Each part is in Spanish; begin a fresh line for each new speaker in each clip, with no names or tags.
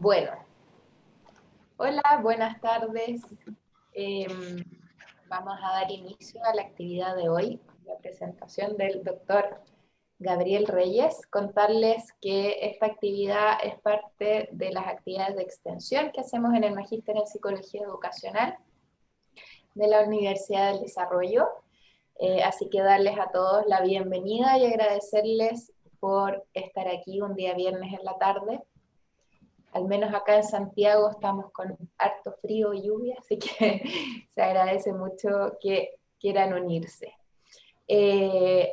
Bueno, hola, buenas tardes. Vamos a dar inicio a la actividad de hoy, la presentación del doctor Gabriel Reyes. Contarles que esta actividad es parte de las actividades de extensión que hacemos en el Magíster en Psicología Educacional de la Universidad del Desarrollo. Así que darles a todos la bienvenida y agradecerles por estar aquí un día viernes en la tarde. Al menos acá en Santiago estamos con harto frío y lluvia, así que se agradece mucho que quieran unirse.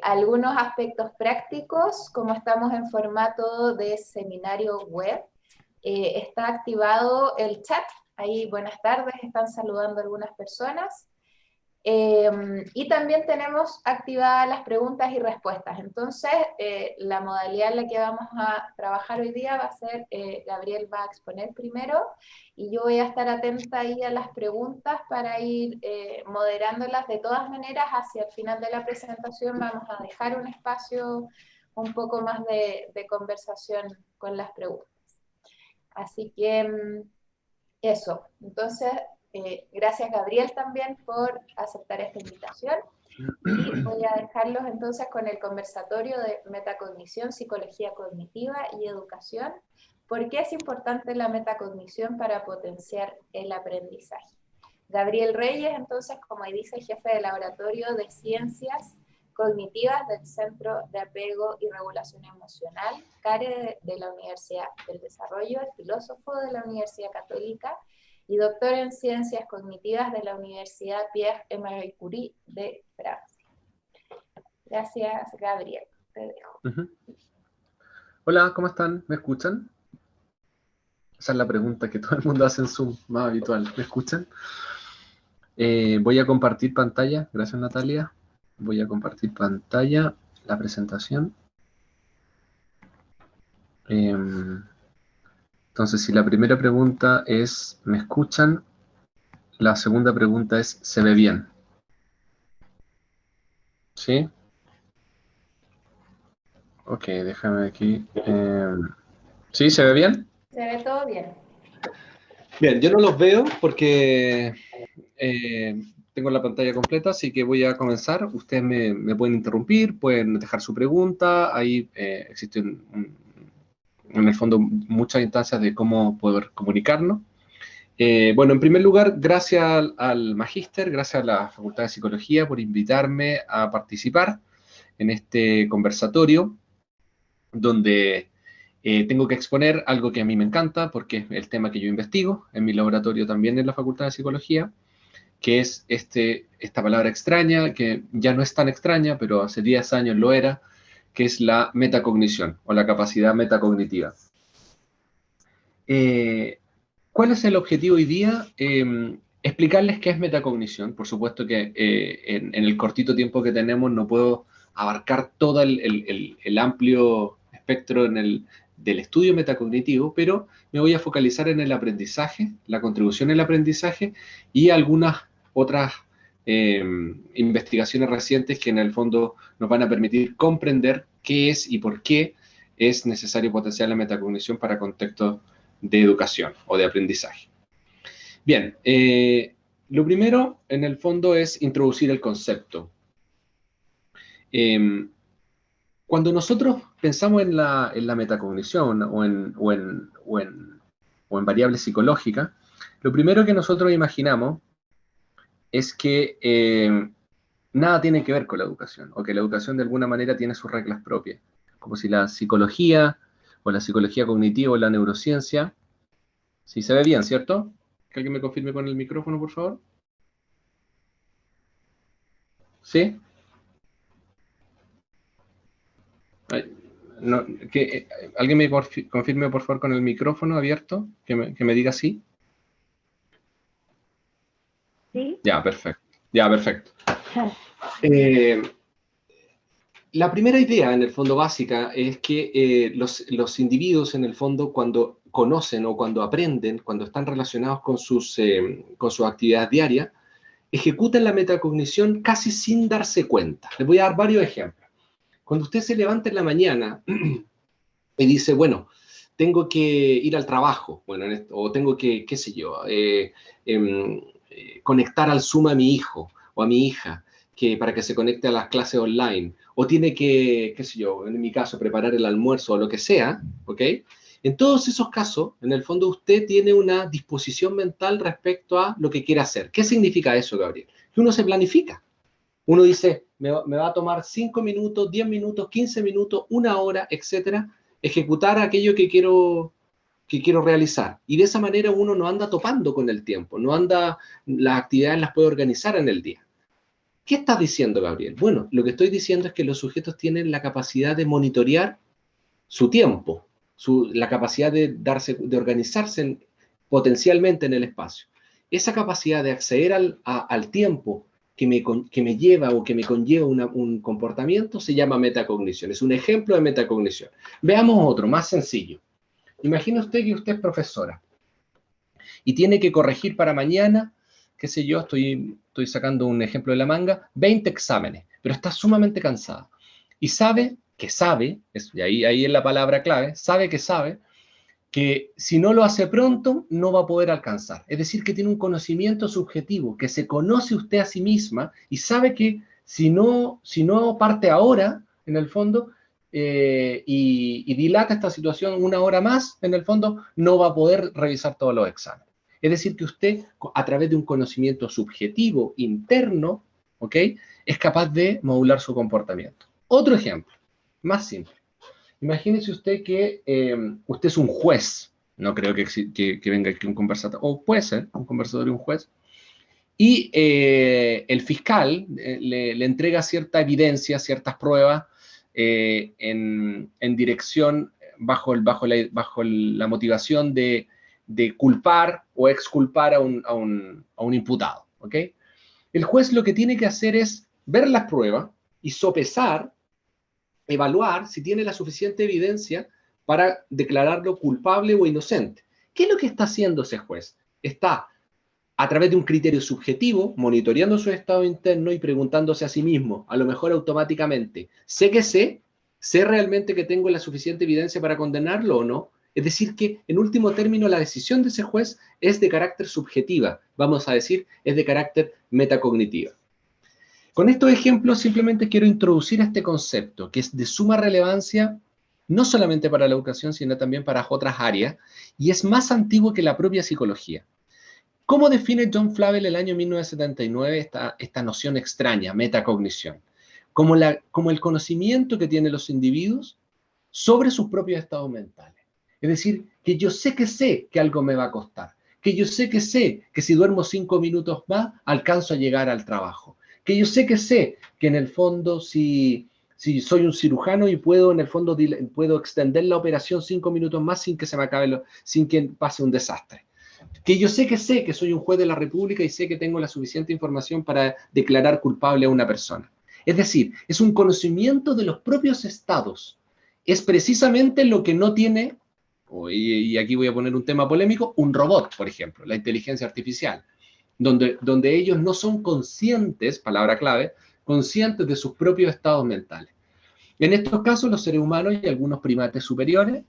Algunos aspectos prácticos, como estamos en formato de seminario web, está activado el chat. Ahí, buenas tardes, están saludando algunas personas. Y también tenemos activadas las preguntas y respuestas. Entonces, la modalidad en la que vamos a trabajar hoy día va a ser, Gabriel va a exponer primero, y yo voy a estar atenta ahí a las preguntas para ir moderándolas. De todas maneras, hacia el final de la presentación vamos a dejar un espacio un poco más de conversación con las preguntas. Así que eso, entonces, gracias Gabriel también por aceptar esta invitación, y voy a dejarlos entonces con el conversatorio de metacognición, psicología cognitiva y educación. ¿Por qué es importante la metacognición para potenciar el aprendizaje? Gabriel Reyes, entonces, como dice, jefe de laboratorio de ciencias cognitivas del Centro de Apego y Regulación Emocional, CARE de la Universidad del Desarrollo, es filósofo de la Universidad Católica y doctor en Ciencias Cognitivas de la Universidad Pierre-Marie Curie de Francia. Gracias, Gabriel. Te dejo.
Hola, ¿cómo están? ¿Me escuchan? Esa es la pregunta que todo el mundo hace en Zoom, más habitual. ¿Me escuchan? Voy a compartir pantalla. Gracias, Natalia. Voy a compartir pantalla, la presentación. Entonces, si la primera pregunta es ¿me escuchan? La segunda pregunta es ¿se ve bien? ¿Sí? Ok, déjame aquí. ¿Sí? ¿Se ve bien?
Se ve todo bien.
Bien, yo no los veo porque tengo la pantalla completa, así que voy a comenzar. Ustedes me pueden interrumpir, pueden dejar su pregunta. Ahí existen, en el fondo, muchas instancias de cómo poder comunicarnos. Bueno, en primer lugar, gracias al Magíster, gracias a la Facultad de Psicología por invitarme a participar en este conversatorio, donde tengo que exponer algo que a mí me encanta, porque es el tema que yo investigo en mi laboratorio también en la Facultad de Psicología, que es esta palabra extraña, que ya no es tan extraña, pero hace 10 años lo era, que es la metacognición o la capacidad metacognitiva. ¿Cuál es el objetivo hoy día? Explicarles qué es metacognición. Por supuesto que en el cortito tiempo que tenemos no puedo abarcar todo el amplio espectro del estudio metacognitivo, pero me voy a focalizar en el aprendizaje, la contribución al aprendizaje y algunas otras investigaciones recientes que en el fondo nos van a permitir comprender qué es y por qué es necesario potenciar la metacognición para contextos de educación o de aprendizaje. Bien, lo primero en el fondo es introducir el concepto. Cuando nosotros pensamos en la metacognición o en variables psicológicas, lo primero que nosotros imaginamos es que nada tiene que ver con la educación, o que la educación de alguna manera tiene sus reglas propias, como si la psicología o la psicología cognitiva o la neurociencia. Sí, se ve bien, ¿cierto? Que alguien me confirme con el micrófono, por favor. ¿Sí? Ay, no, alguien me confirme, por favor, con el micrófono abierto, que me diga sí.
¿Sí?
Ya, perfecto. Ya, perfecto. La primera idea, en el fondo, básica, es que los individuos, en el fondo, cuando conocen o cuando aprenden, cuando están relacionados con sus actividades diarias, ejecutan la metacognición casi sin darse cuenta. Les voy a dar varios ejemplos. Cuando usted se levanta en la mañana y dice, bueno, tengo que ir al trabajo, bueno, o tengo que, qué sé yo, conectar al Zoom a mi hijo o a mi hija para que se conecte a las clases online, o tiene que, qué sé yo, en mi caso, preparar el almuerzo o lo que sea, ¿ok? En todos esos casos, en el fondo usted tiene una disposición mental respecto a lo que quiere hacer. ¿Qué significa eso, Gabriel? Que uno se planifica. Uno dice, me va a tomar 5 minutos, 10 minutos, 15 minutos, 1 hora, etcétera, ejecutar aquello que quiero realizar. Y de esa manera uno no anda topando con el tiempo, no anda, las actividades las puede organizar en el día. ¿Qué estás diciendo, Gabriel? Bueno, lo que estoy diciendo es que los sujetos tienen la capacidad de monitorear su tiempo, la capacidad de organizarse potencialmente en el espacio. Esa capacidad de acceder al tiempo que me lleva o que me conlleva un comportamiento se llama metacognición. Es un ejemplo de metacognición. Veamos otro, más sencillo. Imagine usted que usted es profesora y tiene que corregir para mañana, qué sé yo, estoy sacando un ejemplo de la manga, 20 exámenes, pero está sumamente cansada. Y sabe, y ahí es la palabra clave, sabe que si no lo hace pronto, no va a poder alcanzar. Es decir, que tiene un conocimiento subjetivo, que se conoce usted a sí misma y sabe que si no parte ahora, en el fondo, y dilata esta situación 1 hora más, en el fondo, no va a poder revisar todos los exámenes. Es decir, que usted, a través de un conocimiento subjetivo interno, ¿ok?, es capaz de modular su comportamiento. Otro ejemplo, más simple. Imagínese usted que usted es un juez, no creo que venga aquí un conversatorio, o puede ser un conversatorio, un juez, y el fiscal le entrega cierta evidencia, ciertas pruebas en dirección, bajo la motivación de culpar o exculpar a un imputado, ¿ok? El juez lo que tiene que hacer es ver las pruebas y sopesar, evaluar si tiene la suficiente evidencia para declararlo culpable o inocente. ¿Qué es lo que está haciendo ese juez? Está, a través de un criterio subjetivo, monitoreando su estado interno y preguntándose a sí mismo, a lo mejor automáticamente, ¿sé realmente que tengo la suficiente evidencia para condenarlo o no? Es decir, que en último término la decisión de ese juez es de carácter subjetiva, vamos a decir, es de carácter metacognitiva. Con estos ejemplos simplemente quiero introducir este concepto que es de suma relevancia no solamente para la educación, sino también para otras áreas, y es más antiguo que la propia psicología. ¿Cómo define John Flavel el año 1979 esta noción extraña, metacognición? Como el conocimiento que tienen los individuos sobre sus propios estados mentales. Es decir, que yo sé que algo me va a costar, que yo sé que si duermo 5 minutos más, alcanzo a llegar al trabajo, que yo sé que en el fondo si soy un cirujano y puedo en el fondo puedo extender la operación 5 minutos más sin que se me acabe, sin que pase un desastre. Que yo sé que soy un juez de la República y sé que tengo la suficiente información para declarar culpable a una persona. Es decir, es un conocimiento de los propios estados. Es precisamente lo que no tiene, y aquí voy a poner un tema polémico, un robot, por ejemplo, la inteligencia artificial, donde ellos no son conscientes, palabra clave, conscientes de sus propios estados mentales. En estos casos, los seres humanos y algunos primates superiores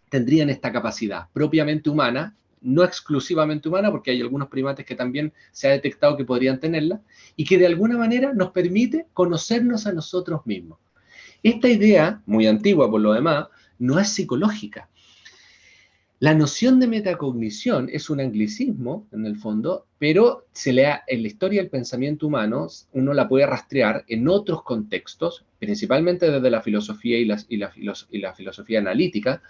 tendrían esta capacidad propiamente humana, no exclusivamente humana, porque hay algunos primates que también se ha detectado que podrían tenerla, y que de alguna manera nos permite conocernos a nosotros mismos. Esta idea, muy antigua por lo demás, no es psicológica. La noción de metacognición es un anglicismo, en el fondo, pero en la historia del pensamiento humano uno la puede rastrear en otros contextos, principalmente desde la filosofía y la filosofía analítica,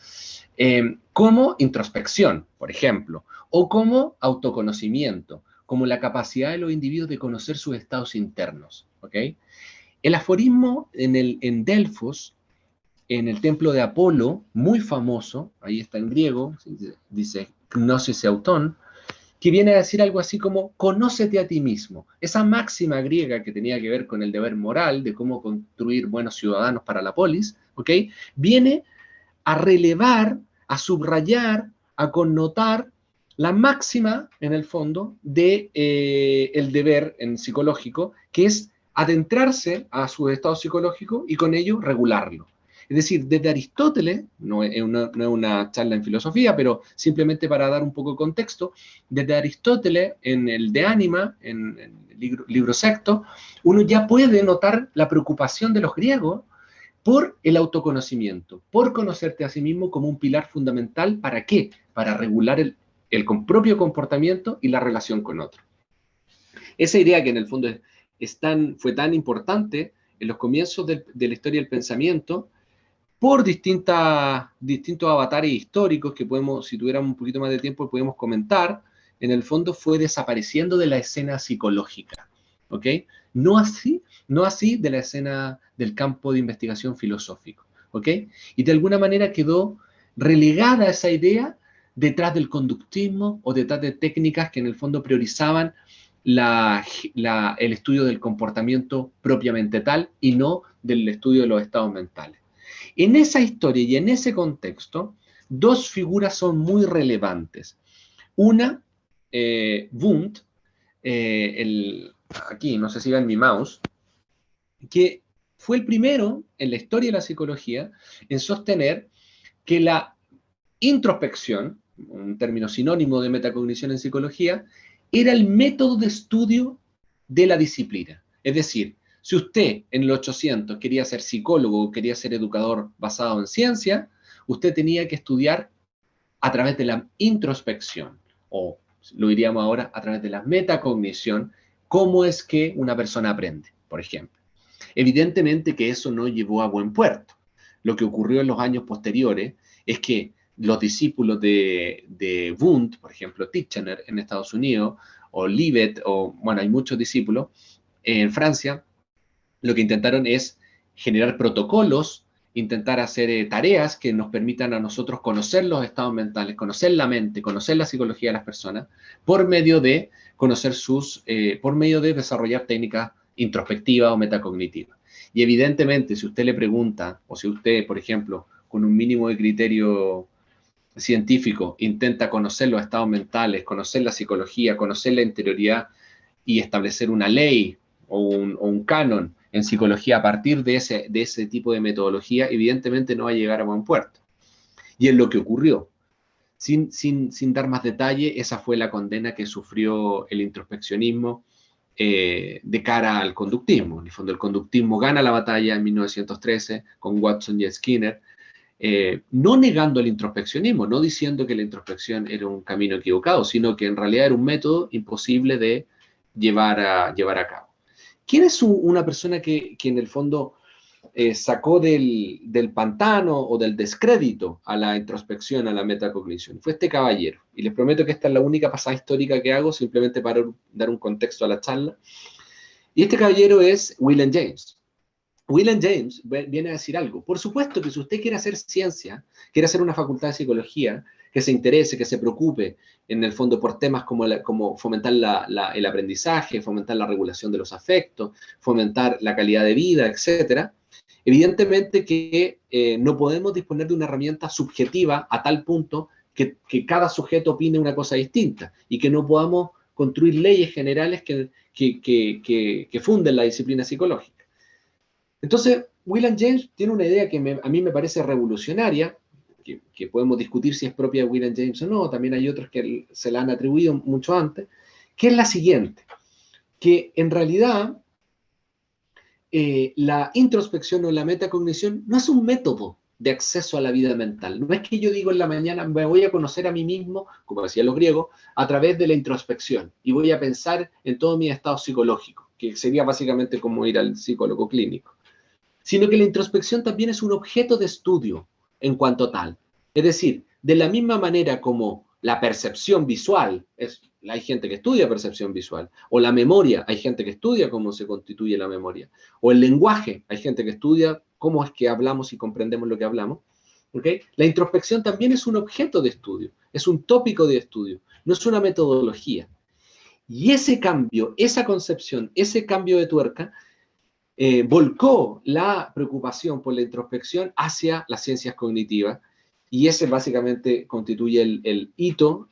como introspección, por ejemplo, o como autoconocimiento, como la capacidad de los individuos de conocer sus estados internos. ¿Okay? El aforismo en Delfos, en el templo de Apolo, muy famoso, ahí está en griego, dice gnosis auton, que viene a decir algo así como conócete a ti mismo. Esa máxima griega que tenía que ver con el deber moral de cómo construir buenos ciudadanos para la polis, ¿ok? Viene a relevar, a subrayar, a connotar la máxima, en el fondo, de el deber en psicológico, que es adentrarse a su estado psicológico y con ello regularlo. Es decir, desde Aristóteles, no es una charla en filosofía, pero simplemente para dar un poco de contexto, desde Aristóteles, en el De Anima, en el libro sexto, uno ya puede notar la preocupación de los griegos por el autoconocimiento, por conocerte a sí mismo como un pilar fundamental. ¿Para qué? Para regular el propio comportamiento y la relación con otros. Esa idea que en el fondo fue tan importante en los comienzos de la historia del pensamiento, por distintos avatares históricos que podemos, si tuviéramos un poquito más de tiempo, podemos comentar, en el fondo fue desapareciendo de la escena psicológica, ¿ok? No así de la escena del campo de investigación filosófico, ¿ok? Y de alguna manera quedó relegada esa idea detrás del conductismo o detrás de técnicas que en el fondo priorizaban el estudio del comportamiento propiamente tal y no del estudio de los estados mentales. En esa historia y en ese contexto, dos figuras son muy relevantes. Una, Wundt, aquí no sé si ven mi mouse, que fue el primero en la historia de la psicología en sostener que la introspección, un término sinónimo de metacognición en psicología, era el método de estudio de la disciplina. Es decir, si usted en el 800 quería ser psicólogo o quería ser educador basado en ciencia, usted tenía que estudiar a través de la introspección, o lo diríamos ahora a través de la metacognición, cómo es que una persona aprende, por ejemplo. Evidentemente que eso no llevó a buen puerto. Lo que ocurrió en los años posteriores es que los discípulos de Wundt, por ejemplo, Titchener en Estados Unidos, o Libet, o bueno, hay muchos discípulos en Francia, lo que intentaron es generar protocolos, intentar hacer tareas que nos permitan a nosotros conocer los estados mentales, conocer la mente, conocer la psicología de las personas, por medio de por medio de desarrollar técnicas introspectivas o metacognitivas. Y evidentemente, si usted le pregunta, o si usted, por ejemplo, con un mínimo de criterio científico, intenta conocer los estados mentales, conocer la psicología, conocer la interioridad y establecer una ley o un canon en psicología a partir de ese tipo de metodología, evidentemente no va a llegar a buen puerto. Y es lo que ocurrió. Sin dar más detalle, esa fue la condena que sufrió el introspeccionismo de cara al conductismo. En el fondo, el conductismo gana la batalla en 1913 con Watson y Skinner, no negando el introspeccionismo, no diciendo que la introspección era un camino equivocado, sino que en realidad era un método imposible de llevar a cabo. ¿Quién es una persona que en el fondo sacó del pantano o del descrédito a la introspección, a la metacognición? Fue este caballero. Y les prometo que esta es la única pasada histórica que hago, simplemente para dar un contexto a la charla. Y este caballero es William James. William James viene a decir algo. Por supuesto que si usted quiere hacer ciencia, quiere hacer una facultad de psicología, que se interese, que se preocupe, en el fondo, por temas como fomentar el aprendizaje, fomentar la regulación de los afectos, fomentar la calidad de vida, etc. Evidentemente que no podemos disponer de una herramienta subjetiva a tal punto que cada sujeto opine una cosa distinta y que no podamos construir leyes generales que funden la disciplina psicológica. Entonces, William James tiene una idea que a mí me parece revolucionaria, que podemos discutir si es propia de William James o no, también hay otros que se la han atribuido mucho antes, que es la siguiente, que en realidad la introspección o la metacognición no es un método de acceso a la vida mental. No es que yo digo en la mañana, me voy a conocer a mí mismo, como decían los griegos, a través de la introspección, y voy a pensar en todo mi estado psicológico, que sería básicamente como ir al psicólogo clínico, sino que la introspección también es un objeto de estudio en cuanto tal. Es decir, de la misma manera como la percepción visual, hay gente que estudia percepción visual, o la memoria, hay gente que estudia cómo se constituye la memoria, o el lenguaje, hay gente que estudia cómo es que hablamos y comprendemos lo que hablamos. ¿Okay? La introspección también es un objeto de estudio, es un tópico de estudio, no es una metodología. Y ese cambio, esa concepción, ese cambio de tuerca, volcó la preocupación por la introspección hacia las ciencias cognitivas, y ese básicamente constituye el hito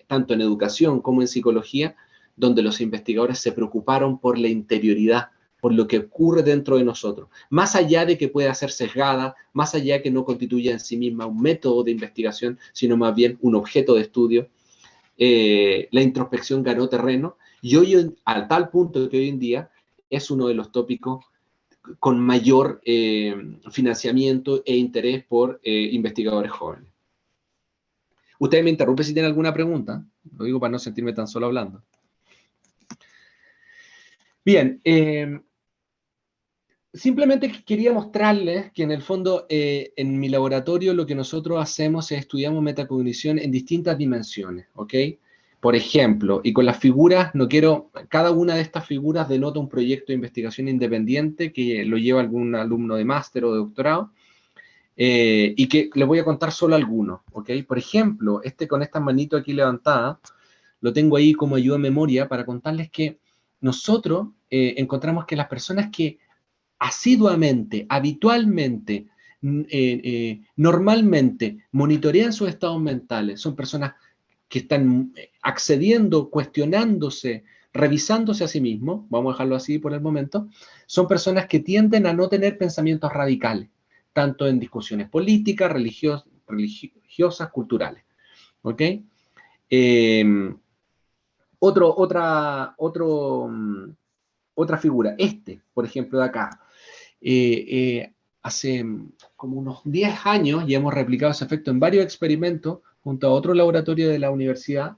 tanto en educación como en psicología, donde los investigadores se preocuparon por la interioridad por lo que ocurre dentro de nosotros, más allá de que pueda ser sesgada, más allá de que no constituya en sí misma un método de investigación, sino más bien un objeto de estudio. La introspección ganó terreno y hoy, a tal punto que hoy en día es uno de los tópicos con mayor financiamiento e interés por investigadores jóvenes. Ustedes me interrumpen si tienen alguna pregunta, lo digo para no sentirme tan solo hablando. Bien, simplemente quería mostrarles que en el fondo en mi laboratorio lo que nosotros hacemos es estudiamos metacognición en distintas dimensiones, ¿ok? Por ejemplo, y con las figuras, no quiero, cada una de estas figuras denota un proyecto de investigación independiente que lo lleva algún alumno de máster o de doctorado, y que les voy a contar solo algunos, ¿ok? Por ejemplo, con estas manitos aquí levantadas, lo tengo ahí como ayuda de memoria para contarles que nosotros encontramos que las personas que asiduamente, habitualmente, normalmente monitorean sus estados mentales, son personas que están accediendo, cuestionándose, revisándose a sí mismos, vamos a dejarlo así por el momento, son personas que tienden a no tener pensamientos radicales, tanto en discusiones políticas, religiosas, culturales. ¿Ok? Otra figura, por ejemplo, de acá. Hace como unos 10 años y hemos replicado ese efecto en varios experimentos junto a otro laboratorio de la universidad.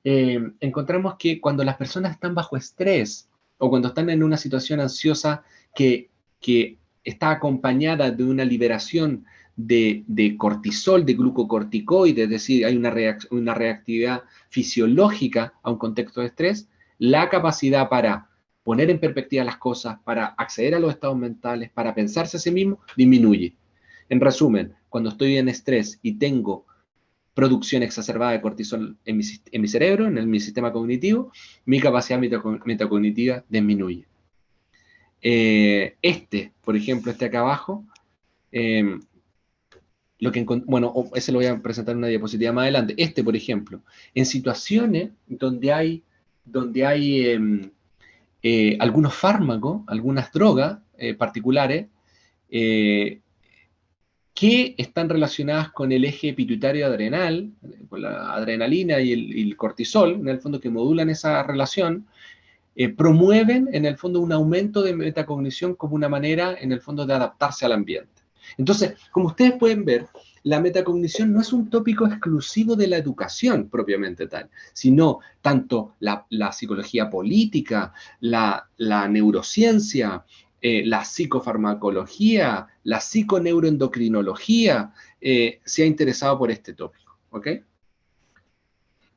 Encontramos que cuando las personas están bajo estrés o cuando están en una situación ansiosa que está acompañada de una liberación de cortisol, de glucocorticoides, es decir, hay una reactividad fisiológica a un contexto de estrés, la capacidad para poner en perspectiva las cosas, para acceder a los estados mentales, para pensarse a sí mismo, disminuye. En resumen, cuando estoy en estrés y tengo producción exacerbada de cortisol en mi cerebro, en mi sistema cognitivo, mi capacidad metacognitiva disminuye. Por ejemplo, acá abajo, bueno, ese lo voy a presentar en una diapositiva más adelante. Por ejemplo, en situaciones donde hay algunos fármacos, algunas drogas particulares, que están relacionadas con el eje pituitario adrenal, con la adrenalina y el cortisol, en el fondo que modulan esa relación, promueven en el fondo un aumento de metacognición como una manera en el fondo de adaptarse al ambiente. Entonces, como ustedes pueden ver, la metacognición no es un tópico exclusivo de la educación propiamente tal, sino tanto la psicología política, la neurociencia, la psicofarmacología, la psiconeuroendocrinología, se ha interesado por este tópico, ¿ok?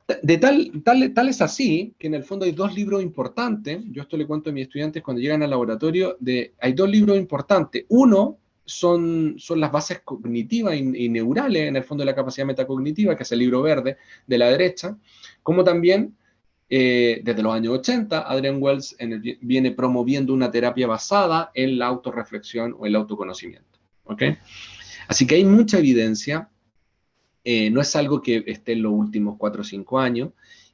Tal es así que en el fondo hay dos libros importantes. Yo esto le cuento a mis estudiantes cuando llegan al laboratorio. Hay dos libros importantes. Uno son las bases cognitivas y neurales, en el fondo de la capacidad metacognitiva, que es el libro verde de la derecha, como también desde los años 80, Adrian Wells viene promoviendo una terapia basada en la autorreflexión o el autoconocimiento. ¿Ok? Así que hay mucha evidencia. No es algo que esté en los últimos 4 o 5 años,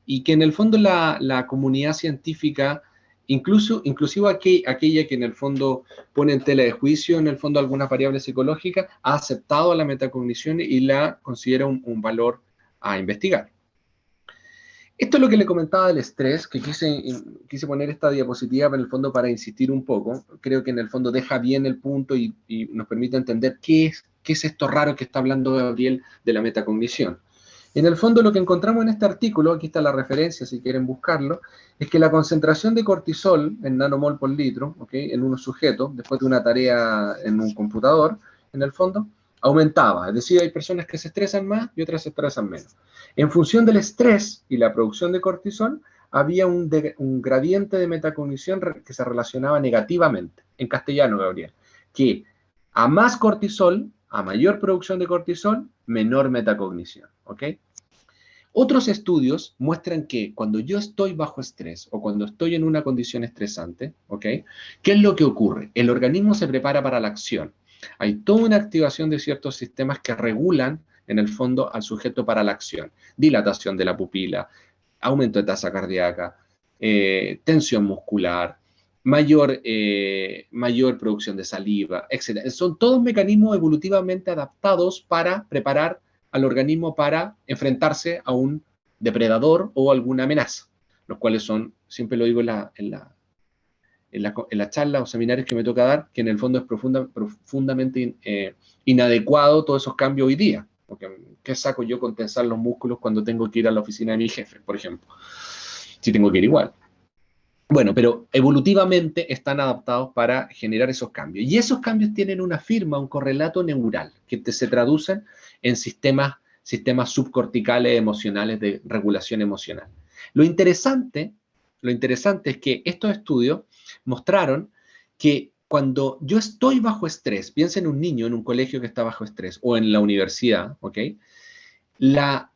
y que en el fondo la comunidad científica, inclusive aquella que en el fondo pone en tela de juicio en el fondo algunas variables psicológicas, ha aceptado la metacognición y la considera un valor a investigar. Esto es lo que le comentaba del estrés, que quise poner esta diapositiva en el fondo para insistir un poco. Creo que en el fondo deja bien el punto y nos permite entender qué es esto raro que está hablando Gabriel de la metacognición. En el fondo lo que encontramos en este artículo, aquí está la referencia si quieren buscarlo, es que la concentración de cortisol en nanomol por litro, ¿okay?, en unos sujetos, después de una tarea en un computador, en el fondo, aumentaba. Es decir, hay personas que se estresan más y otras se estresan menos. En función del estrés y la producción de cortisol, había un gradiente de metacognición que se relacionaba negativamente. En castellano, Gabriel, que a más cortisol, a mayor producción de cortisol, menor metacognición. ¿Ok? Otros estudios muestran que cuando yo estoy bajo estrés o cuando estoy en una condición estresante, ¿ok?, ¿qué es lo que ocurre? El organismo se prepara para la acción. Hay toda una activación de ciertos sistemas que regulan, en el fondo, al sujeto para la acción. Dilatación de la pupila, aumento de tasa cardíaca, tensión muscular, mayor producción de saliva, etc. Son todos mecanismos evolutivamente adaptados para preparar al organismo para enfrentarse a un depredador o alguna amenaza, los cuales son, siempre lo digo en la charla o seminarios que me toca dar, que en el fondo es profundamente inadecuado todos esos cambios hoy día. Porque, ¿qué saco yo con tensar los músculos cuando tengo que ir a la oficina de mi jefe, por ejemplo? Si tengo que ir igual. Bueno, pero evolutivamente están adaptados para generar esos cambios. Y esos cambios tienen una firma, un correlato neural, que se traducen en sistemas subcorticales emocionales de regulación emocional. Lo interesante es que estos estudios mostraron que cuando yo estoy bajo estrés, piensa en un niño en un colegio que está bajo estrés o en la universidad, ¿ok? La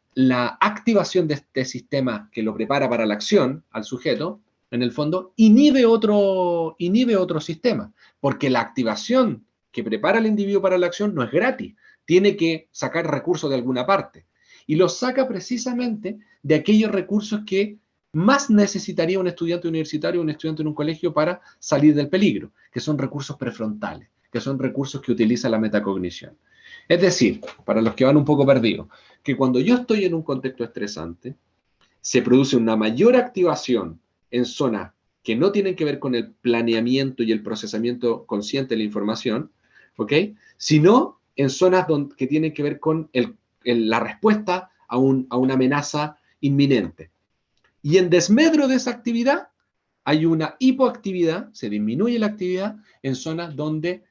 activación de este sistema que lo prepara para la acción al sujeto, en el fondo, inhibe otro sistema, porque la activación que prepara al individuo para la acción no es gratis, tiene que sacar recursos de alguna parte, y los saca precisamente de aquellos recursos que más necesitaría un estudiante universitario o un estudiante en un colegio para salir del peligro, que son recursos prefrontales, que son recursos que utiliza la metacognición. Es decir, para los que van un poco perdidos, que cuando yo estoy en un contexto estresante, se produce una mayor activación en zonas que no tienen que ver con el planeamiento y el procesamiento consciente de la información, ¿ok? Sino en zonas que tienen que ver con la respuesta a una amenaza inminente. Y en desmedro de esa actividad, hay una hipoactividad, se disminuye la actividad en zonas donde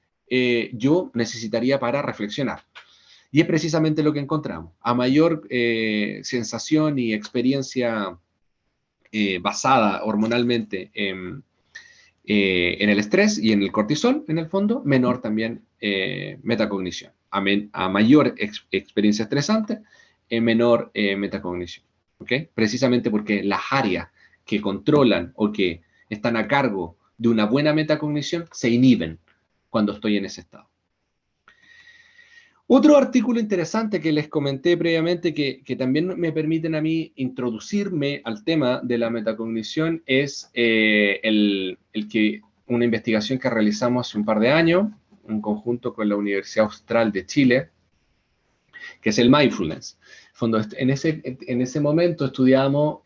yo necesitaría para reflexionar. Y es precisamente lo que encontramos. A mayor sensación y experiencia basada hormonalmente en el estrés y en el cortisol, en el fondo, menor también metacognición. A mayor experiencia estresante, menor metacognición. ¿Okay? Precisamente porque las áreas que controlan o que están a cargo de una buena metacognición se inhiben cuando estoy en ese estado. Otro artículo interesante que les comenté previamente que también me permiten a mí introducirme al tema de la metacognición es una investigación que realizamos hace un par de años, en conjunto con la Universidad Austral de Chile, que es el mindfulness. En ese momento estudiábamos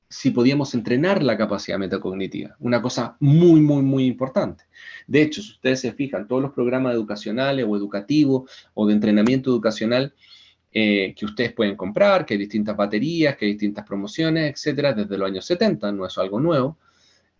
si podíamos entrenar la capacidad metacognitiva, una cosa muy, muy, muy importante. De hecho, si ustedes se fijan, todos los programas educacionales o educativos o de entrenamiento educacional que ustedes pueden comprar, que hay distintas baterías, que hay distintas promociones, etcétera, desde los años 70, no es algo nuevo.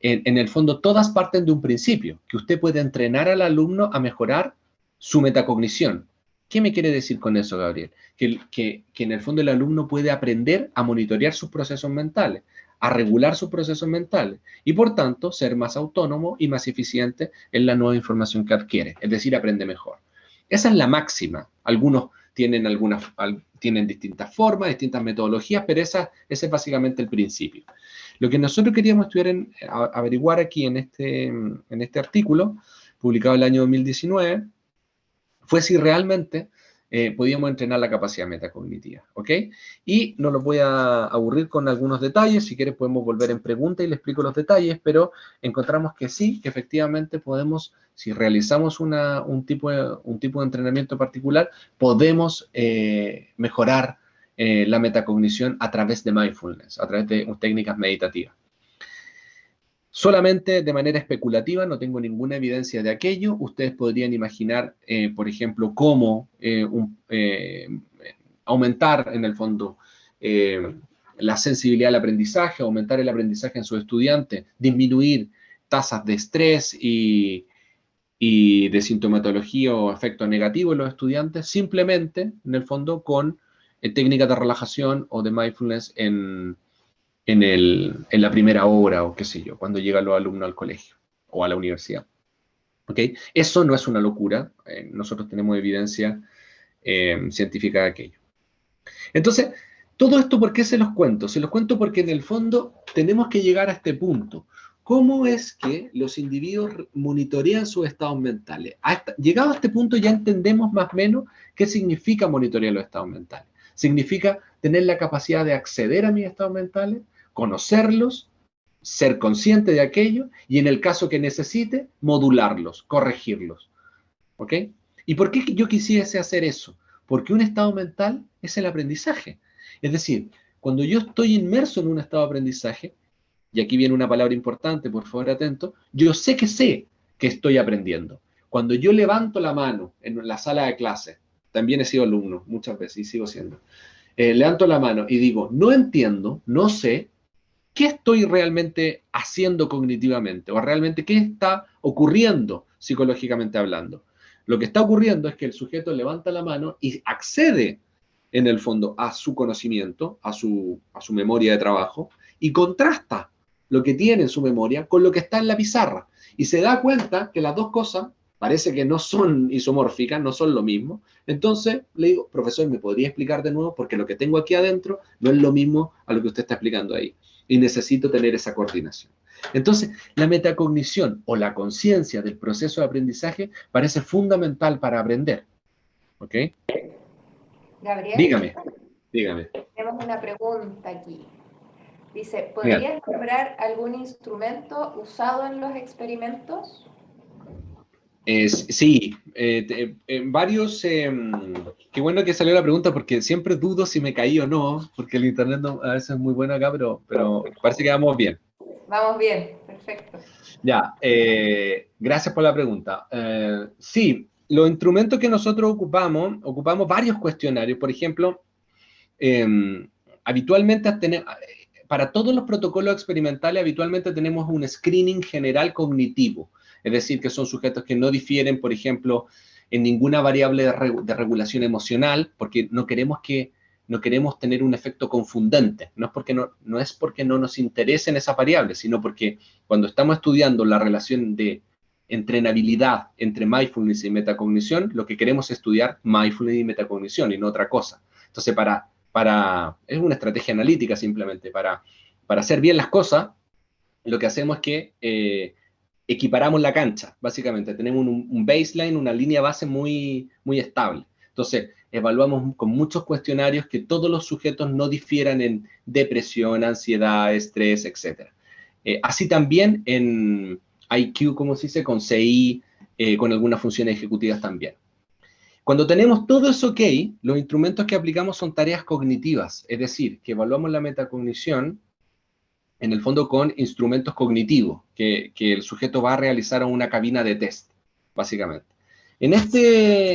En el fondo, todas parten de un principio, que usted puede entrenar al alumno a mejorar su metacognición. ¿Qué me quiere decir con eso, Gabriel? Que en el fondo el alumno puede aprender a monitorear sus procesos mentales, a regular sus procesos mentales y por tanto ser más autónomo y más eficiente en la nueva información que adquiere, es decir, aprende mejor. Esa es la máxima. Algunos tienen distintas formas, distintas metodologías, pero ese es básicamente el principio. Lo que nosotros queríamos averiguar aquí en este artículo, publicado el año 2019, fue si realmente podíamos entrenar la capacidad metacognitiva, ¿ok? Y no los voy a aburrir con algunos detalles, si quieres podemos volver en pregunta y le explico los detalles, pero encontramos que sí, que efectivamente podemos, si realizamos un tipo de entrenamiento particular, podemos mejorar la metacognición a través de mindfulness, a través de técnicas meditativas. Solamente de manera especulativa, no tengo ninguna evidencia de aquello. Ustedes podrían imaginar, por ejemplo, cómo aumentar, en el fondo, la sensibilidad al aprendizaje, aumentar el aprendizaje en sus estudiantes, disminuir tasas de estrés y de sintomatología o efectos negativos en los estudiantes, simplemente, en el fondo, con técnicas de relajación o de mindfulness en la primera hora o qué sé yo, cuando llegan los alumnos al colegio o a la universidad. ¿Ok? Eso no es una locura. Nosotros tenemos evidencia científica de aquello. Entonces, todo esto, ¿por qué se los cuento? Se los cuento porque en el fondo tenemos que llegar a este punto. ¿Cómo es que los individuos monitorean sus estados mentales? Llegado a este punto ya entendemos más o menos qué significa monitorear los estados mentales. Significa tener la capacidad de acceder a mis estados mentales, conocerlos, ser consciente de aquello y en el caso que necesite, modularlos, corregirlos. ¿Ok? ¿Y por qué yo quisiese hacer eso? Porque un estado mental es el aprendizaje. Es decir, cuando yo estoy inmerso en un estado de aprendizaje, y aquí viene una palabra importante, por favor atento, yo sé que estoy aprendiendo. Cuando yo levanto la mano en la sala de clase, también he sido alumno muchas veces y sigo siendo, levanto la mano y digo, no entiendo, no sé, ¿qué estoy realmente haciendo cognitivamente? O realmente, ¿qué está ocurriendo psicológicamente hablando? Lo que está ocurriendo es que el sujeto levanta la mano y accede, en el fondo, a su conocimiento, a su memoria de trabajo, y contrasta lo que tiene en su memoria con lo que está en la pizarra. Y se da cuenta que las dos cosas parece que no son isomórficas, no son lo mismo. Entonces le digo, profesor, ¿me podría explicar de nuevo? Porque lo que tengo aquí adentro no es lo mismo a lo que usted está explicando ahí. Y necesito tener esa coordinación. Entonces, la metacognición o la conciencia del proceso de aprendizaje parece fundamental para aprender. ¿Ok?
Gabriel,
Dígame, dígame.
tenemos una pregunta aquí. Dice,
Dígame.
¿podrías nombrar algún instrumento usado en los experimentos?
Sí, varios, qué bueno que salió la pregunta porque siempre dudo si me caí o no, porque el internet a veces es muy bueno acá, pero parece que vamos bien.
Vamos bien, perfecto.
Ya, gracias por la pregunta. Sí, los instrumentos que nosotros ocupamos varios cuestionarios. Por ejemplo, habitualmente para todos los protocolos experimentales, habitualmente tenemos un screening general cognitivo. Es decir, que son sujetos que no difieren, por ejemplo, en ninguna variable de regulación emocional, porque no queremos tener un efecto confundente. No es porque no nos interesen esas variables, sino porque cuando estamos estudiando la relación de entrenabilidad entre mindfulness y metacognición, lo que queremos es estudiar mindfulness y metacognición y no otra cosa. Entonces, es una estrategia analítica simplemente, para hacer bien las cosas, lo que hacemos es que equiparamos la cancha, básicamente. Tenemos un baseline, una línea base muy, muy estable. Entonces, evaluamos con muchos cuestionarios que todos los sujetos no difieran en depresión, ansiedad, estrés, etc. Así también en IQ, como se dice, con CI, con algunas funciones ejecutivas también. Cuando tenemos todo eso ok, los instrumentos que aplicamos son tareas cognitivas, es decir, que evaluamos la metacognición en el fondo con instrumentos cognitivos que el sujeto va a realizar en una cabina de test, básicamente. Te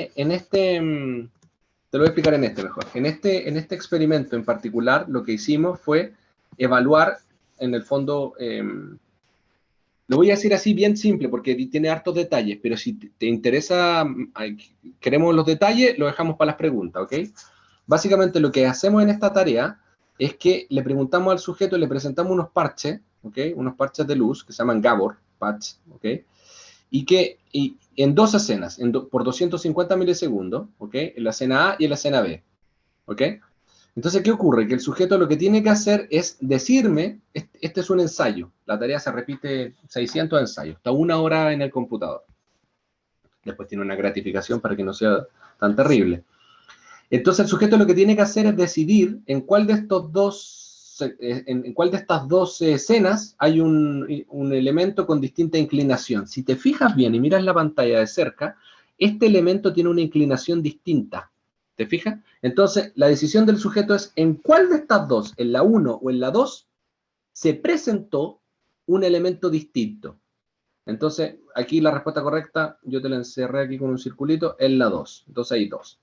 lo voy a explicar en este mejor. En este experimento en particular, lo que hicimos fue evaluar, en el fondo, lo voy a decir así bien simple porque tiene hartos detalles, pero si te interesa, queremos los detalles, lo dejamos para las preguntas, ¿ok? Básicamente lo que hacemos en esta tarea es que le preguntamos al sujeto, le presentamos unos parches, ¿ok? Unos parches de luz que se llaman Gabor patch, ¿ok? Y en dos escenas, por 250 milisegundos, ¿ok? En la escena A y en la escena B, ¿ok? Entonces, ¿qué ocurre? Que el sujeto lo que tiene que hacer es decirme, este es un ensayo, la tarea se repite 600 ensayos, está 1 hora en el computador. Después tiene una gratificación para que no sea tan terrible. Entonces, el sujeto lo que tiene que hacer es decidir en cuál de estas dos escenas hay un elemento con distinta inclinación. Si te fijas bien y miras la pantalla de cerca, este elemento tiene una inclinación distinta. ¿Te fijas? Entonces, la decisión del sujeto es en cuál de estas dos, en la 1 o en la 2, se presentó un elemento distinto. Entonces, aquí la respuesta correcta, yo te la encerré aquí con un circulito, es la 2. Entonces hay 2.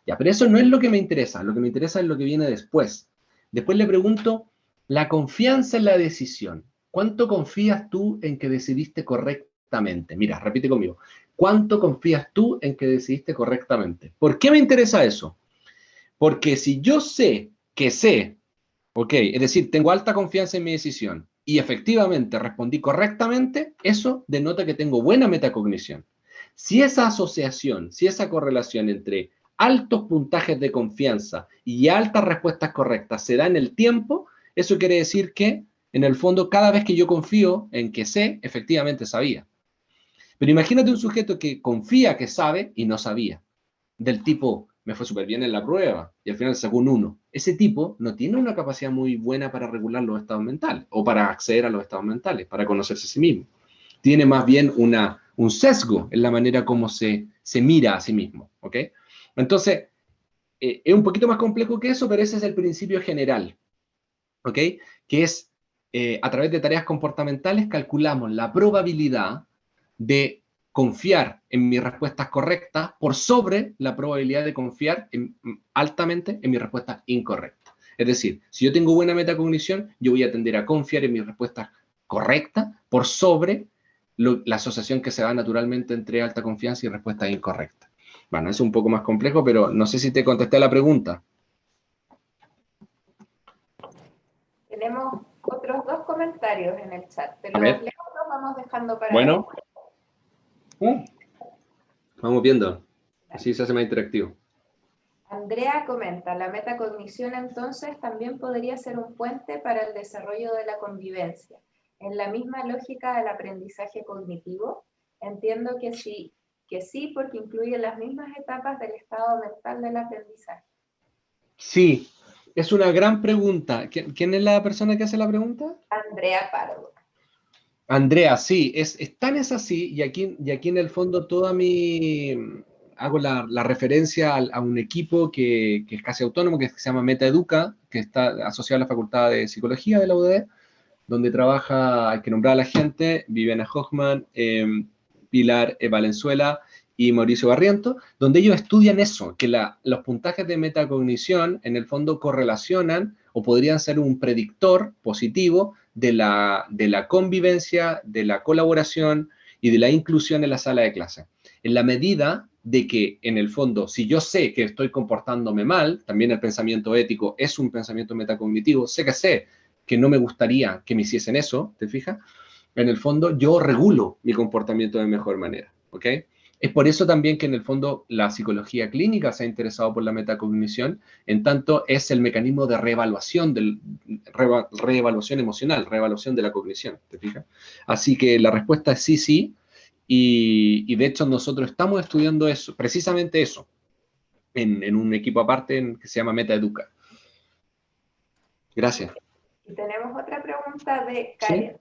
Ya, pero eso no es lo que me interesa. Lo que me interesa es lo que viene después. Después le pregunto, la confianza en la decisión. ¿Cuánto confías tú en que decidiste correctamente? Mira, repite conmigo. ¿Cuánto confías tú en que decidiste correctamente? ¿Por qué me interesa eso? Porque si yo sé, ok, es decir, tengo alta confianza en mi decisión y efectivamente respondí correctamente, eso denota que tengo buena metacognición. Si esa asociación, si esa correlación entre altos puntajes de confianza y altas respuestas correctas se da en el tiempo, eso quiere decir que, en el fondo, cada vez que yo confío en que sé, efectivamente sabía. Pero imagínate un sujeto que confía que sabe y no sabía. Del tipo, me fue súper bien en la prueba y al final sacó un 1. Ese tipo no tiene una capacidad muy buena para regular los estados mentales o para acceder a los estados mentales, para conocerse a sí mismo. Tiene más bien un sesgo en la manera como se mira a sí mismo, ¿ok? Entonces, es un poquito más complejo que eso, pero ese es el principio general, ¿ok? Que es, a través de tareas comportamentales calculamos la probabilidad de confiar en mis respuestas correctas por sobre la probabilidad de confiar altamente en mi respuesta incorrecta. Es decir, si yo tengo buena metacognición, yo voy a tender a confiar en mis respuestas correctas por sobre la asociación que se da naturalmente entre alta confianza y respuestas incorrectas. Bueno, es un poco más complejo, pero no sé si te contesté la pregunta.
Tenemos otros 2 comentarios en el chat. ¿Te
A
los
ver.
leo o los vamos dejando para
Bueno,
después?
vamos viendo. Así se hace más interactivo.
Andrea comenta, la metacognición entonces también podría ser un puente para el desarrollo de la convivencia. En la misma lógica del aprendizaje cognitivo, entiendo que sí, porque incluye las mismas etapas del estado mental del aprendizaje.
Sí, es una gran pregunta. ¿Quién es la persona que hace la pregunta?
Andrea Pardo.
Andrea, sí, tan es así, y aquí en el fondo hago la referencia a un equipo que es casi autónomo, que se llama MetaEduca, que está asociado a la Facultad de Psicología de la UDD, donde trabaja, hay que nombrar a la gente, Viviana Hochman, Pilar Valenzuela y Mauricio Barriento, donde ellos estudian eso, que los puntajes de metacognición en el fondo correlacionan o podrían ser un predictor positivo de la convivencia, de la colaboración y de la inclusión en la sala de clase. En la medida de que, en el fondo, si yo sé que estoy comportándome mal, también el pensamiento ético es un pensamiento metacognitivo, sé que no me gustaría que me hiciesen eso, ¿te fijas? En el fondo yo regulo mi comportamiento de mejor manera, ¿ok? Es por eso también que en el fondo la psicología clínica se ha interesado por la metacognición, en tanto es el mecanismo de reevaluación, reevaluación emocional, reevaluación de la cognición, ¿te fijas? Así que la respuesta es sí, sí, y de hecho nosotros estamos estudiando eso, precisamente eso, en un equipo aparte que se llama MetaEduca. Gracias.
Y tenemos otra pregunta de
¿Sí?
Karen.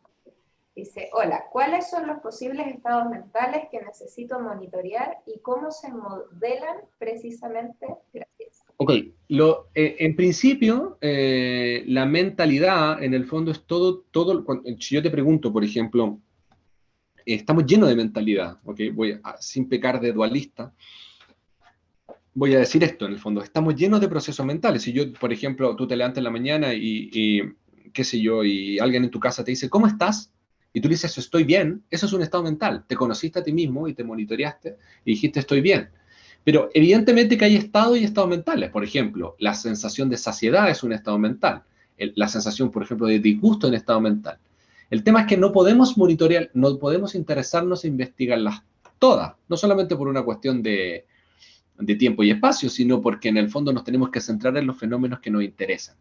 Dice, hola, ¿cuáles son los posibles estados mentales que necesito monitorear y cómo se modelan precisamente? Gracias.
Ok, en principio, la mentalidad en el fondo es si yo te pregunto, por ejemplo, estamos llenos de mentalidad, ¿ok? Sin pecar de dualista, voy a decir esto en el fondo, estamos llenos de procesos mentales. Si yo, por ejemplo, tú te levantas en la mañana qué sé yo, y alguien en tu casa te dice, ¿cómo estás? Y tú le dices, estoy bien, eso es un estado mental. Te conociste a ti mismo y te monitoreaste y dijiste, estoy bien. Pero evidentemente que hay estados y estados mentales. Por ejemplo, la sensación de saciedad es un estado mental. La sensación, por ejemplo, de disgusto es un estado mental. El tema es que no podemos monitorear, no podemos interesarnos e investigarlas todas, no solamente por una cuestión de tiempo y espacio, sino porque en el fondo nos tenemos que centrar en los fenómenos que nos interesan.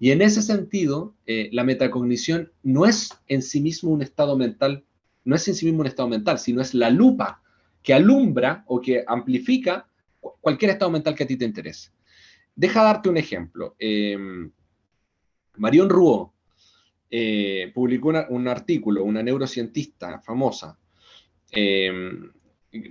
Y en ese sentido, la metacognición no es en sí mismo un estado mental, no es en sí mismo un estado mental, sino es la lupa que alumbra o que amplifica cualquier estado mental que a ti te interese. Deja darte un ejemplo. Marion Rouault publicó un artículo, una neurocientista famosa, eh,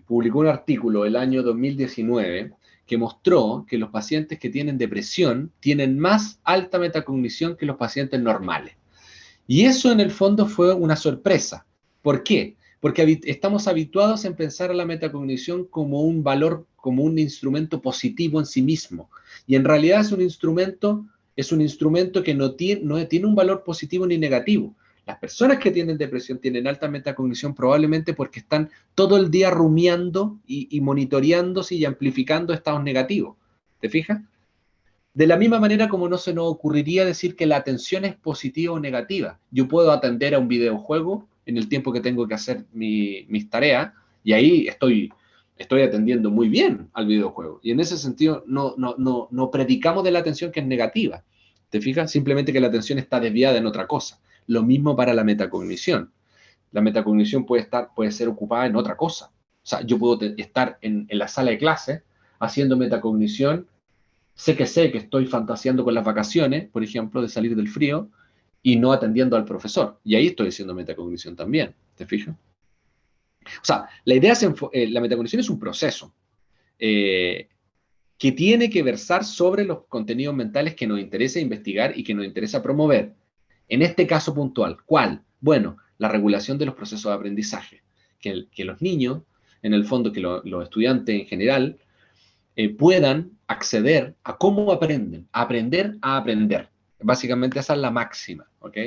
publicó un artículo el año 2019 que mostró que los pacientes que tienen depresión tienen más alta metacognición que los pacientes normales. Y eso en el fondo fue una sorpresa. ¿Por qué? Porque estamos habituados en pensar a la metacognición como un valor, como un instrumento positivo en sí mismo. Y en realidad es un instrumento que no tiene un valor positivo ni negativo. Las personas que tienen depresión tienen alta metacognición probablemente porque están todo el día rumiando y monitoreándose y amplificando estados negativos. ¿Te fijas? De la misma manera como no se nos ocurriría decir que la atención es positiva o negativa. Yo puedo atender a un videojuego en el tiempo que tengo que hacer mis tareas y ahí estoy atendiendo muy bien al videojuego. Y en ese sentido no predicamos de la atención que es negativa. ¿Te fijas? Simplemente que la atención está desviada en otra cosa. Lo mismo para la metacognición. La metacognición puede ser ocupada en otra cosa. O sea, yo puedo estar en la sala de clase haciendo metacognición, sé que estoy fantaseando con las vacaciones, por ejemplo, de salir del frío, y no atendiendo al profesor. Y ahí estoy haciendo metacognición también, ¿te fijas? O sea, la idea es, la metacognición es un proceso que tiene que versar sobre los contenidos mentales que nos interesa investigar y que nos interesa promover. En este caso puntual, ¿cuál? Bueno, la regulación de los procesos de aprendizaje. Que los niños, en el fondo, que los estudiantes en general, puedan acceder a cómo aprenden, a aprender a aprender. Básicamente esa es la máxima, ¿ok?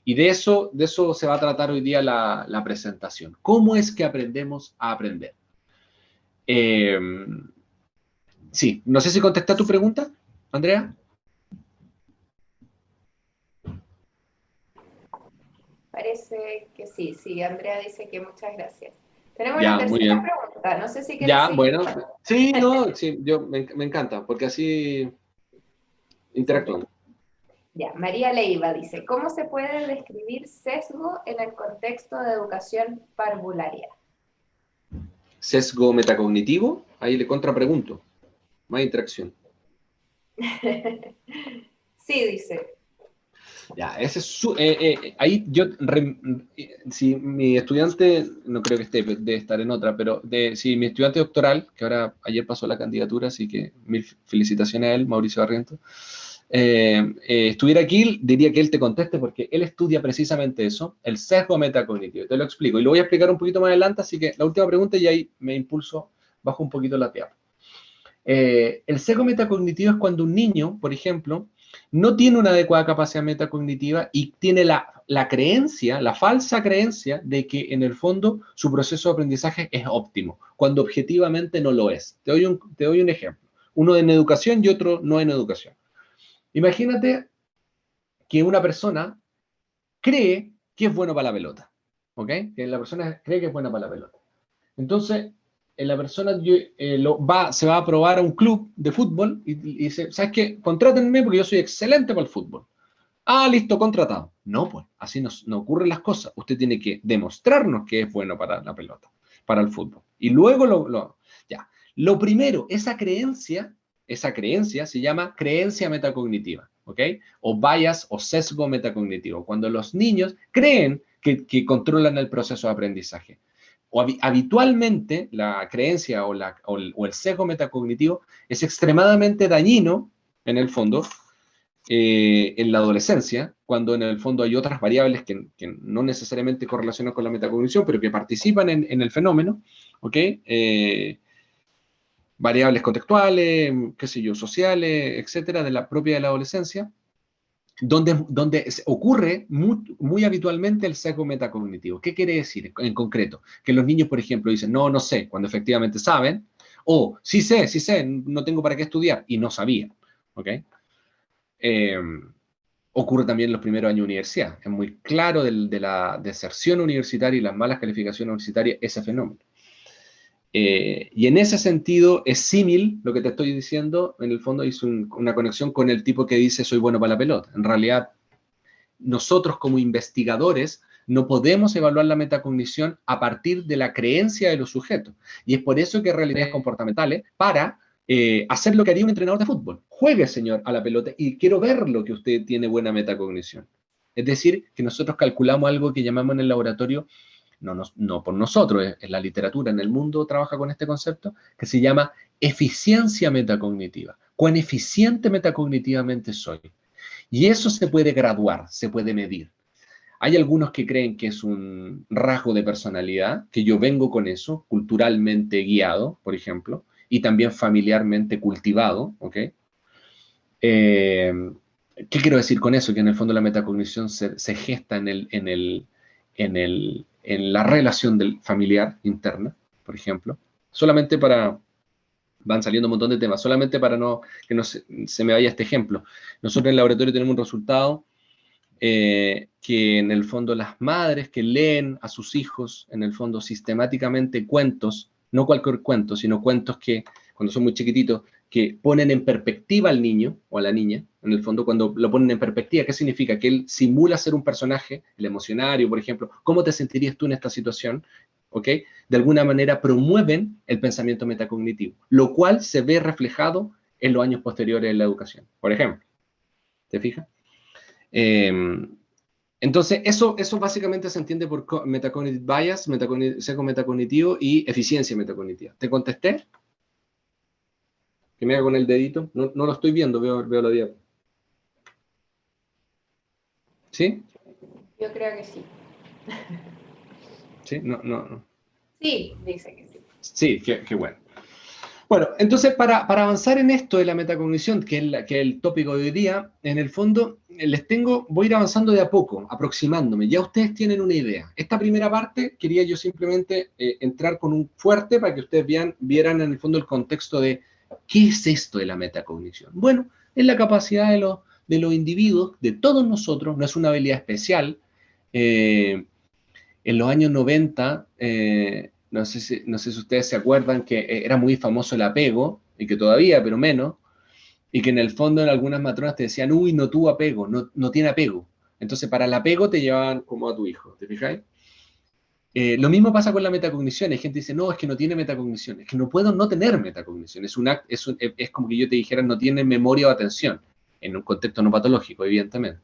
Y de eso se va a tratar hoy día la presentación. ¿Cómo es que aprendemos a aprender? Sí, no sé si contesté a tu pregunta, Andrea.
Parece que sí, sí, Andrea dice que muchas gracias. Tenemos una
Ya, muy
tercera
bien.
pregunta, no sé si quieres
Ya,
seguir.
bueno. Sí, no, sí, me encanta, porque así
Súper.
interactúan.
Ya, María Leiva dice, ¿cómo se puede describir sesgo en el contexto de educación parvularia?
Sesgo metacognitivo, ahí le contrapregunto. Más interacción.
Sí, dice.
Ya, ese es ahí yo, si mi estudiante, no creo que esté, debe estar en otra, pero si mi estudiante doctoral, que ahora ayer pasó la candidatura, así que mil felicitaciones a él, Mauricio Barrientos, estuviera aquí, diría que él te conteste porque él estudia precisamente eso, el sesgo metacognitivo. Te lo explico y lo voy a explicar un poquito más adelante, así que la última pregunta y ahí me impulso, bajo un poquito la tierra. El sesgo metacognitivo es cuando un niño, por ejemplo, no tiene una adecuada capacidad metacognitiva y tiene la creencia, la falsa creencia de que en el fondo su proceso de aprendizaje es óptimo, cuando objetivamente no lo es. Te doy un ejemplo, uno en educación y otro no en educación. Imagínate que una persona cree que es bueno para la pelota, ¿ok? Que la persona cree que es buena para la pelota. Entonces, la persona se va a probar a un club de fútbol y dice, ¿sabes qué? Contrátenme porque yo soy excelente para el fútbol. Ah, listo, contratado. No, pues, así no ocurren las cosas. Usted tiene que demostrarnos que es bueno para la pelota, para el fútbol. Y luego ya. Lo primero, esa creencia se llama creencia metacognitiva, ¿ok? O bias o sesgo metacognitivo. Cuando los niños creen que controlan el proceso de aprendizaje. Habitualmente la creencia o el sesgo metacognitivo es extremadamente dañino, en el fondo, en la adolescencia, cuando en el fondo hay otras variables que no necesariamente correlacionan con la metacognición, pero que participan en el fenómeno, ¿ok? Variables contextuales, qué sé yo, sociales, etcétera, de la propia de la adolescencia, donde ocurre muy habitualmente el sesgo metacognitivo. ¿Qué quiere decir en concreto? Que los niños, por ejemplo, dicen, no, no sé, cuando efectivamente saben, o sí sé, no tengo para qué estudiar, y no sabían, ¿ok? Ocurre también en los primeros años de universidad. Es muy claro de la deserción universitaria y las malas calificaciones universitarias ese fenómeno. Y en ese sentido es símil lo que te estoy diciendo, en el fondo hizo una conexión con el tipo que dice soy bueno para la pelota. En realidad, nosotros como investigadores no podemos evaluar la metacognición a partir de la creencia de los sujetos. Y es por eso que realidades comportamentales para hacer lo que haría un entrenador de fútbol. Juegue, señor, a la pelota y quiero ver lo que usted tiene buena metacognición. Es decir, que nosotros calculamos algo que llamamos en el laboratorio, no por nosotros, es la literatura en el mundo trabaja con este concepto, que se llama eficiencia metacognitiva. ¿Cuán eficiente metacognitivamente soy? Y eso se puede graduar, se puede medir. Hay algunos que creen que es un rasgo de personalidad, que yo vengo con eso, culturalmente guiado, por ejemplo, y también familiarmente cultivado, ¿ok? ¿Qué quiero decir con eso? Que en el fondo la metacognición se gesta en la relación del familiar interna, por ejemplo, solamente para, van saliendo un montón de temas, solamente para que no se me vaya este ejemplo. Nosotros en el laboratorio tenemos un resultado que en el fondo las madres que leen a sus hijos, en el fondo sistemáticamente cuentos, no cualquier cuento, sino cuentos que cuando son muy chiquititos, que ponen en perspectiva al niño o a la niña, en el fondo cuando lo ponen en perspectiva, ¿qué significa? Que él simula ser un personaje, el emocionario, por ejemplo, ¿cómo te sentirías tú en esta situación? ¿ok? De alguna manera promueven el pensamiento metacognitivo, lo cual se ve reflejado en los años posteriores en la educación. Por ejemplo, ¿te fijas? Entonces, eso básicamente se entiende por metacognitive bias, sesgo metacognitivo y eficiencia metacognitiva. ¿Te contesté? Que me haga con el dedito. No, no lo estoy viendo, veo la diapositiva. ¿Sí?
Yo creo que sí.
¿Sí? No.
Sí, dice que sí.
Sí, qué bueno. Bueno, entonces para avanzar en esto de la metacognición, que es el tópico de hoy día, en el fondo voy a ir avanzando de a poco, aproximándome. Ya ustedes tienen una idea. Esta primera parte quería yo simplemente entrar con un fuerte para que ustedes vieran en el fondo el contexto de qué es esto de la metacognición. Bueno, es la capacidad de los individuos, de todos nosotros, no es una habilidad especial. En los años 90, no sé si ustedes se acuerdan que era muy famoso el apego, y que todavía, pero menos, y que en el fondo en algunas matronas te decían, uy, no tuvo apego, no tiene apego. Entonces para el apego te llevaban como a tu hijo, ¿te fijáis? Lo mismo pasa con la metacognición. Hay gente que dice, no, es que no tiene metacognición, es que no puedo no tener metacognición. Es como que yo te dijera, no tiene memoria o atención, en un contexto no patológico, evidentemente.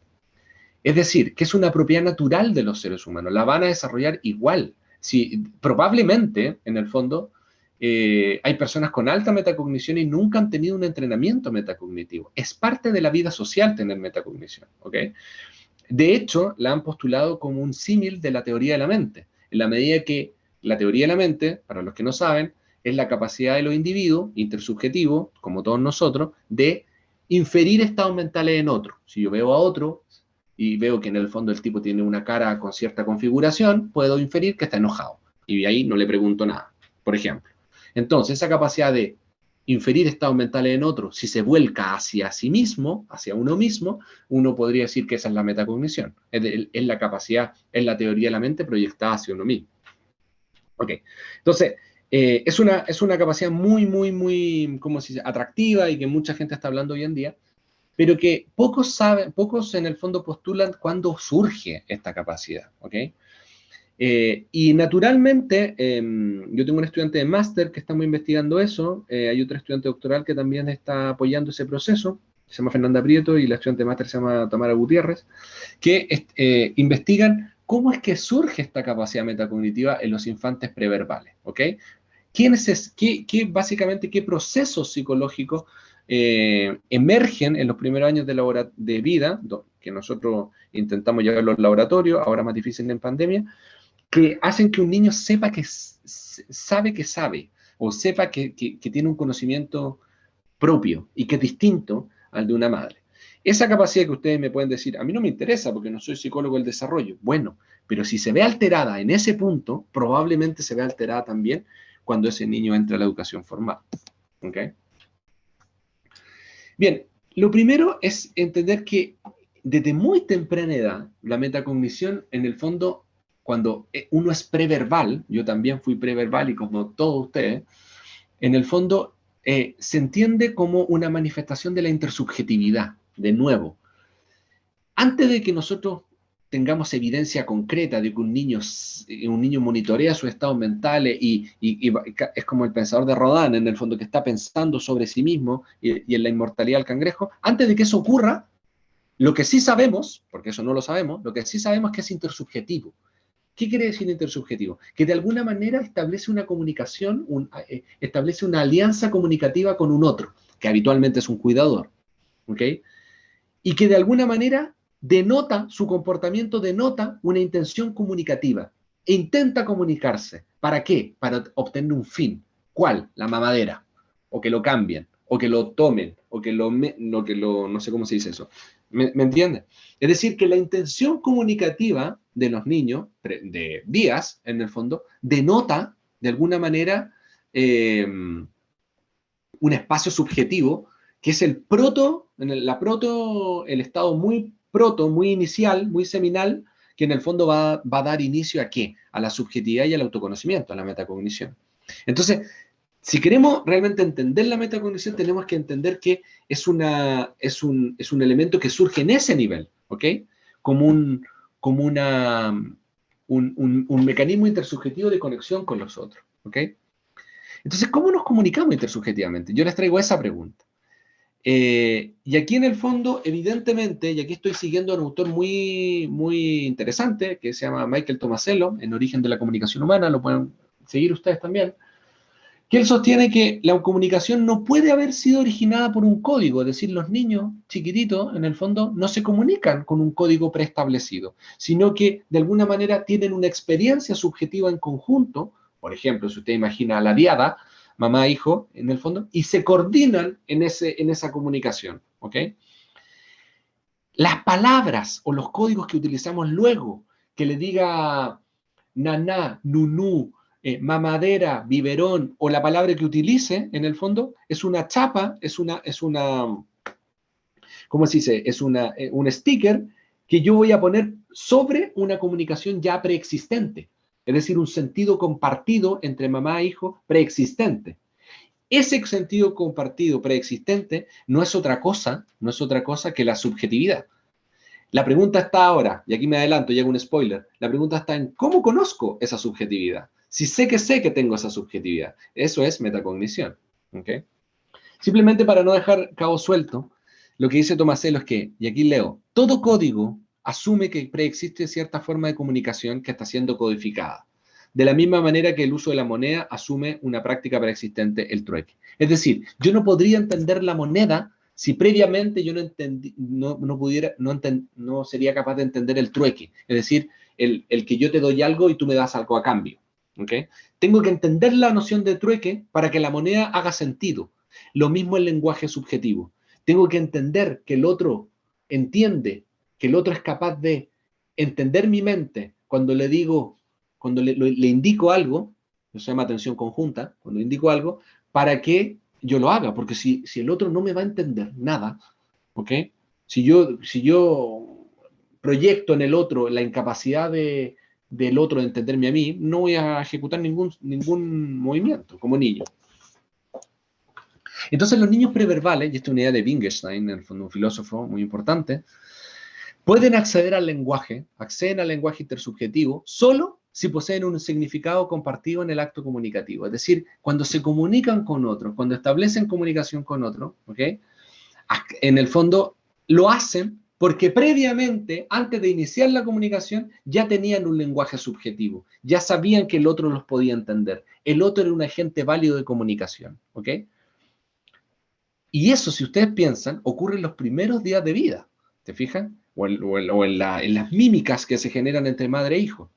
Es decir, que es una propiedad natural de los seres humanos, la van a desarrollar igual. Si, probablemente, en el fondo, hay personas con alta metacognición y nunca han tenido un entrenamiento metacognitivo. Es parte de la vida social tener metacognición, ¿ok? De hecho, la han postulado como un símil de la teoría de la mente, en la medida que la teoría de la mente, para los que no saben, es la capacidad de los individuos, intersubjetivo, como todos nosotros, de inferir estados mentales en otro. Si yo veo a otro y veo que en el fondo el tipo tiene una cara con cierta configuración, puedo inferir que está enojado. Y ahí no le pregunto nada, por ejemplo. Entonces, esa capacidad de inferir estados mentales en otro, si se vuelca hacia sí mismo, hacia uno mismo, uno podría decir que esa es la metacognición. Es la capacidad, es la teoría de la mente proyectada hacia uno mismo. Ok, entonces, es una capacidad muy, ¿cómo se dice?, atractiva y que mucha gente está hablando hoy en día, pero que pocos saben, pocos en el fondo postulan cuándo surge esta capacidad, ¿ok? Y naturalmente, yo tengo un estudiante de máster que estamos investigando eso, hay otro estudiante doctoral que también está apoyando ese proceso, se llama Fernanda Prieto, y la estudiante de máster se llama Tamara Gutiérrez, que investigan cómo es que surge esta capacidad metacognitiva en los infantes preverbales, ¿ok? Básicamente, qué procesos psicológicos emergen en los primeros años de vida, que nosotros intentamos llevar a los laboratorios, ahora más difícil en pandemia, que hacen que un niño sepa que sabe, o sepa que tiene un conocimiento propio y que es distinto al de una madre. Esa capacidad que ustedes me pueden decir, a mí no me interesa porque no soy psicólogo del desarrollo. Bueno, pero si se ve alterada en ese punto, probablemente se ve alterada también cuando ese niño entra a la educación formal. ¿Ok? Bien, lo primero es entender que desde muy temprana edad, la metacognición, en el fondo, cuando uno es preverbal, yo también fui preverbal y como todos ustedes, en el fondo se entiende como una manifestación de la intersubjetividad, de nuevo. Antes de que nosotros tengamos evidencia concreta de que un niño monitorea sus estados mentales y es como el pensador de Rodin, en el fondo, que está pensando sobre sí mismo y en la inmortalidad del cangrejo, antes de que eso ocurra, lo que sí sabemos, porque eso no lo sabemos, lo que sí sabemos es que es intersubjetivo. ¿Qué quiere decir intersubjetivo? Que de alguna manera establece una comunicación, establece una alianza comunicativa con un otro, que habitualmente es un cuidador, ¿ok? Y que de alguna manera su comportamiento denota una intención comunicativa e intenta comunicarse. ¿Para qué? Para obtener un fin. ¿Cuál? La mamadera. O que lo cambien, o que lo tomen, o que no sé cómo se dice eso. ¿Me entiendes? Es decir, que la intención comunicativa de los niños, de días, en el fondo, denota, de alguna manera, un espacio subjetivo que es el estado muy inicial, muy seminal, que en el fondo va a dar inicio a ¿qué? A la subjetividad y al autoconocimiento, a la metacognición. Entonces, si queremos realmente entender la metacognición, tenemos que entender que es un elemento que surge en ese nivel, ¿ok? Como una un mecanismo intersubjetivo de conexión con los otros, ¿ok? Entonces, ¿cómo nos comunicamos intersubjetivamente? Yo les traigo esa pregunta. Y aquí en el fondo, evidentemente, y aquí estoy siguiendo a un autor muy, muy interesante, que se llama Michael Tomasello, en Origen de la Comunicación Humana, lo pueden seguir ustedes también, que él sostiene que la comunicación no puede haber sido originada por un código, es decir, los niños chiquititos, en el fondo, no se comunican con un código preestablecido, sino que de alguna manera tienen una experiencia subjetiva en conjunto, por ejemplo, si usted imagina a la diada, mamá, hijo, en el fondo, y se coordinan en esa comunicación, ¿ok? Las palabras o los códigos que utilizamos luego, que le diga naná, nunú, mamadera, biberón, o la palabra que utilice, en el fondo, es una chapa, ¿cómo se dice? Es un sticker que yo voy a poner sobre una comunicación ya preexistente, es decir, un sentido compartido entre mamá e hijo preexistente. Ese sentido compartido preexistente no es otra cosa que la subjetividad. La pregunta está ahora, y aquí me adelanto y hago un spoiler, la pregunta está en cómo conozco esa subjetividad. Si sé que tengo esa subjetividad, eso es metacognición. ¿Okay? Simplemente para no dejar cabo suelto, lo que dice Tomasello es que, y aquí leo, todo código asume que preexiste cierta forma de comunicación que está siendo codificada. De la misma manera que el uso de la moneda asume una práctica preexistente, el trueque. Es decir, yo no podría entender la moneda si previamente yo no sería capaz de entender el trueque. Es decir, el que yo te doy algo y tú me das algo a cambio. ¿Okay? Tengo que entender la noción de trueque para que la moneda haga sentido. Lo mismo el lenguaje subjetivo. Tengo que entender que el otro entiende, que el otro es capaz de entender mi mente cuando le digo, cuando le indico algo, eso se llama atención conjunta, cuando le indico algo, para que yo lo haga, porque si el otro no me va a entender nada, ¿ok? Si yo proyecto en el otro la incapacidad del otro de entenderme a mí, no voy a ejecutar ningún movimiento como niño. Entonces los niños preverbales, y esta es una idea de Wittgenstein, en el fondo un filósofo muy importante, pueden acceder al lenguaje, acceden al lenguaje intersubjetivo, solo si poseen un significado compartido en el acto comunicativo. Es decir, cuando se comunican con otros, cuando establecen comunicación con otros, ¿ok? En el fondo lo hacen porque previamente, antes de iniciar la comunicación, ya tenían un lenguaje subjetivo, ya sabían que el otro los podía entender. El otro era un agente válido de comunicación, ¿ok? Y eso, si ustedes piensan, ocurre en los primeros días de vida, ¿te fijan? O en las mímicas que se generan entre madre e hijo.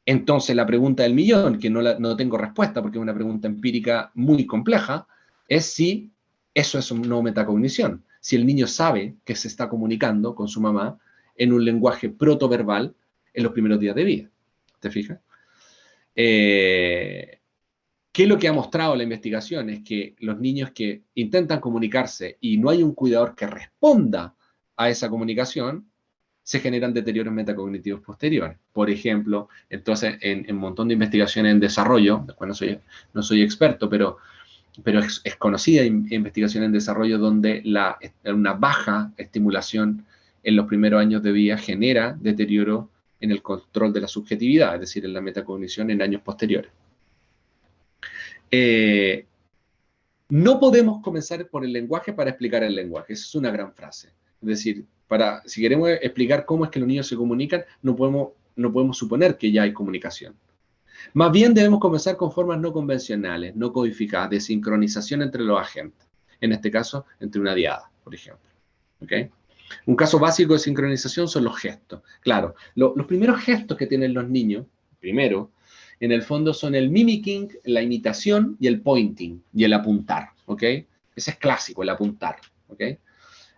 Entonces, la pregunta del millón, que no tengo respuesta porque es una pregunta empírica muy compleja, es si eso es no metacognición. Si el niño sabe que se está comunicando con su mamá en un lenguaje protoverbal en los primeros días de vida. ¿Te fijas? ¿Qué es lo que ha mostrado la investigación? Es que los niños que intentan comunicarse y no hay un cuidador que responda a esa comunicación, se generan deterioros metacognitivos posteriores. Por ejemplo, entonces, en un montón de investigaciones en desarrollo, después no soy experto, pero es conocida investigación en desarrollo donde una baja estimulación en los primeros años de vida genera deterioro en el control de la subjetividad, es decir, en la metacognición en años posteriores. No podemos comenzar por el lenguaje para explicar el lenguaje. Esa es una gran frase. Es decir, si queremos explicar cómo es que los niños se comunican, no podemos suponer que ya hay comunicación. Más bien debemos comenzar con formas no convencionales, no codificadas, de sincronización entre los agentes. En este caso, entre una diada, por ejemplo. ¿Okay? Un caso básico de sincronización son los gestos. Claro, los primeros gestos que tienen los niños, primero, en el fondo son el mimicking, la imitación y el pointing, y el apuntar, ¿ok? Ese es clásico, el apuntar, ¿ok?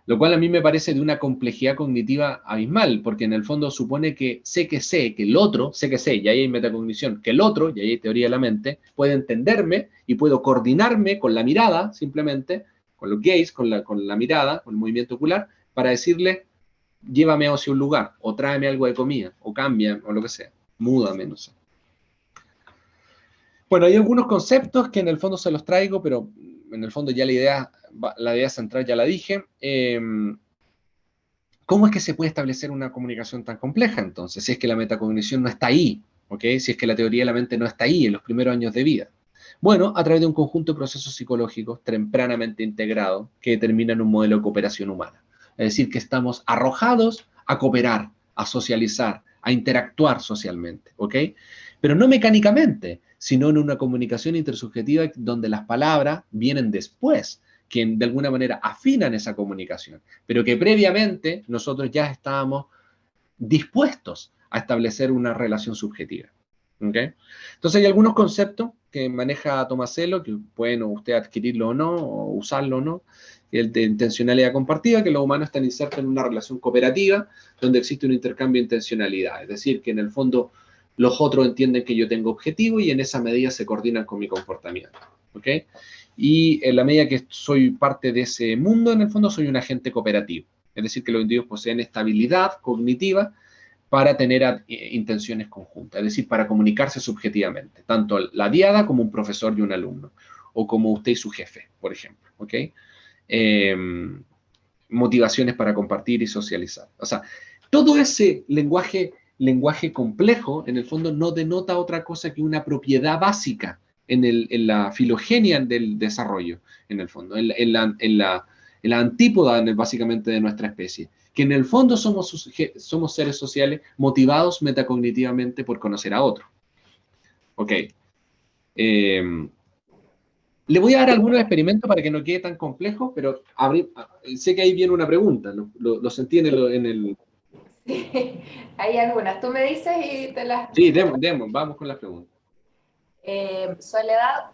Lo cual a mí me parece de una complejidad cognitiva abismal, porque en el fondo supone que sé, que el otro, sé, y ahí hay metacognición, que el otro, y ahí hay teoría de la mente, puede entenderme y puedo coordinarme con la mirada, simplemente, con los gaze, con la mirada, con el movimiento ocular, para decirle, llévame hacia un lugar, o tráeme algo de comida, o cambia, o lo que sea, múdame, no sé. Bueno, hay algunos conceptos que en el fondo se los traigo, pero en el fondo ya la idea central ya la dije. ¿Cómo es que se puede establecer una comunicación tan compleja entonces? Si es que la metacognición no está ahí, ¿ok? Si es que la teoría de la mente no está ahí en los primeros años de vida. Bueno, a través de un conjunto de procesos psicológicos tempranamente integrados que determinan un modelo de cooperación humana. Es decir, que estamos arrojados a cooperar, a socializar, a interactuar socialmente, ¿ok? Pero no mecánicamente, sino en una comunicación intersubjetiva donde las palabras vienen después, que de alguna manera afinan esa comunicación, pero que previamente nosotros ya estábamos dispuestos a establecer una relación subjetiva. ¿Okay? Entonces hay algunos conceptos que maneja Tomasello, que pueden usted adquirirlo o no, o usarlo o no. El de intencionalidad compartida, que los humanos están insertos en una relación cooperativa donde existe un intercambio de intencionalidad. Es decir, que en el fondo los otros entienden que yo tengo objetivo y en esa medida se coordinan con mi comportamiento. ¿Okay? Y en la medida que soy parte de ese mundo, en el fondo soy un agente cooperativo. Es decir, que los individuos poseen estabilidad cognitiva para tener intenciones conjuntas, es decir, para comunicarse subjetivamente, tanto la diada como un profesor y un alumno, o como usted y su jefe, por ejemplo, ¿ok? Eh, motivaciones para compartir y socializar. O sea, todo ese lenguaje complejo, en el fondo, no denota otra cosa que una propiedad básica en la filogenia del desarrollo, en el fondo, en la antípoda básicamente de nuestra especie, que en el fondo somos seres sociales motivados metacognitivamente por conocer a otro. Ok. Le voy a dar algunos experimentos para que no quede tan complejo, pero sé que ahí viene una pregunta, lo sentí en el...
Sí, hay algunas. Tú me dices y te las...
Sí, vamos con las preguntas.
Soledad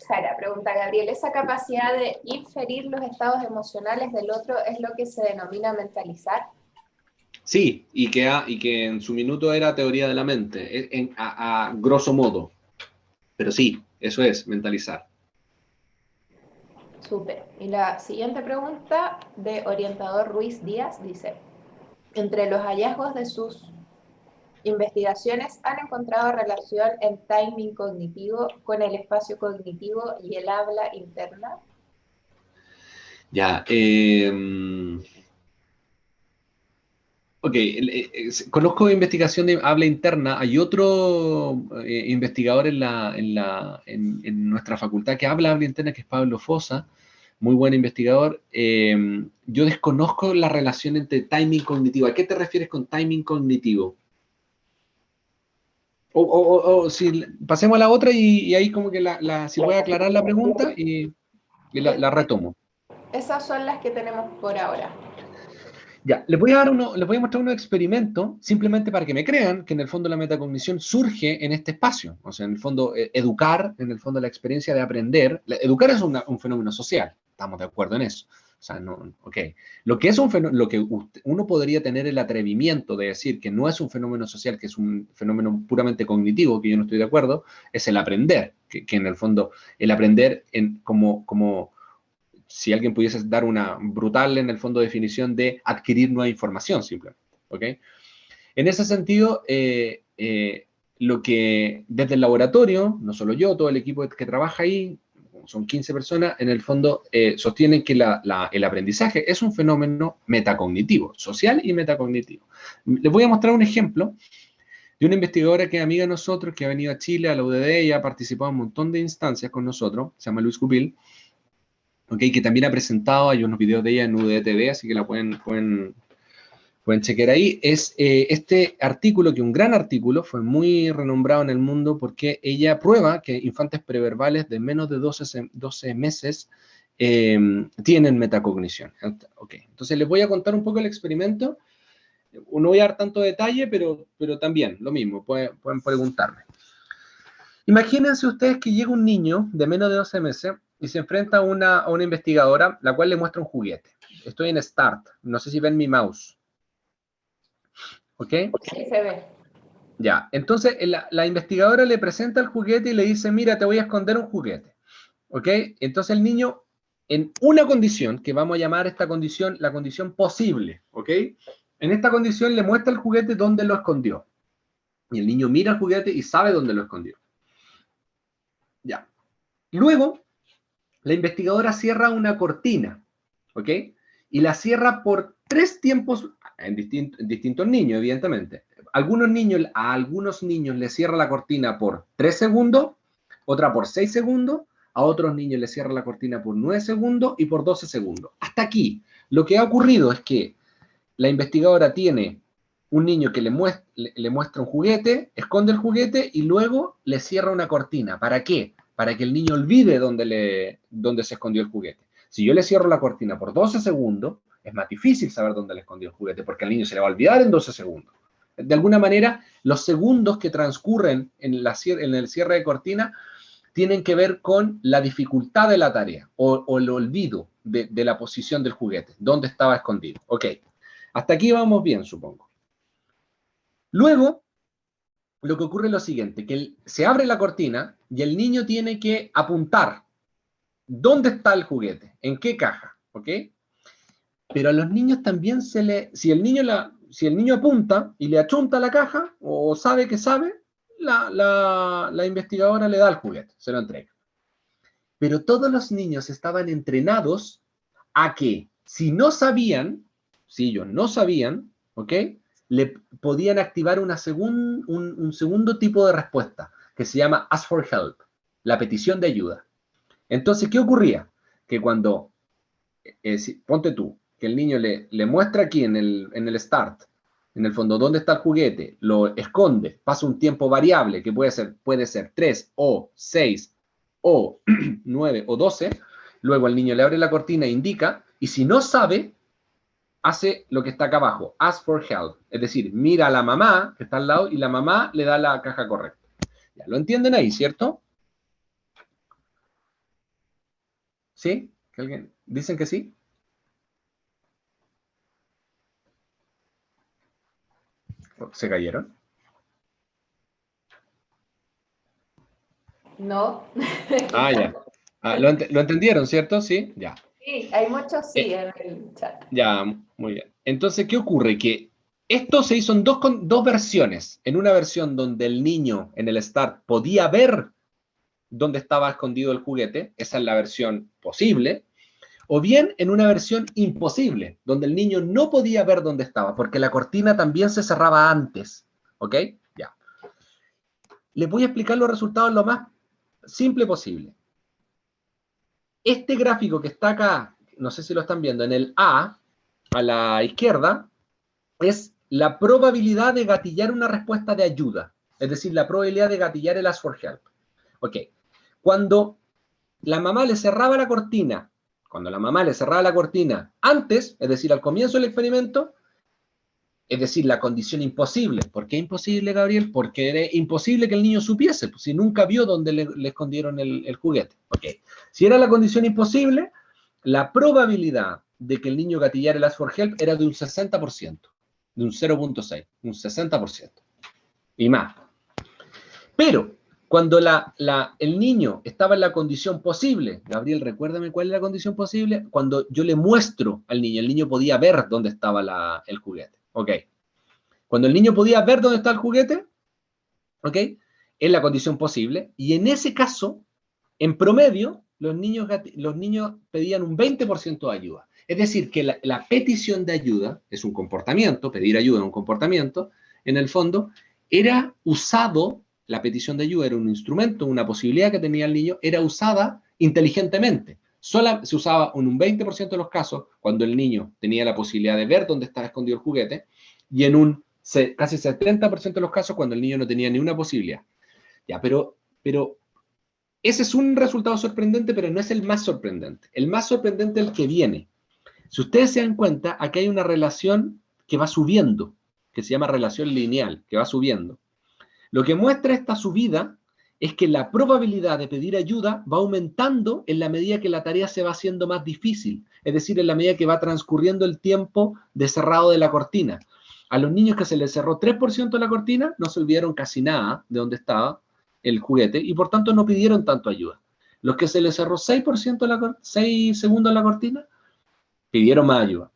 Jara pregunta, Gabriel, ¿esa capacidad de inferir los estados emocionales del otro es lo que se denomina mentalizar?
Sí, y que en su minuto era teoría de la mente, a grosso modo. Pero sí, eso es mentalizar.
Súper. Y la siguiente pregunta de orientador Ruiz Díaz dice, entre los hallazgos de sus investigaciones han encontrado relación en timing cognitivo con el espacio cognitivo y el habla interna.
Ya, ok, conozco investigación de habla interna. Hay otro investigador en nuestra facultad que habla interna, que es Pablo Fosa, muy buen investigador. Yo desconozco la relación entre timing cognitivo. ¿A qué te refieres con timing cognitivo? Si pasemos a la otra y ahí como que si puede aclarar la pregunta y la retomo.
Esas son las que tenemos por ahora.
Ya, les voy a mostrar unos experimentos simplemente para que me crean que en el fondo la metacognición surge en este espacio. O sea, en el fondo, educar, en el fondo la experiencia de aprender. Educar es un fenómeno social, estamos de acuerdo en eso. O sea, no, ok. Lo que es lo que uno podría tener el atrevimiento de decir que no es un fenómeno social, que es un fenómeno puramente cognitivo, que yo no estoy de acuerdo, es el aprender. Que en el fondo, el aprender como si alguien pudiese dar una brutal, en el fondo, definición de adquirir nueva información, simplemente. ¿Ok? En ese sentido, lo que desde el laboratorio, no solo yo, todo el equipo que trabaja ahí, son 15 personas, en el fondo sostienen que el aprendizaje es un fenómeno metacognitivo, social y metacognitivo. Les voy a mostrar un ejemplo de una investigadora que es amiga de nosotros, que ha venido a Chile, a la UDD, y ha participado en un montón de instancias con nosotros, se llama Luis Cupil, okay, que también ha presentado, hay unos videos de ella en UDTV, así que la pueden chequear ahí. Es este artículo, que un gran artículo, fue muy renombrado en el mundo porque ella prueba que infantes preverbales de menos de 12 meses tienen metacognición. Okay. Entonces les voy a contar un poco el experimento. No voy a dar tanto detalle, pero también lo mismo, pueden preguntarme. Imagínense ustedes que llega un niño de menos de 12 meses y se enfrenta a una investigadora, la cual le muestra un juguete. Estoy en Start, no sé si ven mi mouse. ¿Ok?
Sí, se ve.
Ya, entonces la investigadora le presenta el juguete y le dice, mira, te voy a esconder un juguete. ¿Ok? Entonces el niño, en una condición, que vamos a llamar esta condición la condición posible, ¿ok? En esta condición le muestra el juguete donde lo escondió. Y el niño mira el juguete y sabe dónde lo escondió. Ya. Luego, la investigadora cierra una cortina, ¿ok? y la cierra por 3 tiempos, en distintos niños, evidentemente. A algunos niños les cierra la cortina por 3 segundos, otra por 6 segundos, a otros niños les cierra la cortina por 9 segundos y por 12 segundos. Hasta aquí, lo que ha ocurrido es que la investigadora tiene un niño que le muestra un juguete, esconde el juguete y luego le cierra una cortina. ¿Para qué? Para que el niño olvide dónde se escondió el juguete. Si yo le cierro la cortina por 12 segundos, es más difícil saber dónde le escondió el juguete, porque al niño se le va a olvidar en 12 segundos. De alguna manera, los segundos que transcurren en el cierre de cortina tienen que ver con la dificultad de la tarea o el olvido de la posición del juguete, dónde estaba escondido. Ok, hasta aquí vamos bien, supongo. Luego, lo que ocurre es lo siguiente, que se abre la cortina y el niño tiene que apuntar dónde está el juguete, en qué caja, ¿ok? Pero a los niños también si el niño apunta y le achunta la caja, o sabe que sabe, la investigadora le da el juguete, se lo entrega. Pero todos los niños estaban entrenados a que si ellos no sabían, ¿ok? Le podían activar un segundo tipo de respuesta, que se llama Ask for Help, la petición de ayuda. Entonces, ¿qué ocurría? Que cuando, ponte tú, que el niño le muestra aquí en el start, en el fondo, dónde está el juguete, lo esconde, pasa un tiempo variable, que puede ser 3 o 6 o 9 o 12, luego el niño le abre la cortina e indica, y si no sabe, hace lo que está acá abajo, ask for help, es decir, mira a la mamá que está al lado y la mamá le da la caja correcta. Ya, ¿lo entienden ahí, cierto? ¿Sí? ¿Alguien? ¿Dicen que sí? ¿Se cayeron?
No.
Ah, ya. ¿Lo entendieron, cierto? Sí, ya.
Sí, hay muchos sí
Eh,
en el chat.
ya, muy bien. Entonces, ¿qué ocurre? Que esto se hizo en dos versiones. En una versión donde el niño en el start podía ver dónde estaba escondido el juguete, esa es la versión posible, o bien en una versión imposible, donde el niño no podía ver dónde estaba, porque la cortina también se cerraba antes. ¿Ok? Ya. Les voy a explicar los resultados lo más simple posible. Este gráfico que está acá, no sé si lo están viendo, en el A la izquierda, es la probabilidad de gatillar una respuesta de ayuda. Es decir, la probabilidad de gatillar el Ask for Help. Ok. Cuando la mamá le cerraba la cortina, antes, es decir, al comienzo del experimento, es decir, la condición imposible. ¿Por qué imposible, Gabriel? Porque era imposible que el niño supiese, pues, si nunca vio dónde le escondieron el juguete. Okay. Si era la condición imposible, la probabilidad de que el niño gatillara el Ask for Help era de un 60%, de un 0.6, un 60%. Y más. Pero cuando el niño estaba en la condición posible, Gabriel, recuérdame cuál es la condición posible, cuando yo le muestro al niño, el niño podía ver dónde estaba el juguete. Ok. Cuando el niño podía ver dónde está el juguete, ok, es la condición posible, y en ese caso, en promedio, los niños pedían un 20% de ayuda. Es decir, que la petición de ayuda es un comportamiento, pedir ayuda es un comportamiento, en el fondo, era usado, la petición de ayuda era un instrumento, una posibilidad que tenía el niño, era usada inteligentemente. Se usaba en un 20% de los casos cuando el niño tenía la posibilidad de ver dónde estaba escondido el juguete, y en un casi 70% de los casos cuando el niño no tenía ni una posibilidad. Ya, pero ese es un resultado sorprendente, pero no es el más sorprendente. El más sorprendente es el que viene. Si ustedes se dan cuenta, aquí hay una relación que va subiendo, que se llama relación lineal, que va subiendo. Lo que muestra esta subida es que la probabilidad de pedir ayuda va aumentando en la medida que la tarea se va haciendo más difícil, es decir, en la medida que va transcurriendo el tiempo de cerrado de la cortina. A los niños que se les cerró 3% de la cortina, no se olvidaron casi nada de dónde estaba el juguete y por tanto no pidieron tanto ayuda. Los que se les cerró 6 segundos la cortina, pidieron más ayuda.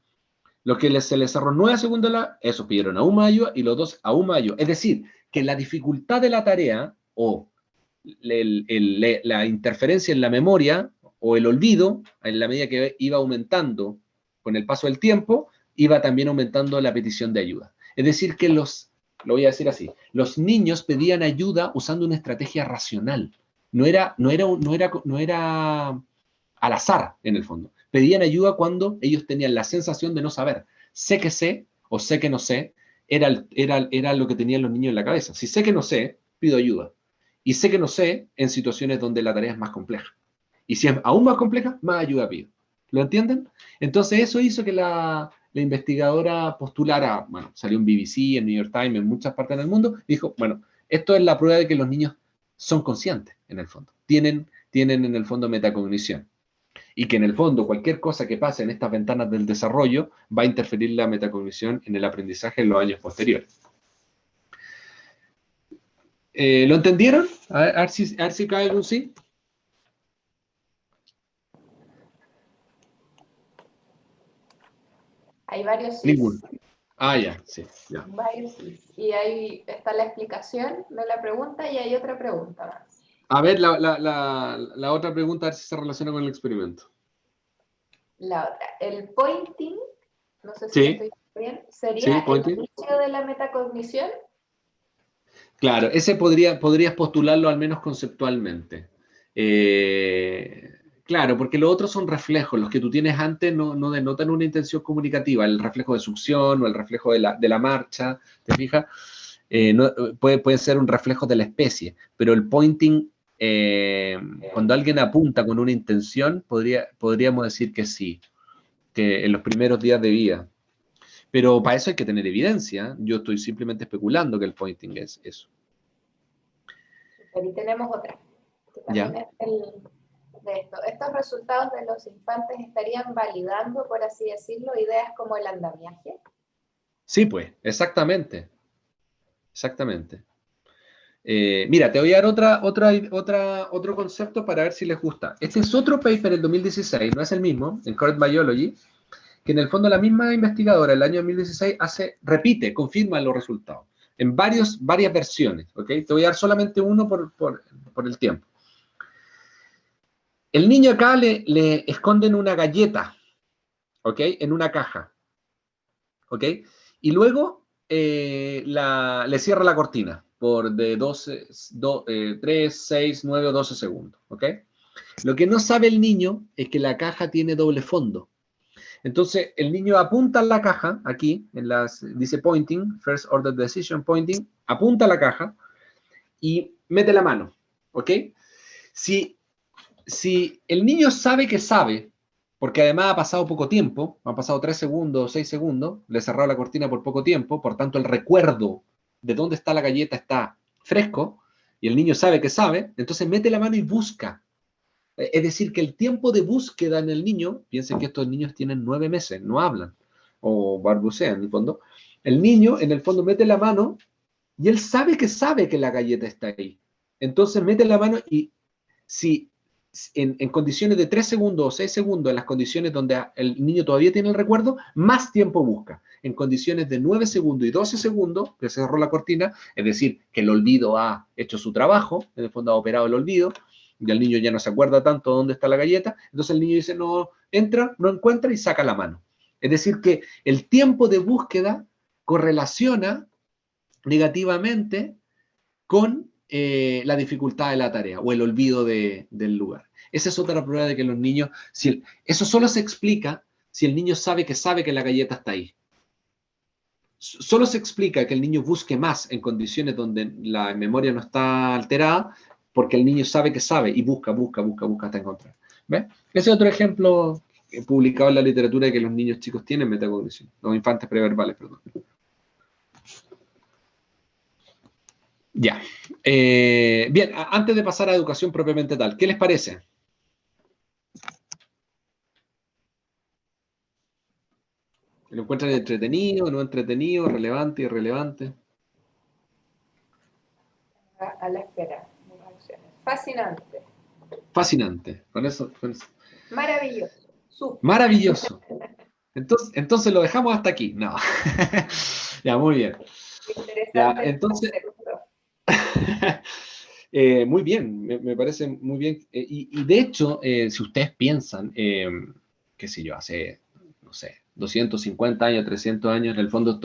Los que se les cerró 9 segundos, esos pidieron aún más ayuda y los dos aún más ayuda. Es decir, que la dificultad de la tarea o la interferencia en la memoria o el olvido, en la medida que iba aumentando con el paso del tiempo, iba también aumentando la petición de ayuda. Es decir, que lo voy a decir así, los niños pedían ayuda usando una estrategia racional. No era al azar, en el fondo. Pedían ayuda cuando ellos tenían la sensación de no saber. Sé o sé que no sé, era lo que tenían los niños en la cabeza. Si sé que no sé, pido ayuda. Y sé que no sé en situaciones donde la tarea es más compleja. Y si es aún más compleja, más ayuda pido. ¿Lo entienden? Entonces eso hizo que la investigadora postulara, bueno, salió en BBC, en New York Times, en muchas partes del mundo, y dijo, bueno, esto es la prueba de que los niños son conscientes, en el fondo. Tienen en el fondo metacognición. Y que en el fondo cualquier cosa que pase en estas ventanas del desarrollo va a interferir la metacognición en el aprendizaje en los años posteriores. ¿Lo entendieron? A ver si cae algún sí.
Hay varios
Ninguno.
sís.
Ah, ya, sí, ya.
Varios sís. Y ahí está la explicación de la pregunta y hay otra pregunta más.
A ver, la otra pregunta, a ver si se relaciona con el experimento.
La otra, el pointing, no sé si lo
Sí,
estoy diciendo bien,
sí,
¿sería el
pointing.
inicio de la metacognición?
Claro, ese podrías postularlo al menos conceptualmente. Claro, porque los otros son reflejos, los que tú tienes antes no denotan una intención comunicativa, el reflejo de succión o el reflejo de la marcha, ¿te fijas? Puede ser un reflejo de la especie, pero el pointing, cuando alguien apunta con una intención, podríamos decir que sí, que en los primeros días de vida. Pero para eso hay que tener evidencia. Yo estoy simplemente especulando que el pointing es eso.
Ahí tenemos otra, que también
¿Ya?
es de esto. Estos resultados de los infantes estarían validando, por así decirlo, ideas como el andamiaje.
Sí, pues, exactamente. Exactamente. Mira, te voy a dar otro concepto para ver si les gusta. Este es otro paper del 2016, no es el mismo, en Current Biology, que en el fondo la misma investigadora el año 2016 repite, confirma los resultados en varias versiones, ¿ok? Te voy a dar solamente uno por el tiempo. El niño acá le esconden una galleta, ¿ok? En una caja, ¿ok? Y luego le cierra la cortina por de 3, 6, 9 o 12 segundos, ¿ok? Lo que no sabe el niño es que la caja tiene doble fondo. Entonces, el niño apunta a la caja, aquí, dice pointing, first order decision pointing, apunta a la caja y mete la mano, ¿ok? Si el niño sabe que sabe, porque además ha pasado poco tiempo, han pasado 3 segundos, 6 segundos, le he cerrado la cortina por poco tiempo, por tanto el recuerdo de dónde está la galleta está fresco, y el niño sabe que sabe, entonces mete la mano y busca. Es decir, que el tiempo de búsqueda en el niño, piensen que estos niños tienen 9 meses, no hablan, o balbucean en el fondo, el niño en el fondo mete la mano y él sabe que la galleta está ahí. Entonces mete la mano y si en condiciones de 3 segundos o 6 segundos, en las condiciones donde el niño todavía tiene el recuerdo, más tiempo busca. En condiciones de 9 segundos y 12 segundos, que se cerró la cortina, es decir, que el olvido ha hecho su trabajo, en el fondo ha operado el olvido, y el niño ya no se acuerda tanto dónde está la galleta, entonces el niño dice, no, entra, no encuentra y saca la mano. Es decir, que el tiempo de búsqueda correlaciona negativamente con la dificultad de la tarea o el olvido del lugar. Esa es otra prueba de que los niños, eso solo se explica si el niño sabe que la galleta está ahí. Solo se explica que el niño busque más en condiciones donde la memoria no está alterada, porque el niño sabe y busca hasta encontrar. ¿Ves? Ese es otro ejemplo publicado en la literatura de que los niños chicos tienen metacognición, los infantes preverbales, perdón. Ya. Bien, antes de pasar a educación propiamente tal, ¿qué les parece? ¿Lo encuentran entretenido, no entretenido, relevante, irrelevante?
A la espera. Fascinante.
Fascinante. Con eso.
Maravilloso. Súper.
Maravilloso. Entonces lo dejamos hasta aquí. No. Ya, muy bien. Ya,
Interesante el
entonces,
concepto.
muy bien, me parece muy bien. Y de hecho, si ustedes piensan, qué sé yo, hace no sé, 250 años, 300 años, en el fondo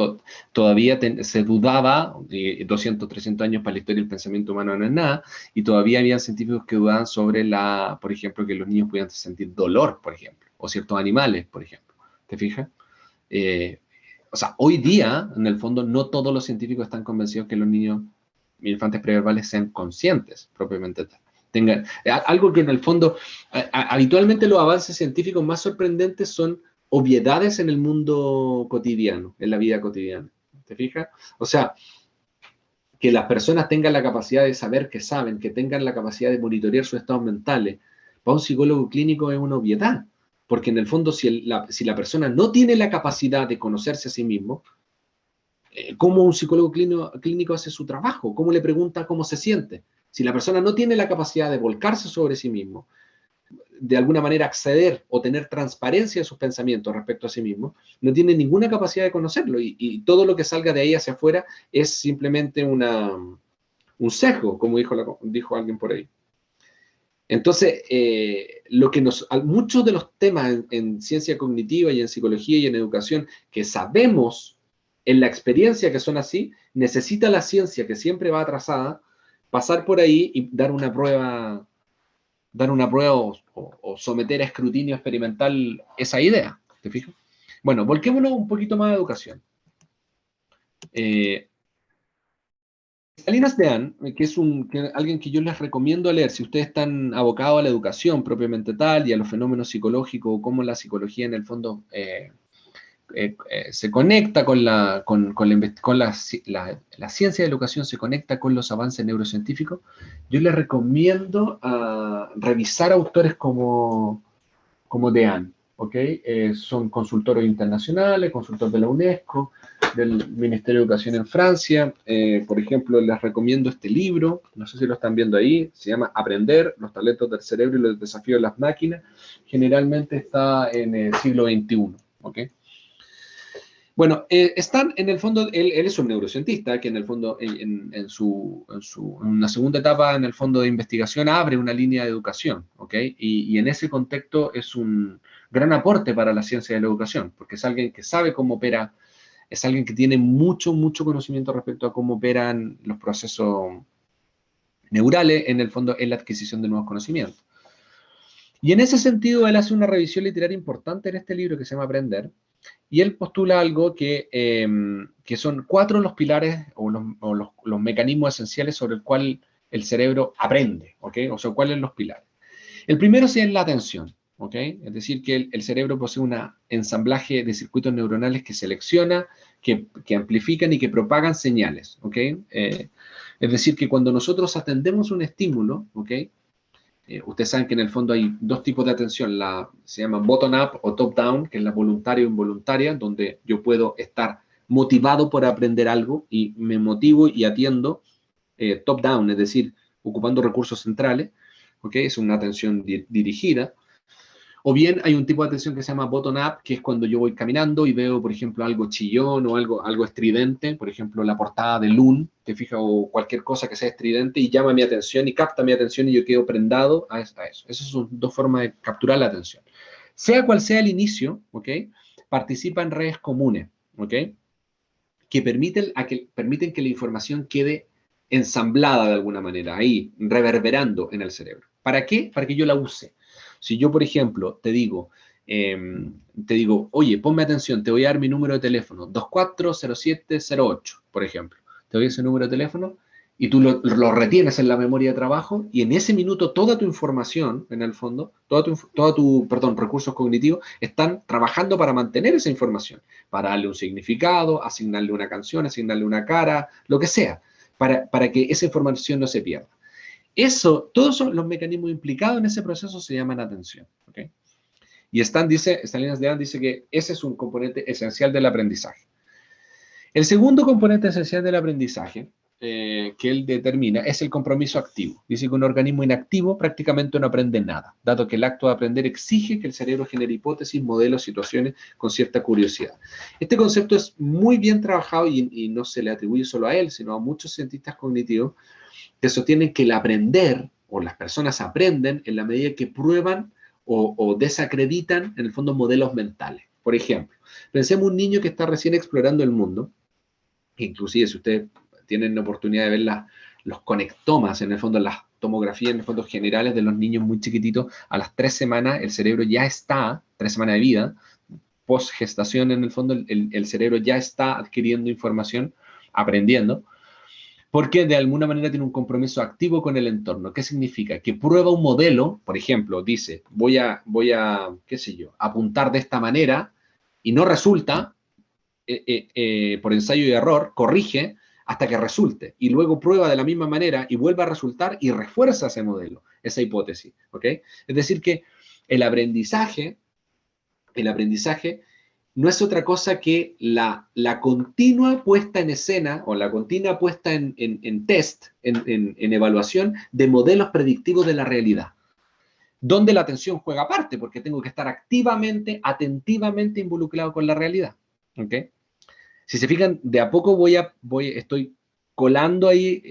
todavía se dudaba, 200, 300 años para la historia del pensamiento humano no es nada, y todavía había científicos que dudaban sobre por ejemplo, que los niños podían sentir dolor, por ejemplo, o ciertos animales, por ejemplo. ¿Te fijas? O sea, hoy día, en el fondo, no todos los científicos están convencidos que los niños infantes preverbales sean conscientes, propiamente tal. Algo que en el fondo, habitualmente los avances científicos más sorprendentes son obviedades en el mundo cotidiano, en la vida cotidiana. ¿Te fijas? O sea, que las personas tengan la capacidad de saber que saben, que tengan la capacidad de monitorear sus estados mentales, para un psicólogo clínico es una obviedad. Porque en el fondo, si la persona no tiene la capacidad de conocerse a sí mismo, ¿cómo un psicólogo clínico hace su trabajo? ¿Cómo le pregunta cómo se siente? Si la persona no tiene la capacidad de volcarse sobre sí mismo, de alguna manera acceder o tener transparencia de sus pensamientos respecto a sí mismo, no tiene ninguna capacidad de conocerlo y todo lo que salga de ahí hacia afuera es simplemente un sesgo, como dijo alguien por ahí. Entonces, muchos de los temas en ciencia cognitiva y en psicología y en educación que sabemos en la experiencia que son así, necesita la ciencia, que siempre va atrasada, pasar por ahí y dar una prueba o someter a escrutinio experimental esa idea. ¿Te fijas? Bueno, volquémonos un poquito más a educación. Salinas Deán, que es alguien que yo les recomiendo leer si ustedes están abocados a la educación propiamente tal y a los fenómenos psicológicos o cómo la psicología en el fondo se conecta la ciencia de la educación, se conecta con los avances neurocientíficos, yo les recomiendo revisar autores como Deán, ¿ok? Son consultores internacionales, consultores de la UNESCO, del Ministerio de Educación en Francia. Por ejemplo, les recomiendo este libro, no sé si lo están viendo ahí, se llama Aprender, los talentos del cerebro y los desafíos de las máquinas. Generalmente está en el siglo XXI, ¿ok? Bueno, Stan, en el fondo, él es un neurocientista que en el fondo, en una segunda etapa, en el fondo de investigación, abre una línea de educación, ¿ok? Y en ese contexto es un gran aporte para la ciencia de la educación, porque es alguien que sabe cómo opera, es alguien que tiene mucho, mucho conocimiento respecto a cómo operan los procesos neurales, en el fondo, en la adquisición de nuevos conocimientos. Y en ese sentido, él hace una revisión literaria importante en este libro que se llama Aprender, y él postula algo que son 4 los pilares o los mecanismos esenciales sobre el cual el cerebro aprende, ¿ok? O sea, ¿cuáles son los pilares? El primero es la atención, ¿ok? Es decir, que el cerebro posee un ensamblaje de circuitos neuronales que selecciona, que amplifican y que propagan señales, ¿ok? Es decir, que cuando nosotros atendemos un estímulo, ¿ok? Ustedes saben que en el fondo hay 2 tipos de atención, se llama bottom-up o top-down, que es la voluntaria o involuntaria, donde yo puedo estar motivado por aprender algo y me motivo y atiendo top-down, es decir, ocupando recursos centrales, ¿okay? Es una atención dirigida. O bien hay un tipo de atención que se llama bottom-up, que es cuando yo voy caminando y veo, por ejemplo, algo chillón o algo estridente, por ejemplo, la portada de Loon, te fijas, o cualquier cosa que sea estridente y llama mi atención y capta mi atención y yo quedo prendado a eso. Esas son 2 formas de capturar la atención. Sea cual sea el inicio, ¿ok? Participa en redes comunes, ¿ok? Que permiten que la información quede ensamblada de alguna manera, ahí, reverberando en el cerebro. ¿Para qué? Para que yo la use. Si yo, por ejemplo, te digo, oye, ponme atención, te voy a dar mi número de teléfono, 240708, por ejemplo. Te doy ese número de teléfono y tú lo retienes en la memoria de trabajo y en ese minuto toda tu información, en el fondo, recursos cognitivos están trabajando para mantener esa información, para darle un significado, asignarle una canción, asignarle una cara, lo que sea, para que esa información no se pierda. Todos los mecanismos implicados en ese proceso se llaman atención. ¿Okay? Y Salinas Deán dice que ese es un componente esencial del aprendizaje. El segundo componente esencial del aprendizaje que él determina es el compromiso activo. Dice que un organismo inactivo prácticamente no aprende nada, dado que el acto de aprender exige que el cerebro genere hipótesis, modelos, situaciones con cierta curiosidad. Este concepto es muy bien trabajado y no se le atribuye solo a él, sino a muchos cientistas cognitivos que sostienen que el aprender, o las personas aprenden en la medida que prueban o desacreditan, en el fondo, modelos mentales. Por ejemplo, pensemos un niño que está recién explorando el mundo, inclusive si ustedes tienen la oportunidad de ver los conectomas, en el fondo las tomografías, en el fondo generales de los niños muy chiquititos, a las 3 semanas el cerebro ya está, 3 semanas de vida, post gestación en el fondo el cerebro ya está adquiriendo información, aprendiendo, porque de alguna manera tiene un compromiso activo con el entorno. ¿Qué significa? Que prueba un modelo, por ejemplo, dice, voy a, qué sé yo, apuntar de esta manera y no resulta, por ensayo y error, corrige hasta que resulte. Y luego prueba de la misma manera y vuelve a resultar y refuerza ese modelo, esa hipótesis. ¿Ok? Es decir, que el aprendizaje no es otra cosa que la continua puesta en escena o la continua puesta en test, en evaluación de modelos predictivos de la realidad, donde la atención juega parte, porque tengo que estar activamente, atentivamente involucrado con la realidad. ¿Ok? Si se fijan, de a poco estoy colando ahí,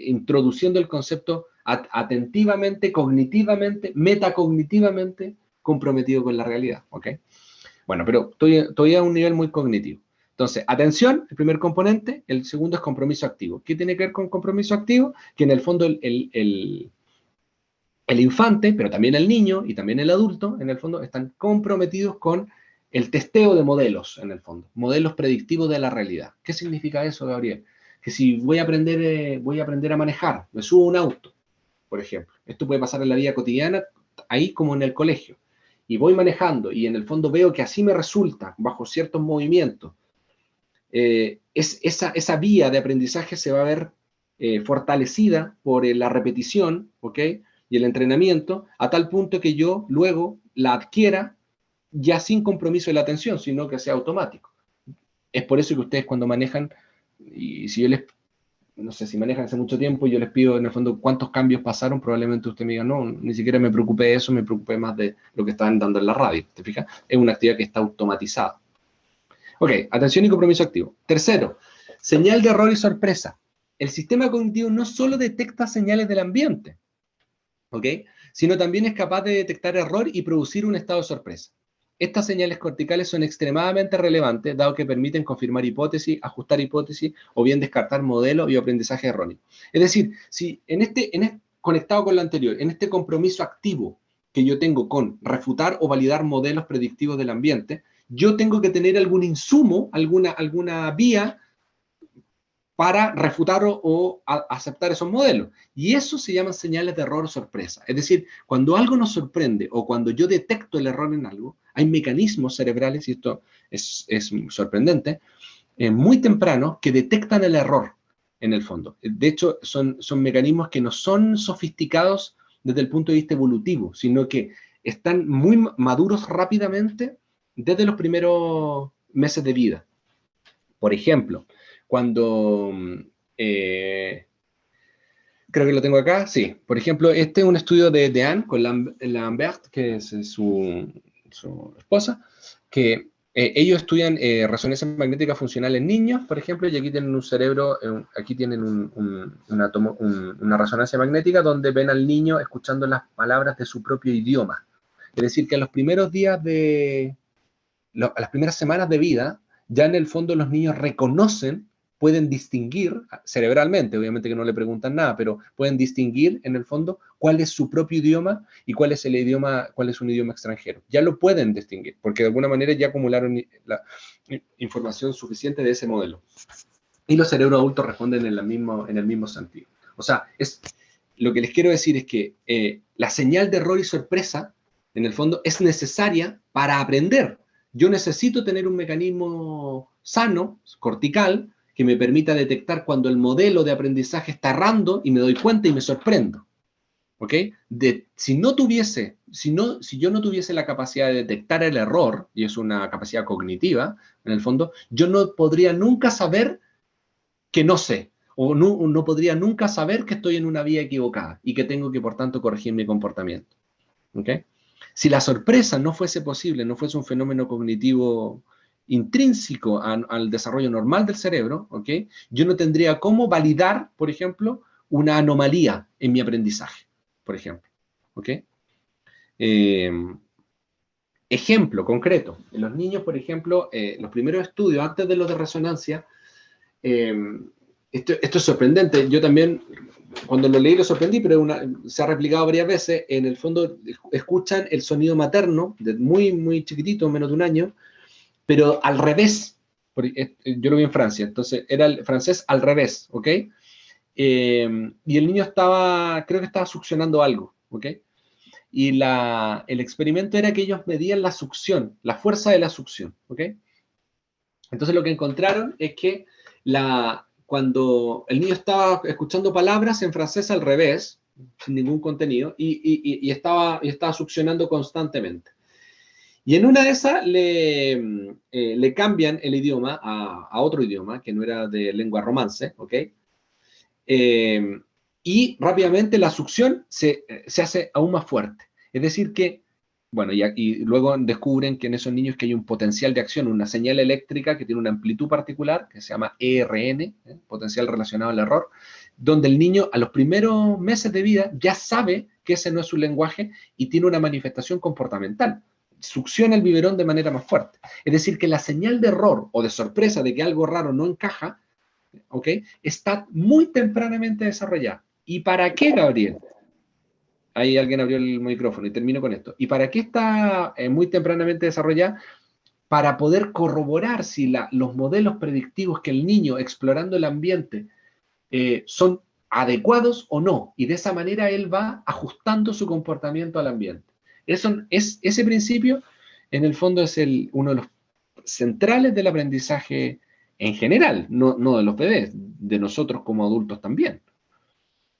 introduciendo el concepto atentivamente, cognitivamente, metacognitivamente comprometido con la realidad. ¿Ok? Bueno, pero estoy a un nivel muy cognitivo. Entonces, atención, el primer componente. El segundo es compromiso activo. ¿Qué tiene que ver con compromiso activo? Que en el fondo el infante, pero también el niño y también el adulto, en el fondo, están comprometidos con el testeo de modelos, en el fondo. Modelos predictivos de la realidad. ¿Qué significa eso, Gabriel? Que si voy a aprender a manejar, me subo a un auto, por ejemplo. Esto puede pasar en la vida cotidiana, ahí como en el colegio. Y voy manejando y en el fondo veo que así me resulta, bajo ciertos movimientos. Esa vía de aprendizaje se va a ver fortalecida por la repetición, ¿ok? Y el entrenamiento, a tal punto que yo luego la adquiera ya sin compromiso de la atención, sino que sea automático. Es por eso que ustedes cuando manejan, y si yo les, no sé, si manejan hace mucho tiempo y yo les pido en el fondo cuántos cambios pasaron, probablemente usted me diga, no, ni siquiera me preocupé de eso, me preocupé más de lo que estaban dando en la radio, ¿te fijas? Es una actividad que está automatizada. Ok, atención y compromiso activo. Tercero, señal de error y sorpresa. El sistema cognitivo no solo detecta señales del ambiente, ¿ok? Sino también es capaz de detectar error y producir un estado de sorpresa. Estas señales corticales son extremadamente relevantes, dado que permiten confirmar hipótesis, ajustar hipótesis o bien descartar modelos y aprendizaje erróneo. Es decir, si conectado con lo anterior, en este compromiso activo que yo tengo con refutar o validar modelos predictivos del ambiente, yo tengo que tener algún insumo, alguna vía para refutar o aceptar esos modelos. Y eso se llaman señales de error o sorpresa. Es decir, cuando algo nos sorprende o cuando yo detecto el error en algo, hay mecanismos cerebrales, y esto es sorprendente, muy tempranos que detectan el error en el fondo. De hecho, son mecanismos que no son sofisticados desde el punto de vista evolutivo, sino que están muy maduros rápidamente desde los primeros meses de vida. Por ejemplo, cuando, creo que lo tengo acá, sí. Por ejemplo, este es un estudio de Anne con Lambert, que es su esposa, que ellos estudian resonancia magnética funcional en niños, por ejemplo, y aquí tienen un cerebro, aquí tienen una resonancia magnética donde ven al niño escuchando las palabras de su propio idioma. Es decir, que a los primeros días a las primeras semanas de vida, ya en el fondo los niños reconocen, pueden distinguir cerebralmente, obviamente que no le preguntan nada, pero pueden distinguir en el fondo cuál es su propio idioma y cuál es un idioma extranjero. Ya lo pueden distinguir, porque de alguna manera ya acumularon la información suficiente de ese modelo. Y los cerebros adultos responden en el mismo sentido. O sea, lo que les quiero decir es que la señal de error y sorpresa, en el fondo, es necesaria para aprender. Yo necesito tener un mecanismo sano, cortical, que me permita detectar cuando el modelo de aprendizaje está errando y me doy cuenta y me sorprendo. ¿Ok? Si yo no tuviese la capacidad de detectar el error, y es una capacidad cognitiva, en el fondo, yo no podría nunca saber que no sé, o no podría nunca saber que estoy en una vía equivocada y que tengo que, por tanto, corregir mi comportamiento. ¿Ok? Si la sorpresa no fuese posible, no fuese un fenómeno cognitivo intrínseco al desarrollo normal del cerebro, ¿ok? Yo no tendría cómo validar, por ejemplo, una anomalía en mi aprendizaje, por ejemplo. ¿Ok? ejemplo concreto. En los niños, por ejemplo, los primeros estudios, antes de los de resonancia, eh, esto es sorprendente. Yo también, cuando lo leí, lo sorprendí, pero se ha replicado varias veces. En el fondo, escuchan el sonido materno, de muy, muy chiquitito, menos de un año, pero al revés. Yo lo vi en Francia, entonces era el francés al revés, ¿ok? Y el niño creo que estaba succionando algo, ¿ok? Y el experimento era que ellos medían la succión, la fuerza de la succión, ¿ok? Entonces lo que encontraron es que cuando el niño estaba escuchando palabras en francés al revés, sin ningún contenido, y estaba succionando constantemente. Y en una de esas le cambian el idioma a otro idioma, que no era de lengua romance, ¿ok? Eh, y rápidamente la succión se hace aún más fuerte. Es decir que, bueno, y luego descubren que en esos niños que hay un potencial de acción, una señal eléctrica que tiene una amplitud particular, que se llama ERN, potencial relacionado al error, donde el niño a los primeros meses de vida ya sabe que ese no es su lenguaje y tiene una manifestación comportamental. Succiona el biberón de manera más fuerte. Es decir, que la señal de error o de sorpresa de que algo raro no encaja, ¿ok? Está muy tempranamente desarrollada. ¿Y para qué, Gabriel? Ahí alguien abrió el micrófono y termino con esto. ¿Y para qué está muy tempranamente desarrollada? Para poder corroborar si los modelos predictivos que el niño explorando el ambiente son adecuados o no. Y de esa manera él va ajustando su comportamiento al ambiente. Ese principio, en el fondo, es uno de los centrales del aprendizaje en general, no de los bebés, de nosotros como adultos también.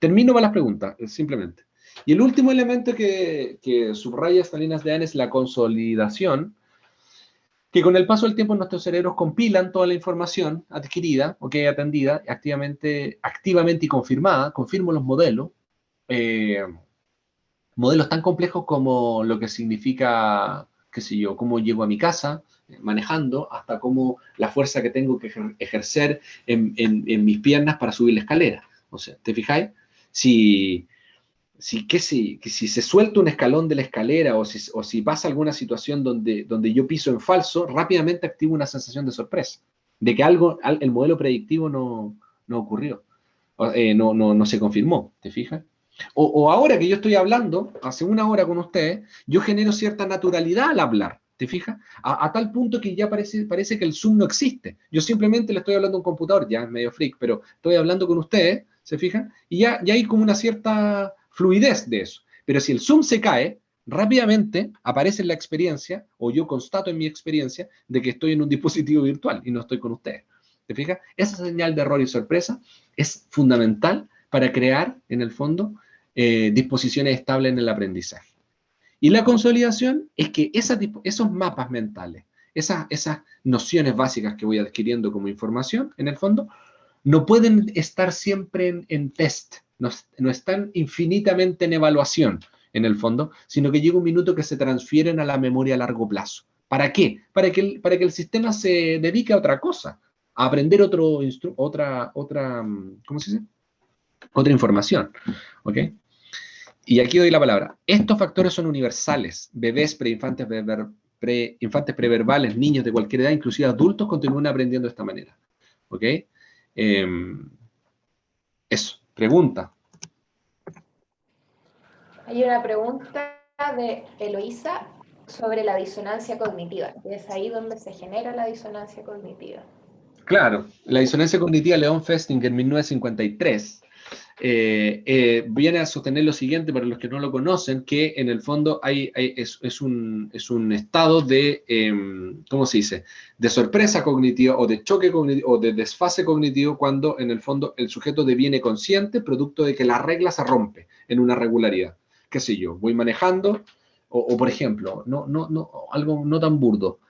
Termino con las preguntas, simplemente. Y el último elemento que subraya Salinas de Ana es la consolidación, que con el paso del tiempo nuestros cerebros compilan toda la información adquirida, o que atendida, activamente y confirmada, confirmo los modelos, eh, modelos tan complejos como lo que significa, qué sé yo, cómo llego a mi casa manejando, hasta cómo la fuerza que tengo que ejercer en mis piernas para subir la escalera. O sea, ¿te fijáis? Si, que si se suelta un escalón de la escalera o si pasa alguna situación donde yo piso en falso, rápidamente activo una sensación de sorpresa, de que el modelo predictivo no ocurrió, no se confirmó, ¿te fijas? O ahora que yo estoy hablando, hace una hora con ustedes, yo genero cierta naturalidad al hablar, ¿te fijas? A tal punto que ya parece que el Zoom no existe. Yo simplemente le estoy hablando a un computador, ya es medio freak, pero estoy hablando con ustedes, ¿se fijan? Y ya hay como una cierta fluidez de eso. Pero si el Zoom se cae, rápidamente aparece en la experiencia, o yo constato en mi experiencia, de que estoy en un dispositivo virtual y no estoy con ustedes. ¿Te fijas? Esa señal de error y sorpresa es fundamental para crear, en el fondo, disposiciones estables en el aprendizaje. Y la consolidación es que esos mapas mentales, esas nociones básicas que voy adquiriendo como información, en el fondo, no pueden estar siempre en test, no están infinitamente en evaluación, en el fondo, sino que llega un minuto que se transfieren a la memoria a largo plazo. ¿Para qué? Para que el sistema se dedique a otra cosa, a aprender otra, ¿cómo se dice? Otra información. ¿Ok? Y aquí doy la palabra. Estos factores son universales. Bebés, preinfantes preverbales, niños de cualquier edad, inclusive adultos, continúan aprendiendo de esta manera. ¿Ok? Eso. Pregunta.
Hay una pregunta de Eloísa sobre la disonancia cognitiva. Es ahí donde se genera la disonancia cognitiva.
Claro, la disonancia cognitiva Leon Festinger en 1953 viene a sostener lo siguiente, para los que no lo conocen, que en el fondo es un estado de, ¿cómo se dice?, de sorpresa cognitiva o de choque cognitivo o de desfase cognitivo cuando en el fondo el sujeto deviene consciente producto de que la regla se rompe en una regularidad. ¿Qué sé yo? Voy manejando o por ejemplo, algo no tan burdo.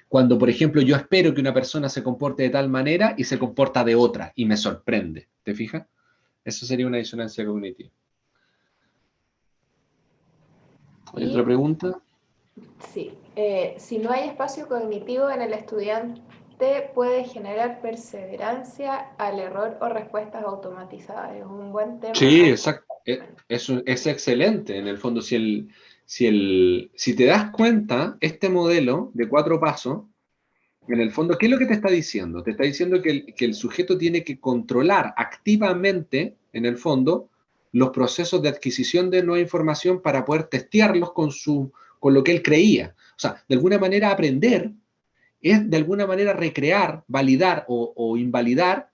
Cuando, por ejemplo, yo espero que una persona se comporte de tal manera y se comporta de otra y me sorprende. ¿Te fijas? Eso sería una disonancia cognitiva. ¿Hay otra pregunta?
Sí, si no hay espacio cognitivo en el estudiante, puede generar perseverancia al error o respuestas automatizadas. Es un buen tema.
Sí, exacto. Es excelente. En el fondo, si te das cuenta, este modelo de 4 pasos, en el fondo, ¿qué es lo que te está diciendo? Te está diciendo que el sujeto tiene que controlar activamente, en el fondo, los procesos de adquisición de nueva información para poder testearlos con lo que él creía. O sea, de alguna manera aprender es de alguna manera recrear, validar o invalidar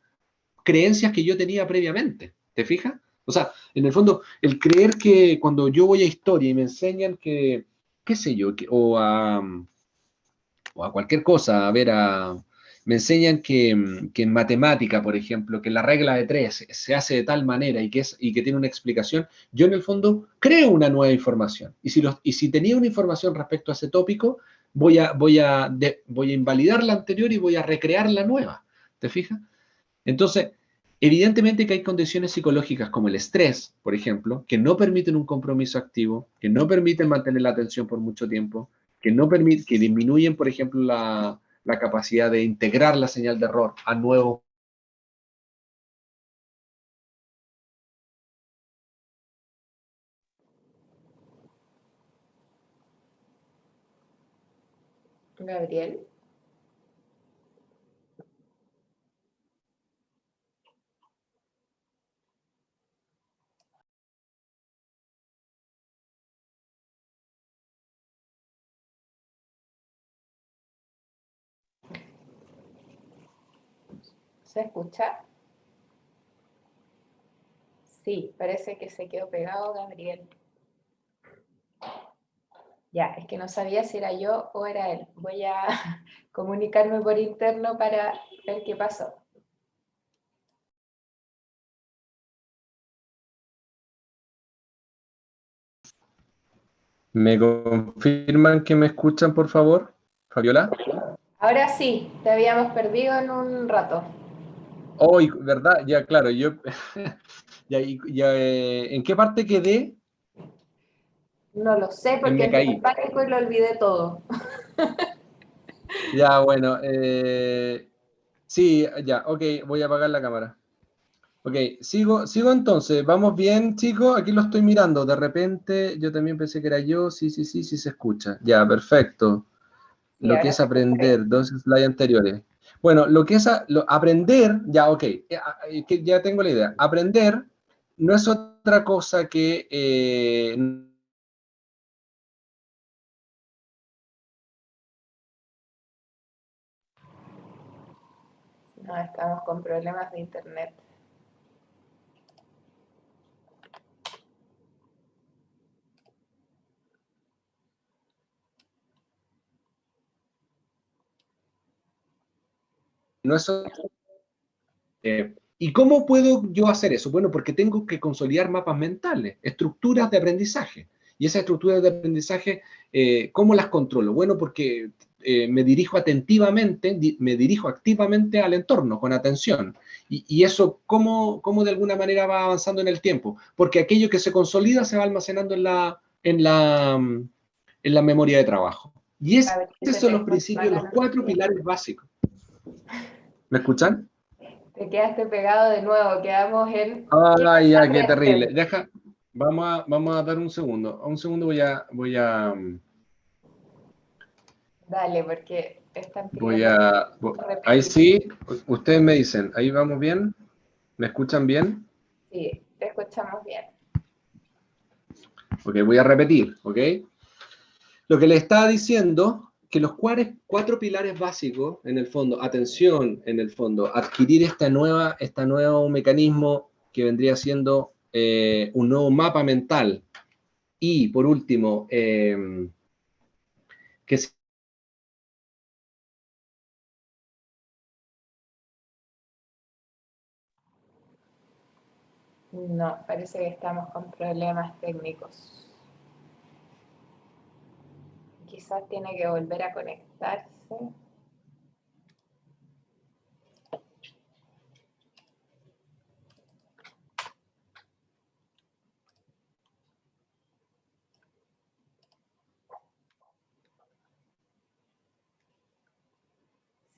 creencias que yo tenía previamente. ¿Te fijas? O sea, en el fondo, el creer que cuando yo voy a historia y me enseñan que, qué sé yo, o a cualquier cosa, me enseñan que en matemática, por ejemplo, que la regla de 3 se hace de tal manera y que tiene una explicación, yo en el fondo creo una nueva información. Y si tenía una información respecto a ese tópico, voy a invalidar la anterior y voy a recrear la nueva. ¿Te fijas? Entonces, evidentemente que hay condiciones psicológicas como el estrés, por ejemplo, que no permiten un compromiso activo, que no permiten mantener la atención por mucho tiempo, que disminuyen, por ejemplo, la capacidad de integrar la señal de error a nuevos.
Gabriel. ¿Se escucha? Sí, parece que se quedó pegado Gabriel. Ya, es que no sabía si era yo o era él. Voy a comunicarme por interno para ver qué pasó.
¿Me confirman que me escuchan, por favor? Fabiola.
Ahora sí, te habíamos perdido en un rato.
Hoy, ¿verdad? Ya, claro, yo. ¿En qué parte quedé?
No lo sé porque
Me
entré en
caí.
pánico y lo olvidé todo.
Ya, bueno. Sí, ya, ok, voy a apagar la cámara. Ok, sigo entonces. ¿Vamos bien, chicos? Aquí lo estoy mirando. De repente, yo también pensé que era yo. Sí, sí, sí, sí se escucha. Ya, perfecto.
Sí,
Lo que
ahora
es
se escucha bien.
aprender, dos slides anteriores. Bueno, lo que es aprender, ya, ok, que ya tengo la idea. Aprender no es otra cosa que
No, estamos con problemas de internet.
no es ¿y cómo puedo yo hacer eso? Bueno, porque tengo que consolidar mapas mentales, estructuras de aprendizaje. Y esas estructuras de aprendizaje, ¿cómo las controlo? Bueno, porque me dirijo atentivamente, me dirijo activamente al entorno, con atención. Y eso, ¿cómo de alguna manera va avanzando en el tiempo? Porque aquello que se consolida se va almacenando en la memoria de trabajo. Y esos
Gabriel, te
son los
tenemos
principios,
mala
los 4
noticia.
pilares básicos. ¿Me escuchan?
Te quedaste pegado de nuevo. Quedamos en ¿qué
Ay,
es
ya, qué terrible.
aprender?
Vamos a dar un segundo. A un segundo
Dale, porque están
voy
pidiendo
a, ahí
repetir.
sí, ustedes me dicen, ahí vamos bien, ¿me escuchan bien?
Sí, te escuchamos bien.
Ok, voy a repetir, ¿ok? Lo que le estaba diciendo, que los 4 pilares básicos, en el fondo, atención, en el fondo, adquirir este nuevo mecanismo que vendría siendo un nuevo mapa mental. Y por último, que
No, parece que estamos con problemas técnicos. Quizás tiene que volver a conectarse.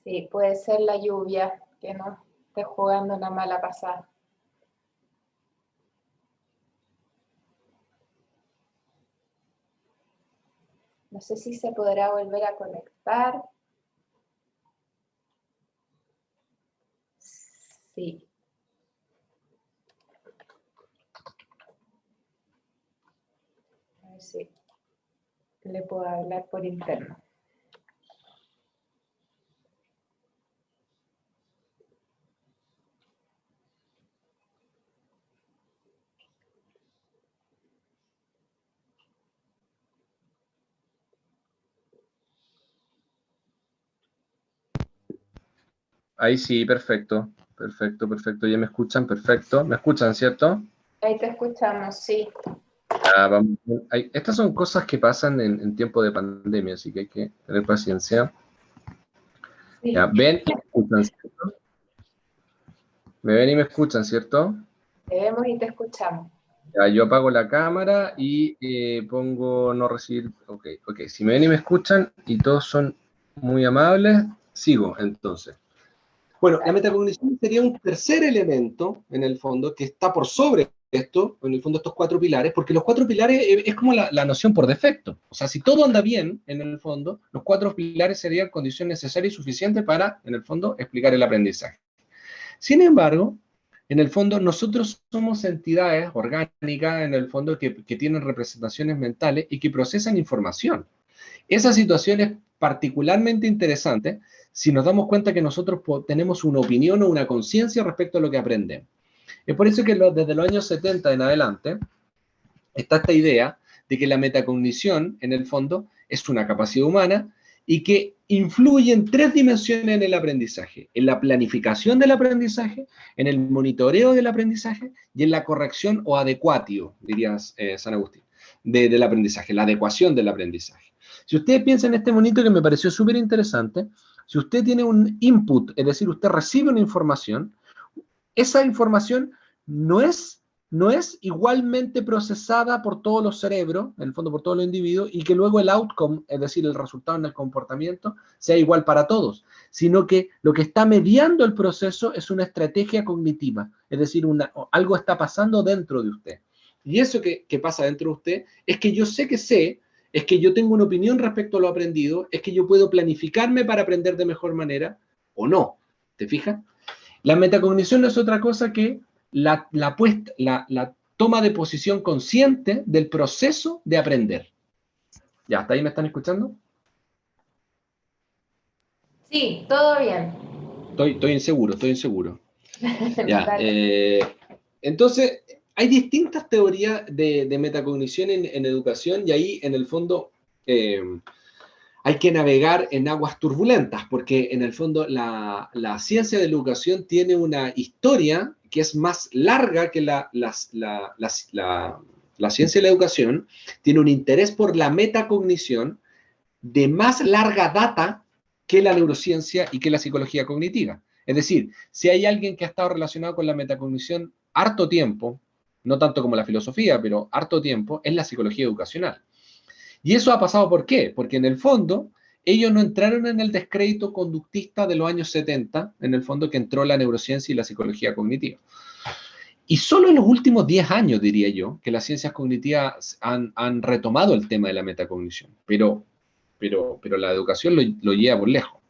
Sí, puede ser la lluvia que nos esté jugando una mala pasada. No sé si se podrá volver a conectar. Sí. A ver si le puedo hablar por interno.
Ahí sí, perfecto. Perfecto, perfecto. ¿Ya me escuchan? Perfecto. ¿Me escuchan, cierto?
Ahí te escuchamos, sí.
Ah, vamos. Estas son cosas que pasan en tiempo de pandemia, así que hay que tener paciencia. Ya,
Sí,
ven y me escuchan, ¿cierto? Me ven y me escuchan, ¿cierto?
te vemos y te escuchamos.
Ya, yo apago la cámara y pongo no recibir. Ok, ok. Si me ven y me escuchan y todos son muy amables, sigo entonces. Bueno, la metacognición sería un tercer elemento, en el fondo, que está por sobre esto, en el fondo estos cuatro pilares, porque los cuatro pilares es como la noción por defecto. O sea, si todo anda bien, en el fondo, los cuatro pilares serían condición necesaria y suficiente para, en el fondo, explicar el aprendizaje. Sin embargo, en el fondo, nosotros somos entidades orgánicas, en el fondo, que tienen representaciones mentales y que procesan información. Esa situación es particularmente interesante si nos damos cuenta que nosotros tenemos una opinión o una conciencia respecto a lo que aprendemos. Es por eso que desde los años 70 en adelante está esta idea de que la metacognición, en el fondo, es una capacidad humana y que influye en tres dimensiones en el aprendizaje: en la planificación del aprendizaje, en el monitoreo del aprendizaje y en la corrección o adecuatio, dirías San Agustín, del aprendizaje, la adecuación del aprendizaje. Si ustedes piensan en este monito que me pareció súper interesante, si usted tiene un input, es decir, usted recibe una información, esa información no es, no es igualmente procesada por todos los cerebros, en el fondo por todos los individuos, y que luego el outcome, es decir, el resultado en el comportamiento, sea igual para todos, sino que lo que está mediando el proceso es una estrategia cognitiva, es decir, algo está pasando dentro de usted. Y eso que pasa dentro de usted es que yo sé, es que yo tengo una opinión respecto a lo aprendido, es que yo puedo planificarme para aprender de mejor manera o no. ¿Te fijas? La metacognición no es otra cosa que la toma de posición consciente del proceso de aprender. ¿Ya? ¿Hasta ahí me están escuchando?
Sí, todo bien.
Estoy inseguro, estoy inseguro. Ya.
Dale.
Entonces, hay distintas teorías de metacognición en educación y ahí, en el fondo, eh, hay que navegar en aguas turbulentas, porque en el fondo la ciencia de la educación tiene una historia que es más larga que la ciencia de la educación, tiene un interés por la metacognición de más larga data que la neurociencia y que la psicología cognitiva. Es decir, si hay alguien que ha estado relacionado con la metacognición harto tiempo, no tanto como la filosofía, pero harto tiempo, es la psicología educacional. Y eso ha pasado ¿por qué? Porque en el fondo ellos no entraron en el descrédito conductista de los años 70, en el fondo que entró la neurociencia y la psicología cognitiva. Y solo en los últimos 10 años, diría yo, que las ciencias cognitivas han retomado el tema de la metacognición, pero la educación lo lleva por lejos.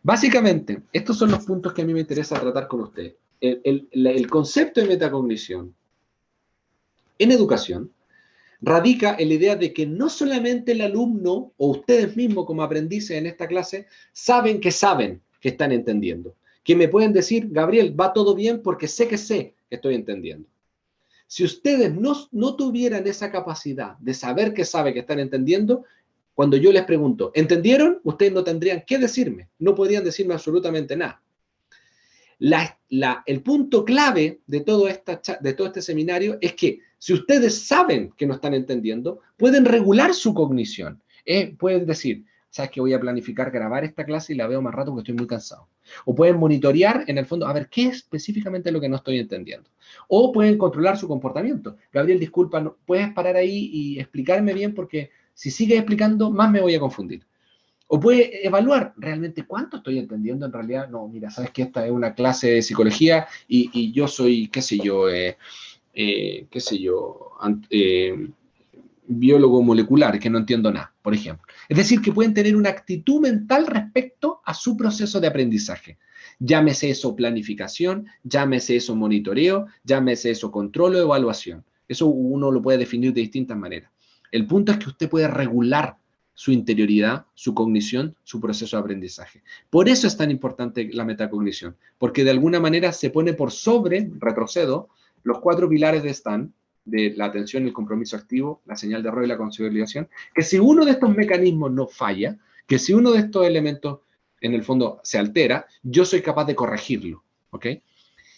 Básicamente, estos son los puntos que a mí me interesa tratar con ustedes. El concepto de metacognición en educación radica en la idea de que no solamente el alumno o ustedes mismos como aprendices en esta clase saben que están entendiendo. Que me pueden decir, Gabriel, va todo bien porque sé que estoy entendiendo. Si ustedes no tuvieran esa capacidad de saber que sabe que están entendiendo, cuando yo les pregunto, ¿entendieron? Ustedes no tendrían que decirme, no podrían decirme absolutamente nada. El punto clave de todo este seminario es que si ustedes saben que no están entendiendo, pueden regular su cognición. Pueden decir, ¿sabes qué? Voy a planificar grabar esta clase y la veo más rato porque estoy muy cansado. O pueden monitorear, en el fondo, a ver qué es específicamente lo que no estoy entendiendo. O pueden controlar su comportamiento. Gabriel, disculpa, ¿puedes parar ahí y explicarme bien? Porque si sigues explicando, más me voy a confundir. O puede evaluar realmente cuánto estoy entendiendo en realidad. No, mira, sabes que esta es una clase de psicología y yo soy, qué sé yo, biólogo molecular, que no entiendo nada. por ejemplo. Es decir, que pueden tener una actitud mental respecto a su proceso de aprendizaje. Llámese eso planificación, llámese eso monitoreo, llámese eso control o evaluación. Eso uno lo puede definir de distintas maneras. El punto es que usted puede regular su interioridad, su cognición, su proceso de aprendizaje. Por eso es tan importante la metacognición, porque de alguna manera se pone por sobre, retrocedo, los 4 pilares de Stan, de la atención, el compromiso activo, la señal de error y la consolidación, que si uno de estos mecanismos no falla, que si uno de estos elementos en el fondo se altera, yo soy capaz de corregirlo, ¿ok?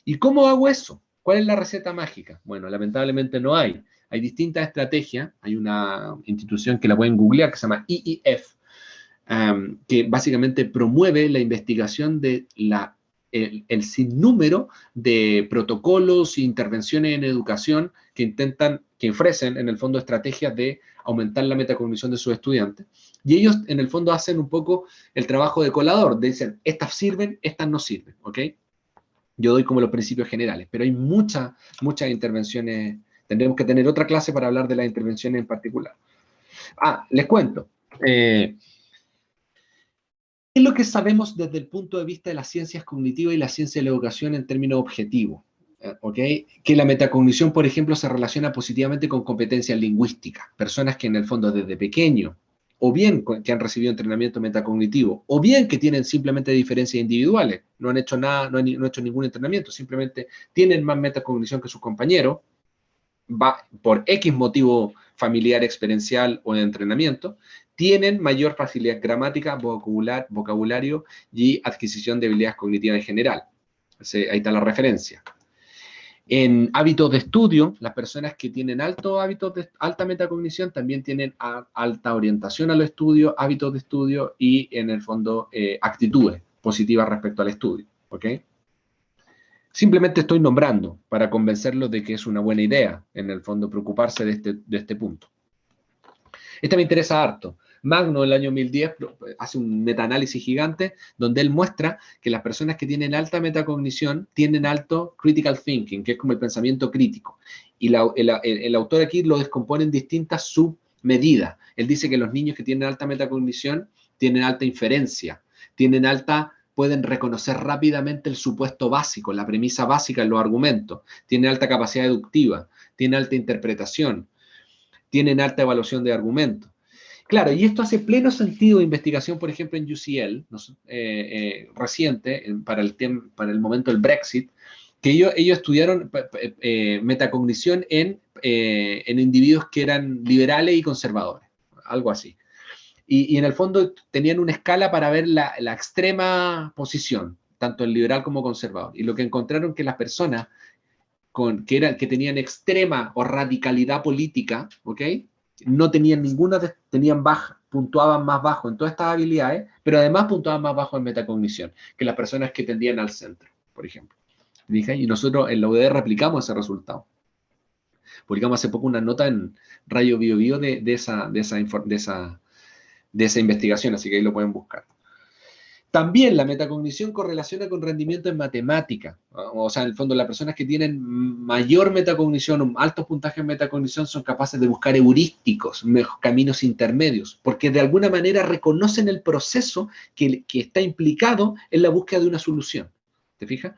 ¿Y cómo hago eso? ¿Cuál es la receta mágica? Bueno, lamentablemente no hay. Hay distintas estrategias. Hay una institución que la pueden googlear que se llama EEF, que básicamente promueve la investigación de el sinnúmero de protocolos e intervenciones en educación que ofrecen en el fondo estrategias de aumentar la metacognición de sus estudiantes. Y ellos en el fondo hacen un poco el trabajo de colador, dicen, estas sirven, estas no sirven, ¿ok? Yo doy como los principios generales, pero hay muchas intervenciones. Tendremos que tener otra clase para hablar de las intervenciones en particular. Les cuento. ¿Qué es lo que sabemos desde el punto de vista de las ciencias cognitivas y la ciencia de la educación en términos objetivos? ¿Okay? Que la metacognición, por ejemplo, se relaciona positivamente con competencias lingüísticas. Personas que en el fondo desde pequeño, o bien que han recibido entrenamiento metacognitivo, o bien que tienen simplemente diferencias individuales, no han hecho nada, no han hecho ningún entrenamiento, simplemente tienen más metacognición que sus compañeros, por X motivo familiar, experiencial o de entrenamiento, tienen mayor facilidad gramática, vocabulario y adquisición de habilidades cognitivas en general. Ahí está la referencia. En hábitos de estudio, las personas que tienen alta metacognición también tienen alta orientación a los estudios, hábitos de estudio y, en el fondo, actitudes positivas respecto al estudio. ¿Ok? Simplemente estoy nombrando para convencerlos de que es una buena idea, en el fondo, preocuparse de este punto. Esta me interesa harto. Magno, en el año 2010, hace un metaanálisis gigante donde él muestra que las personas que tienen alta metacognición tienen alto critical thinking, que es como el pensamiento crítico. Y el autor aquí lo descompone en distintas submedidas. Él dice que los niños que tienen alta metacognición tienen alta inferencia, pueden reconocer rápidamente el supuesto básico, la premisa básica en los argumentos, tienen alta capacidad deductiva, tienen alta interpretación, tienen alta evaluación de argumentos. Claro, y esto hace pleno sentido de investigación, por ejemplo, en UCL, reciente, para el momento del Brexit, que ellos estudiaron metacognición en individuos que eran liberales y conservadores, algo así. Y en el fondo tenían una escala para ver la extrema posición, tanto el liberal como conservador. Y lo que encontraron que las personas que tenían extrema o radicalidad política, ¿ok? No tenían ninguna, tenían baja, puntuaban más bajo en todas estas habilidades, pero además puntuaban más bajo en metacognición que las personas que tendían al centro, por ejemplo. ¿Dije? Y nosotros en la UDR replicamos ese resultado. Publicamos hace poco una nota en Radio Bio Bio de esa investigación, así que ahí lo pueden buscar. También la metacognición correlaciona con rendimiento en matemática. O sea, en el fondo, las personas que tienen mayor metacognición o altos puntajes en metacognición son capaces de buscar heurísticos, caminos intermedios, porque de alguna manera reconocen el proceso que está implicado en la búsqueda de una solución. ¿Te fijas?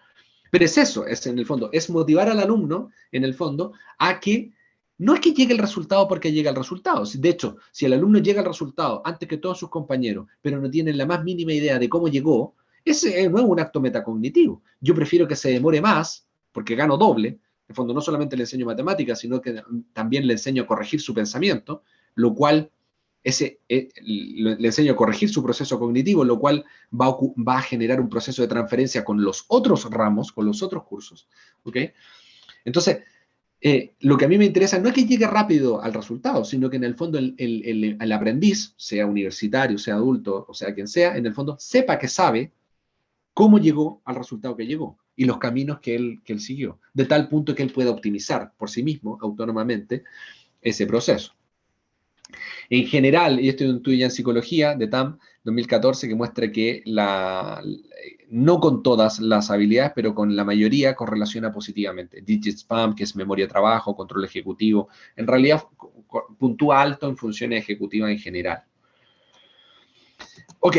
Pero es eso, en el fondo, es motivar al alumno, en el fondo, a que no es que llegue el resultado porque llega el resultado. De hecho, si el alumno llega al resultado antes que todos sus compañeros, pero no tienen la más mínima idea de cómo llegó, ese no es un acto metacognitivo. Yo prefiero que se demore más, porque gano doble. En el fondo, no solamente le enseño matemáticas, sino que también le enseño a corregir su pensamiento, lo cual le enseño a corregir su proceso cognitivo, lo cual va a generar un proceso de transferencia con los otros ramos, con los otros cursos. ¿Ok? Entonces, lo que a mí me interesa no es que llegue rápido al resultado, sino que en el fondo el aprendiz, sea universitario, sea adulto, o sea quien sea, en el fondo sepa que sabe cómo llegó al resultado que llegó y los caminos que él siguió, de tal punto que él pueda optimizar por sí mismo, autónomamente, ese proceso. En general, y esto es un estudio ya en psicología de TAM 2014 que muestra que no con todas las habilidades, pero con la mayoría correlaciona positivamente. Digit Spam, que es memoria de trabajo, control ejecutivo, en realidad puntúa alto en funciones ejecutivas en general. Ok,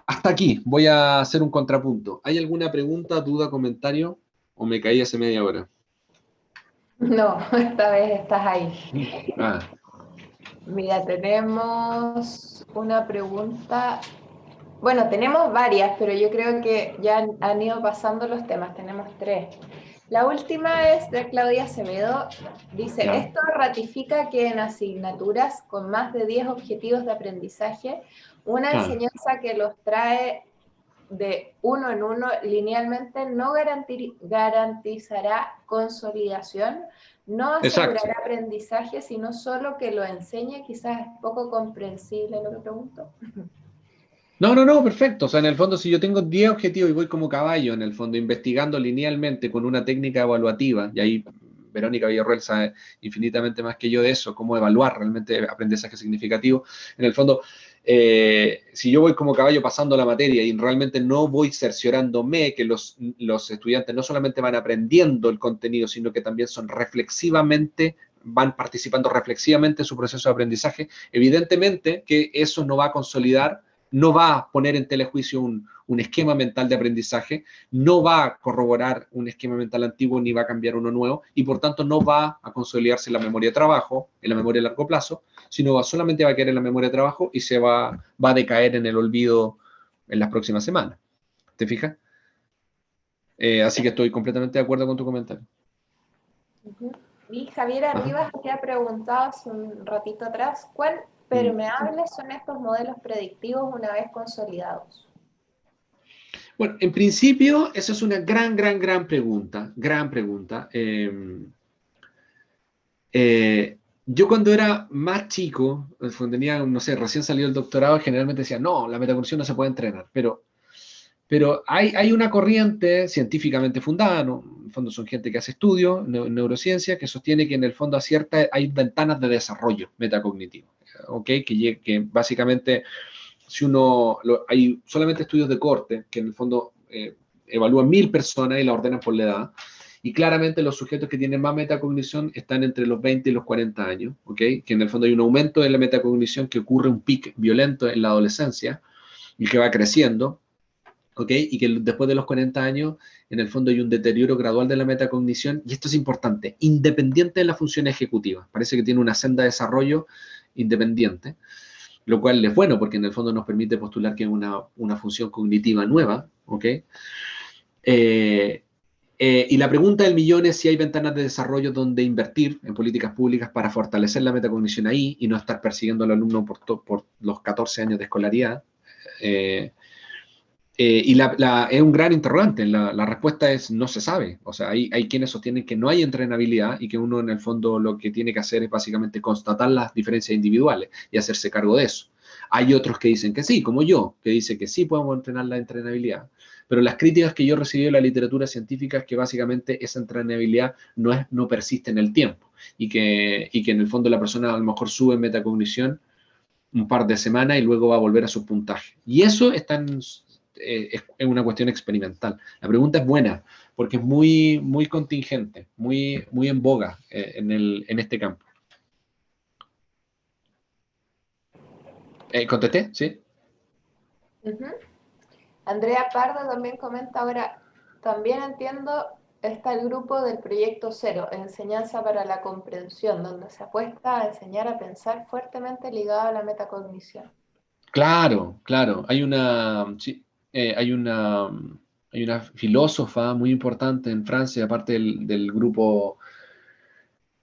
hasta aquí voy a hacer un contrapunto. ¿Hay alguna pregunta, duda, comentario? ¿O me caí hace media hora?
No, esta vez estás ahí.
Ah,
Mira, tenemos una pregunta. Bueno, tenemos varias, pero yo creo que ya han ido pasando los temas. Tenemos tres. La última es de Claudia Acevedo. Dice,
ya.
esto ratifica que en asignaturas con más de 10 objetivos de aprendizaje, una
Ah,
enseñanza que los trae de uno en uno linealmente no garantizará consolidación, no
exacto.
asegurará aprendizaje, sino solo que lo enseñe. Quizás es poco comprensible lo que pregunto.
No, no, no, perfecto. O sea, en el fondo, si yo tengo 10 objetivos y voy como caballo, en el fondo, investigando linealmente con una técnica evaluativa, y ahí Verónica Villarroel sabe infinitamente más que yo de eso, cómo evaluar realmente aprendizaje significativo. En el fondo, si yo voy como caballo pasando la materia y realmente no voy cerciorándome que los estudiantes no solamente van aprendiendo el contenido, sino que también son reflexivamente, van participando reflexivamente en su proceso de aprendizaje, evidentemente que eso no va a consolidar, no va a poner en telejuicio un esquema mental de aprendizaje, no va a corroborar un esquema mental antiguo ni va a cambiar uno nuevo y por tanto no va a consolidarse en la memoria de trabajo, en la memoria a largo plazo, sino solamente va a quedar en la memoria de trabajo y va a decaer en el olvido en las próximas semanas. ¿Te fijas? Así que estoy completamente de acuerdo con tu comentario.
Y Javier
Ajá.
Arribas había preguntado hace un ratito atrás, ¿cuán
Mm.
permeables son estos modelos predictivos una vez consolidados?
Bueno, en principio, esa es una gran pregunta, gran pregunta. Yo cuando era más chico, cuando tenía, no sé, recién salido el doctorado, generalmente decía, no, la metacognición no se puede entrenar, pero hay una corriente científicamente fundada, ¿no? En el fondo son gente que hace estudios, neurociencia, que sostiene que en el fondo hay ventanas de desarrollo metacognitivo, ¿ok? Que básicamente, si hay solamente estudios de corte, que en el fondo evalúan 1000 personas y la ordenan por la edad, y claramente los sujetos que tienen más metacognición están entre los 20 y los 40 años, ¿ok? Que en el fondo hay un aumento de la metacognición que ocurre un pic violento en la adolescencia y que va creciendo, ¿ok? Y que después de los 40 años, en el fondo hay un deterioro gradual de la metacognición, y esto es importante, independiente de la función ejecutiva. Parece que tiene una senda de desarrollo independiente, lo cual es bueno porque en el fondo nos permite postular que es una función cognitiva nueva, ¿ok? Y la pregunta del millón es si hay ventanas de desarrollo donde invertir en políticas públicas para fortalecer la metacognición ahí y no estar persiguiendo al alumno por los 14 años de escolaridad. Eh, es un gran interrogante. La respuesta es no se sabe. O sea, hay quienes sostienen que no hay entrenabilidad y que uno en el fondo lo que tiene que hacer es básicamente constatar las diferencias individuales y hacerse cargo de eso. Hay otros que dicen que sí, como yo, que dice que sí podemos entrenar la entrenabilidad. Pero las críticas que yo recibí de la literatura científica es que básicamente esa entrenabilidad no persiste en el tiempo y que en el fondo la persona a lo mejor sube en metacognición un par de semanas y luego va a volver a su puntaje. Y eso es una cuestión experimental. La pregunta es buena, porque es muy contingente, muy en boga en este campo. ¿Contesté? ¿Sí?
Ujú. Andrea Pardo también comenta ahora, también entiendo, está el grupo del Proyecto Cero, Enseñanza para la Comprensión, donde se apuesta a enseñar a pensar fuertemente ligado a la metacognición.
Claro, claro. Sí, hay una filósofa muy importante en Francia, aparte del grupo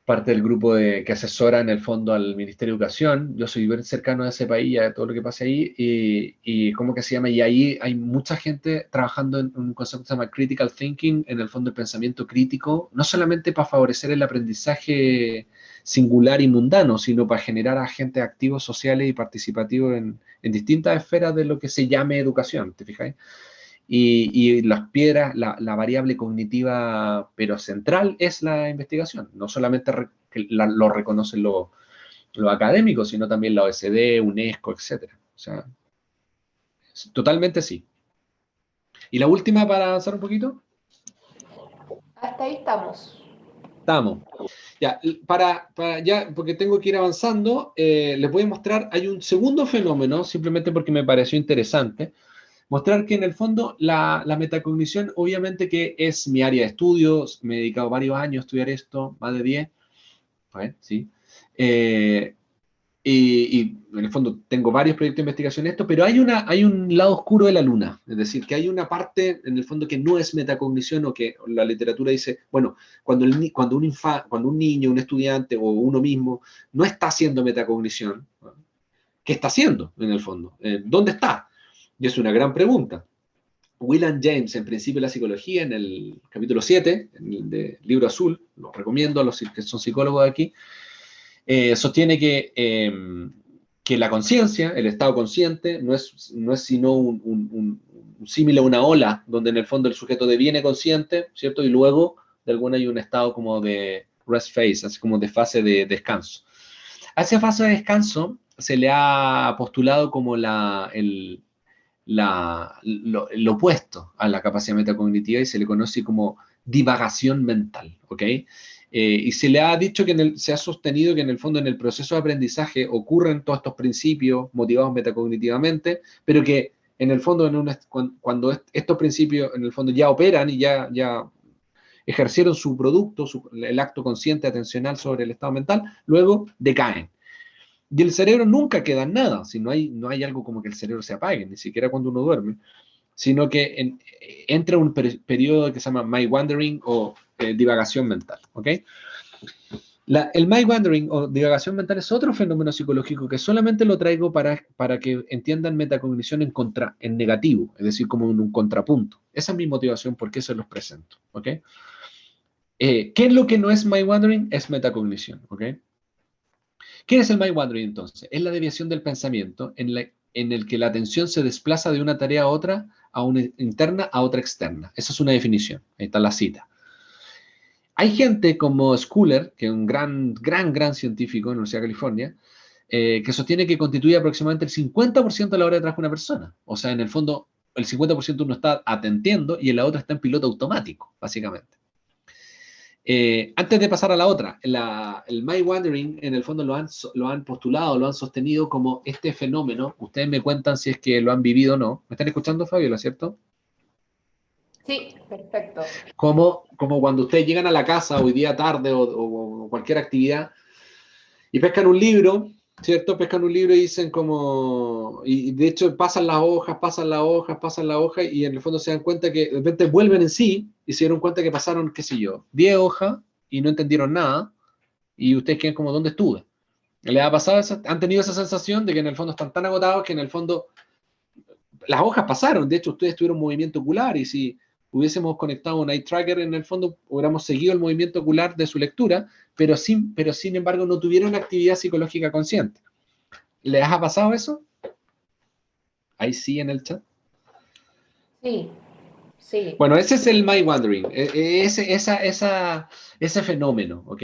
parte del grupo que asesora en el fondo al Ministerio de Educación. Yo soy bien cercano a ese país y a todo lo que pasa ahí. Y ¿cómo que se llama? Y ahí hay mucha gente trabajando en un concepto que se llama critical thinking, en el fondo el pensamiento crítico, no solamente para favorecer el aprendizaje singular y mundano, sino para generar agentes activos sociales y participativos en distintas esferas de lo que se llame educación, ¿te fijáis? Y las piedras, la variable cognitiva, pero central, es la investigación. No solamente lo reconocen los académicos, sino también la OECD, UNESCO, etcétera. O sea, totalmente sí. Y la última para avanzar un poquito.
Hasta ahí estamos.
Estamos. Ya, ya, porque tengo que ir avanzando, les voy a mostrar, hay un segundo fenómeno, simplemente porque me pareció interesante, mostrar que en el fondo la metacognición, obviamente que es mi área de estudios, me he dedicado varios años a estudiar esto, más de 10, a ver, sí. Y en el fondo tengo varios proyectos de investigación en esto, pero hay un lado oscuro de la luna, es decir, que hay una parte en el fondo que no es metacognición o que la literatura dice, bueno, cuando un niño, un estudiante o uno mismo no está haciendo metacognición, ¿qué está haciendo en el fondo? ¿Dónde está? Y es una gran pregunta. William James, en Principio de la Psicología, en el capítulo 7, en el libro azul, lo recomiendo a los que son psicólogos aquí, sostiene que la conciencia, el estado consciente, no es sino un símil a una ola, donde en el fondo el sujeto deviene consciente, ¿cierto? Y luego, de alguna, hay un estado como de rest phase, así como de fase de descanso. A esa fase de descanso se le ha postulado como lo opuesto a la capacidad metacognitiva y se le conoce como divagación mental, ¿ok? Y se le ha dicho se ha sostenido que en el fondo en el proceso de aprendizaje ocurren todos estos principios motivados metacognitivamente, pero que en el fondo cuando estos principios en el fondo ya operan y ya ejercieron su producto, el acto consciente atencional sobre el estado mental, luego decaen. Y el cerebro nunca queda en nada, si no hay algo como que el cerebro se apague, ni siquiera cuando uno duerme, sino que entra un periodo que se llama mind wandering o divagación mental, ¿ok? El mind wandering o divagación mental es otro fenómeno psicológico que solamente lo traigo para que entiendan metacognición en negativo, es decir, como en un contrapunto. Esa es mi motivación, por qué se los presento, ¿ok? ¿Qué es lo que no es mind wandering? Es metacognición, ¿ok? ¿Qué es el mind wandering entonces? Es la desviación del pensamiento en el que la atención se desplaza de una tarea a otra, a una interna a otra externa. Esa es una definición. Ahí está la cita. Hay gente como Schuller, que es un gran científico en la Universidad de California, que sostiene que constituye aproximadamente el 50% de la hora de trabajo de una persona. O sea, en el fondo, el 50% uno está atendiendo y en la otra está en piloto automático, básicamente. Antes de pasar a la otra, el mind wandering en el fondo lo han postulado, lo han sostenido como este fenómeno. Ustedes me cuentan si es que lo han vivido o no. ¿Me están escuchando, Fabiola, cierto?
Sí, perfecto.
Como cuando ustedes llegan a la casa hoy día tarde o cualquier actividad y pescan un libro, ¿cierto? Pescan un libro y dicen como, y de hecho pasan las hojas, y en el fondo se dan cuenta que de repente vuelven en sí y se dieron cuenta que pasaron, qué sé yo, 10 hojas y no entendieron nada y ustedes quedan como, ¿dónde estuve? ¿Les ha pasado eso? ¿Han tenido esa sensación de que en el fondo están tan agotados que en el fondo las hojas pasaron? De hecho, ustedes tuvieron movimiento ocular y si hubiésemos conectado un eye tracker, en el fondo hubiéramos seguido el movimiento ocular de su lectura, pero sin embargo no tuvieron actividad psicológica consciente. ¿Les ha pasado eso? Ahí sí en el chat.
Sí, sí.
Bueno, ese es el mind wandering, ese fenómeno, ¿ok?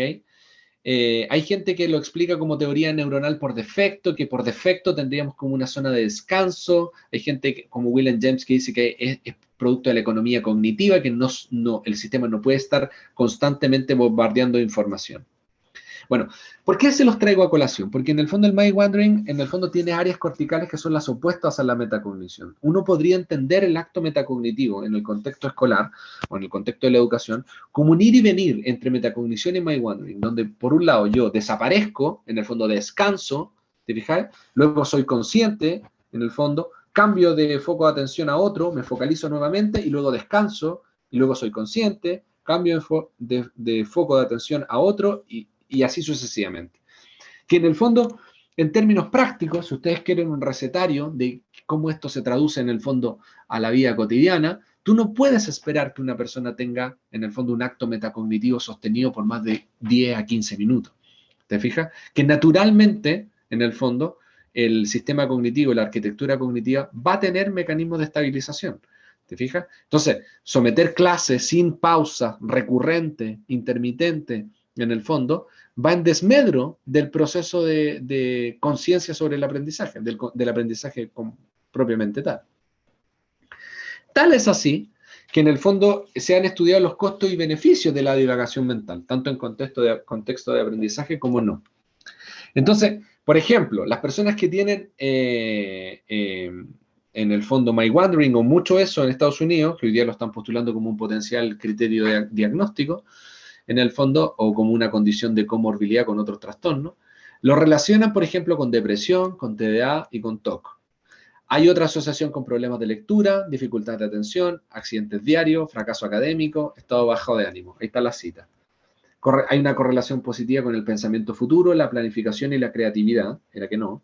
Hay gente que lo explica como teoría neuronal por defecto, que por defecto tendríamos como una zona de descanso. Hay gente como William James que dice que es producto de la economía cognitiva, que el sistema no puede estar constantemente bombardeando información. Bueno, ¿por qué se los traigo a colación? Porque en el fondo el mind wandering, en el fondo tiene áreas corticales que son las opuestas a la metacognición. Uno podría entender el acto metacognitivo en el contexto escolar o en el contexto de la educación como un ir y venir entre metacognición y mind wandering, donde por un lado yo desaparezco, en el fondo descanso, ¿te fijas? Luego soy consciente, en el fondo, cambio de foco de atención a otro, me focalizo nuevamente y luego descanso y luego soy consciente, cambio de foco de atención a otro y así sucesivamente. Que en el fondo, en términos prácticos, si ustedes quieren un recetario de cómo esto se traduce en el fondo a la vida cotidiana, tú no puedes esperar que una persona tenga en el fondo un acto metacognitivo sostenido por más de 10 a 15 minutos. ¿Te fijas? Que naturalmente, en el fondo, el sistema cognitivo, la arquitectura cognitiva va a tener mecanismos de estabilización. ¿Te fijas? Entonces, someter clases sin pausa, recurrente, intermitente, en el fondo, va en desmedro del proceso de conciencia sobre el aprendizaje, del aprendizaje propiamente tal. Tal es así que en el fondo se han estudiado los costos y beneficios de la divagación mental, tanto en contexto de aprendizaje como no. Entonces, por ejemplo, las personas que tienen en el fondo My Wandering o mucho eso en Estados Unidos, que hoy día lo están postulando como un potencial criterio diagnóstico, en el fondo, o como una condición de comorbilidad con otros trastornos, lo relacionan, por ejemplo, con depresión, con TDA y con TOC. Hay otra asociación con problemas de lectura, dificultad de atención, accidentes diarios, fracaso académico, estado bajo de ánimo. Ahí está la cita. Hay una correlación positiva con el pensamiento futuro, la planificación y la creatividad, era que no.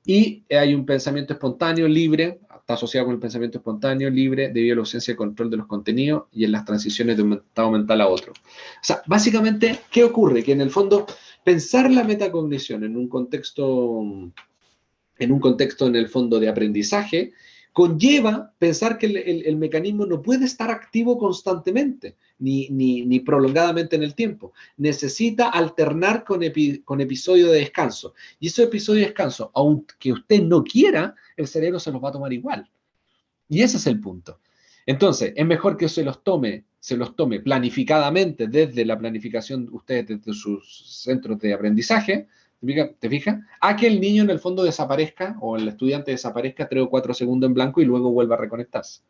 Y hay un pensamiento espontáneo, libre, está asociado con el pensamiento espontáneo, libre, debido a la ausencia de control de los contenidos y en las transiciones de un estado mental a otro. O sea, básicamente, ¿qué ocurre? Que en el fondo, pensar la metacognición en un contexto en el fondo de aprendizaje, conlleva pensar que el mecanismo no puede estar activo constantemente, ni prolongadamente en el tiempo. Necesita alternar con episodios de descanso. Y esos episodios de descanso, aunque usted no quiera, el cerebro se los va a tomar igual. Y ese es el punto. Entonces, es mejor que se los tome planificadamente desde la planificación ustedes desde sus centros de aprendizaje, ¿te fijas? A que el niño en el fondo desaparezca o el estudiante desaparezca 3 o 4 segundos en blanco y luego vuelva a reconectarse.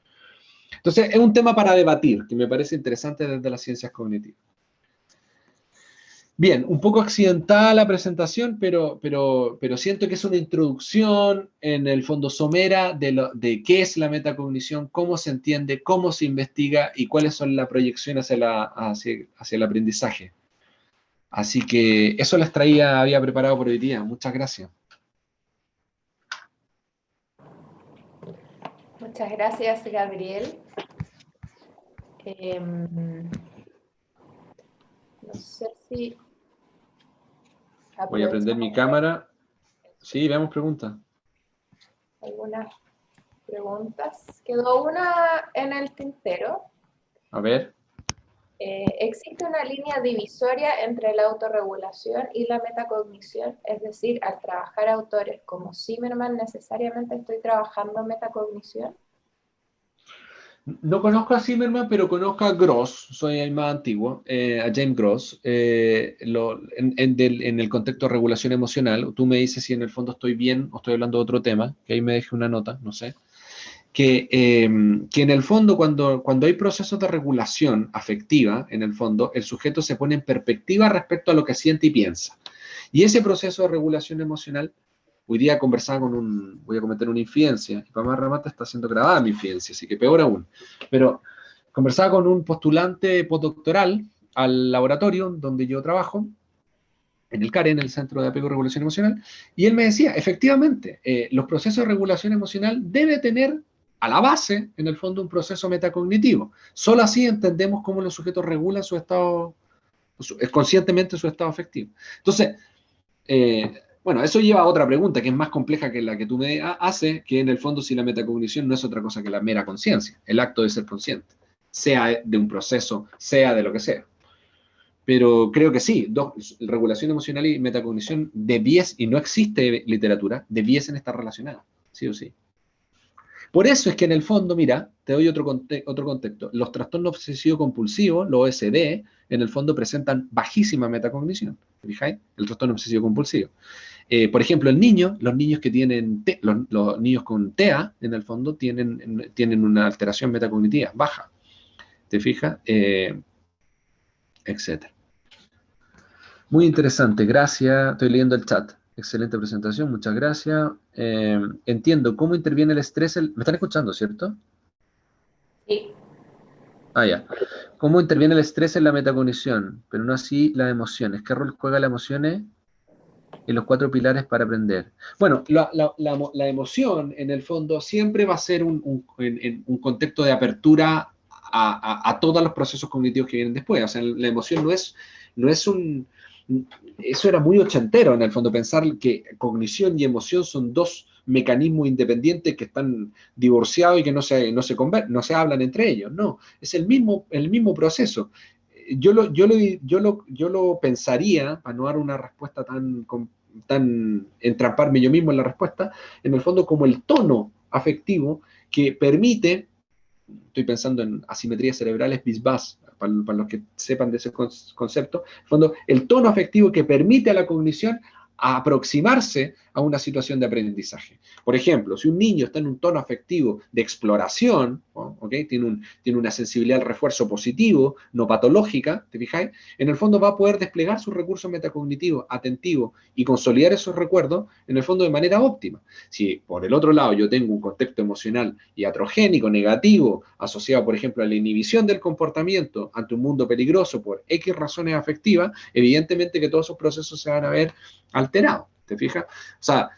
Entonces, es un tema para debatir que me parece interesante desde las ciencias cognitivas. Bien, un poco accidentada la presentación, pero siento que es una introducción, en el fondo somera, de qué es la metacognición, cómo se entiende, cómo se investiga y cuáles son las proyecciones hacia el aprendizaje. Así que eso les había preparado por hoy día. Muchas gracias.
Muchas gracias, Gabriel. No sé si...
Voy a prender mi cámara. Sí, veamos preguntas.
Algunas preguntas. Quedó una en el tintero.
A ver.
¿Existe una línea divisoria entre la autorregulación y la metacognición? Es decir, al trabajar autores como Zimmerman, ¿necesariamente estoy trabajando metacognición?
No conozco a Zimmerman, pero conozco a Gross, soy el más antiguo, a James Gross, en el contexto de regulación emocional. Tú me dices si en el fondo estoy bien o estoy hablando de otro tema, que ahí me deje una nota, no sé. Que en el fondo cuando hay procesos de regulación afectiva, en el fondo, el sujeto se pone en perspectiva respecto a lo que siente y piensa. Y ese proceso de regulación emocional, hoy día conversaba voy a cometer una infidencia, y para más remate está siendo grabada mi infidencia, así que peor aún. Pero conversaba con un postulante postdoctoral al laboratorio donde yo trabajo, en el CARE, en el Centro de Apego y Regulación Emocional, y él me decía, efectivamente, los procesos de regulación emocional debe tener a la base, en el fondo, un proceso metacognitivo. Solo así entendemos cómo los sujetos regulan su estado, conscientemente su estado afectivo. Entonces, bueno, eso lleva a otra pregunta que es más compleja que la que tú me haces, que en el fondo si la metacognición no es otra cosa que la mera conciencia, el acto de ser consciente, sea de un proceso, sea de lo que sea. Pero creo que sí, regulación emocional y metacognición y no existe literatura, debiesen estar relacionadas, sí o sí. Por eso es que en el fondo, mira, te doy otro contexto. Los trastornos obsesivo-compulsivos, los OSD, en el fondo presentan bajísima metacognición. ¿Te fijáis? El trastorno obsesivo-compulsivo. Por ejemplo, los niños que tienen, los niños con TEA, en el fondo, tienen una alteración metacognitiva baja. ¿Te fijas? Etcétera. Muy interesante, gracias. Estoy leyendo el chat. Excelente presentación, muchas gracias. Entiendo cómo interviene el estrés. ¿Me están escuchando, cierto?
Sí.
Ah, ya. ¿Cómo interviene el estrés en la metacognición? Pero no así las emociones. ¿Qué rol juega las emociones en los 4 pilares para aprender? Bueno, la emoción, en el fondo, siempre va a ser un contexto de apertura a todos los procesos cognitivos que vienen después. O sea, la emoción no es un... Eso era muy ochentero, en el fondo, pensar que cognición y emoción son dos mecanismos independientes que están divorciados y que no se hablan entre ellos. No, es el mismo proceso. Yo lo pensaría, para no dar una respuesta tan entramparme yo mismo en la respuesta, en el fondo como el tono afectivo que permite estoy pensando en asimetrías cerebrales BIS-BAS, para los que sepan de ese concepto. En el fondo, el tono afectivo que permite a la cognición aproximarse a una situación de aprendizaje. Por ejemplo, si un niño está en un tono afectivo de exploración, ¿okay? Tiene una sensibilidad al refuerzo positivo, no patológica, ¿te fijáis? En el fondo va a poder desplegar sus recursos metacognitivos, atentivos y consolidar esos recuerdos, en el fondo de manera óptima. Si por el otro lado yo tengo un contexto emocional iatrogénico, negativo, asociado, por ejemplo, a la inhibición del comportamiento ante un mundo peligroso por X razones afectivas, evidentemente que todos esos procesos se van a ver alterados, ¿te fijas? O sea,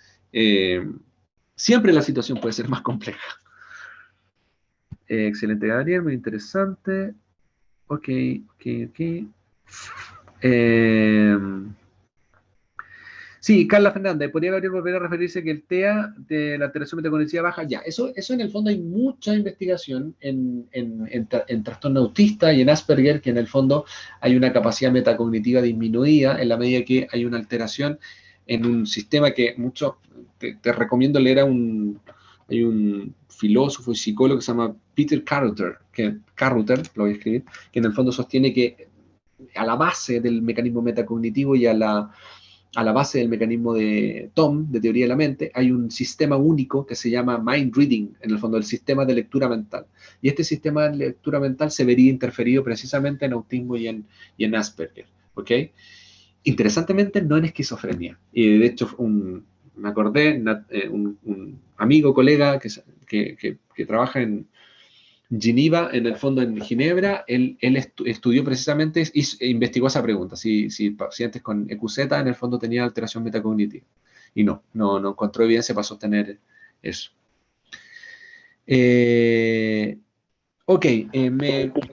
siempre la situación puede ser más compleja. Excelente, Gabriel, muy interesante. Ok. Sí, Carla Fernández, ¿podría Gabriel volver a referirse que el TEA de la alteración metacognitiva baja? Ya, eso en el fondo hay mucha investigación en trastorno autista y en Asperger, que en el fondo hay una capacidad metacognitiva disminuida en la medida que hay una alteración en un sistema que te recomiendo leer hay un filósofo y psicólogo que se llama Peter Carruthers, lo voy a escribir, que en el fondo sostiene que a la base del mecanismo metacognitivo y a la base del mecanismo de Tom, de teoría de la mente, hay un sistema único que se llama mind reading, en el fondo el sistema de lectura mental. Y este sistema de lectura mental se vería interferido precisamente en autismo y en Asperger. ¿Ok? Interesantemente, no en esquizofrenia. Y de hecho, me acordé, un amigo, colega que trabaja en Geneva, en el fondo en Ginebra, él estudió precisamente e investigó esa pregunta, si pacientes con EQZ en el fondo tenían alteración metacognitiva. Y no encontró evidencia para sostener eso. Ok,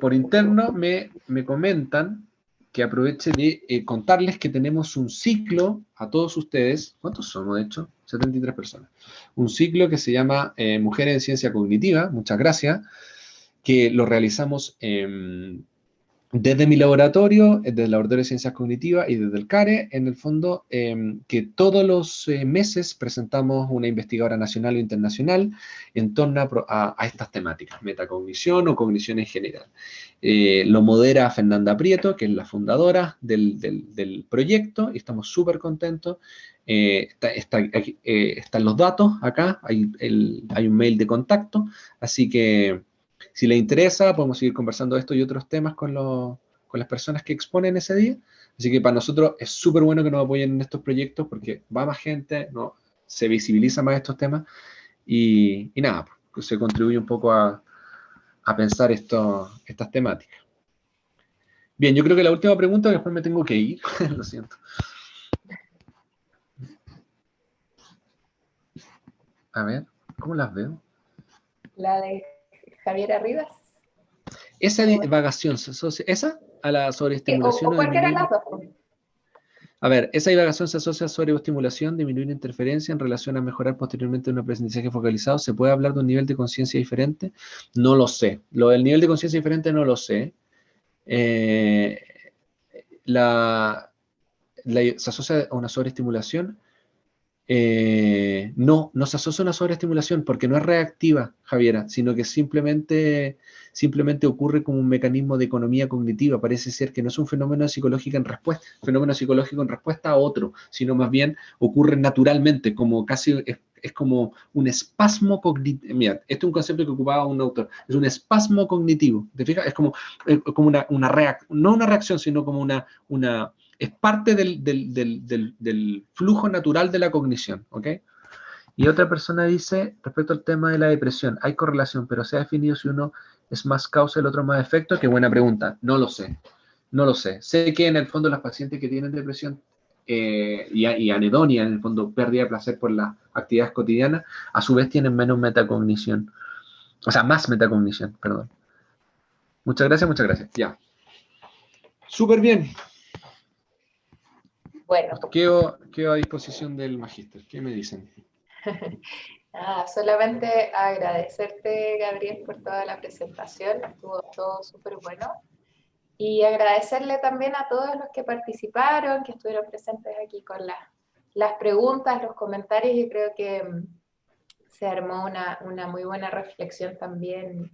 por interno me comentan que aproveche de contarles que tenemos un ciclo a todos ustedes. ¿Cuántos somos, de hecho? 73 personas. Un ciclo que se llama Mujeres en Ciencia Cognitiva. Muchas gracias. Que lo realizamos desde mi laboratorio, desde el Laboratorio de Ciencias Cognitivas y desde el CARE, en el fondo, que todos los meses presentamos una investigadora nacional o internacional en torno a estas temáticas, metacognición o cognición en general. Lo modera Fernanda Prieto, que es la fundadora del proyecto, y estamos súper contentos. Están los datos acá, hay un mail de contacto, así que si les interesa, podemos seguir conversando de esto y otros temas con las personas que exponen ese día. Así que para nosotros es súper bueno que nos apoyen en estos proyectos porque va más gente, ¿no? Se visibiliza más estos temas y nada, pues, se contribuye un poco a pensar estas temáticas. Bien, yo creo que la última pregunta, después me tengo que ir, lo siento. A ver, ¿cómo las veo?
La de Javier Rivas.
Esa divagación se asocia, ¿esa? A la sobreestimulación
O cualquiera de las dos.
A ver, esa divagación se asocia a sobreestimulación, disminuir interferencia en relación a mejorar posteriormente un aprendizaje focalizado. ¿Se puede hablar de un nivel de conciencia diferente? No lo sé. Lo del nivel de conciencia diferente no lo sé. ¿Se asocia a una sobreestimulación? No se asocia a una sobreestimulación porque no es reactiva, Javiera, sino que simplemente ocurre como un mecanismo de economía cognitiva. Parece ser que no es un fenómeno psicológico en respuesta a otro, sino más bien ocurre naturalmente, como casi es como un espasmo cognitivo. Mira, este es un concepto que ocupaba un autor, es un espasmo cognitivo, ¿te fijas? Es como una reacción, no una reacción, sino como es parte del flujo natural de la cognición, ¿ok? Y otra persona dice, respecto al tema de la depresión, hay correlación, pero se ha definido si uno es más causa y el otro más efecto. Qué buena pregunta, no lo sé, no lo sé. Sé que en el fondo las pacientes que tienen depresión y anedonia, en el fondo pérdida de placer por las actividades cotidianas, a su vez tienen menos metacognición, o sea, más metacognición, perdón. Muchas gracias, ya. Súper bien.
Bueno.
Quedo a disposición del magíster. ¿Qué me dicen?
Solamente agradecerte, Gabriel, por toda la presentación. Estuvo todo súper bueno. Y agradecerle también a todos los que participaron, que estuvieron presentes aquí con las preguntas, los comentarios. Y creo que se armó una muy buena reflexión también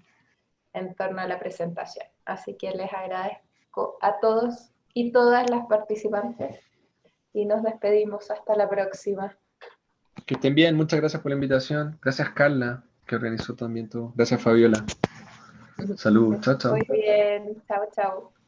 en torno a la presentación. Así que les agradezco a todos y todas las participantes y nos despedimos hasta la próxima.
Que estén bien, muchas gracias por la invitación. Gracias Carla, que organizó también todo. Gracias Fabiola. Salud, chao, chao.
Muy bien, chao, chao.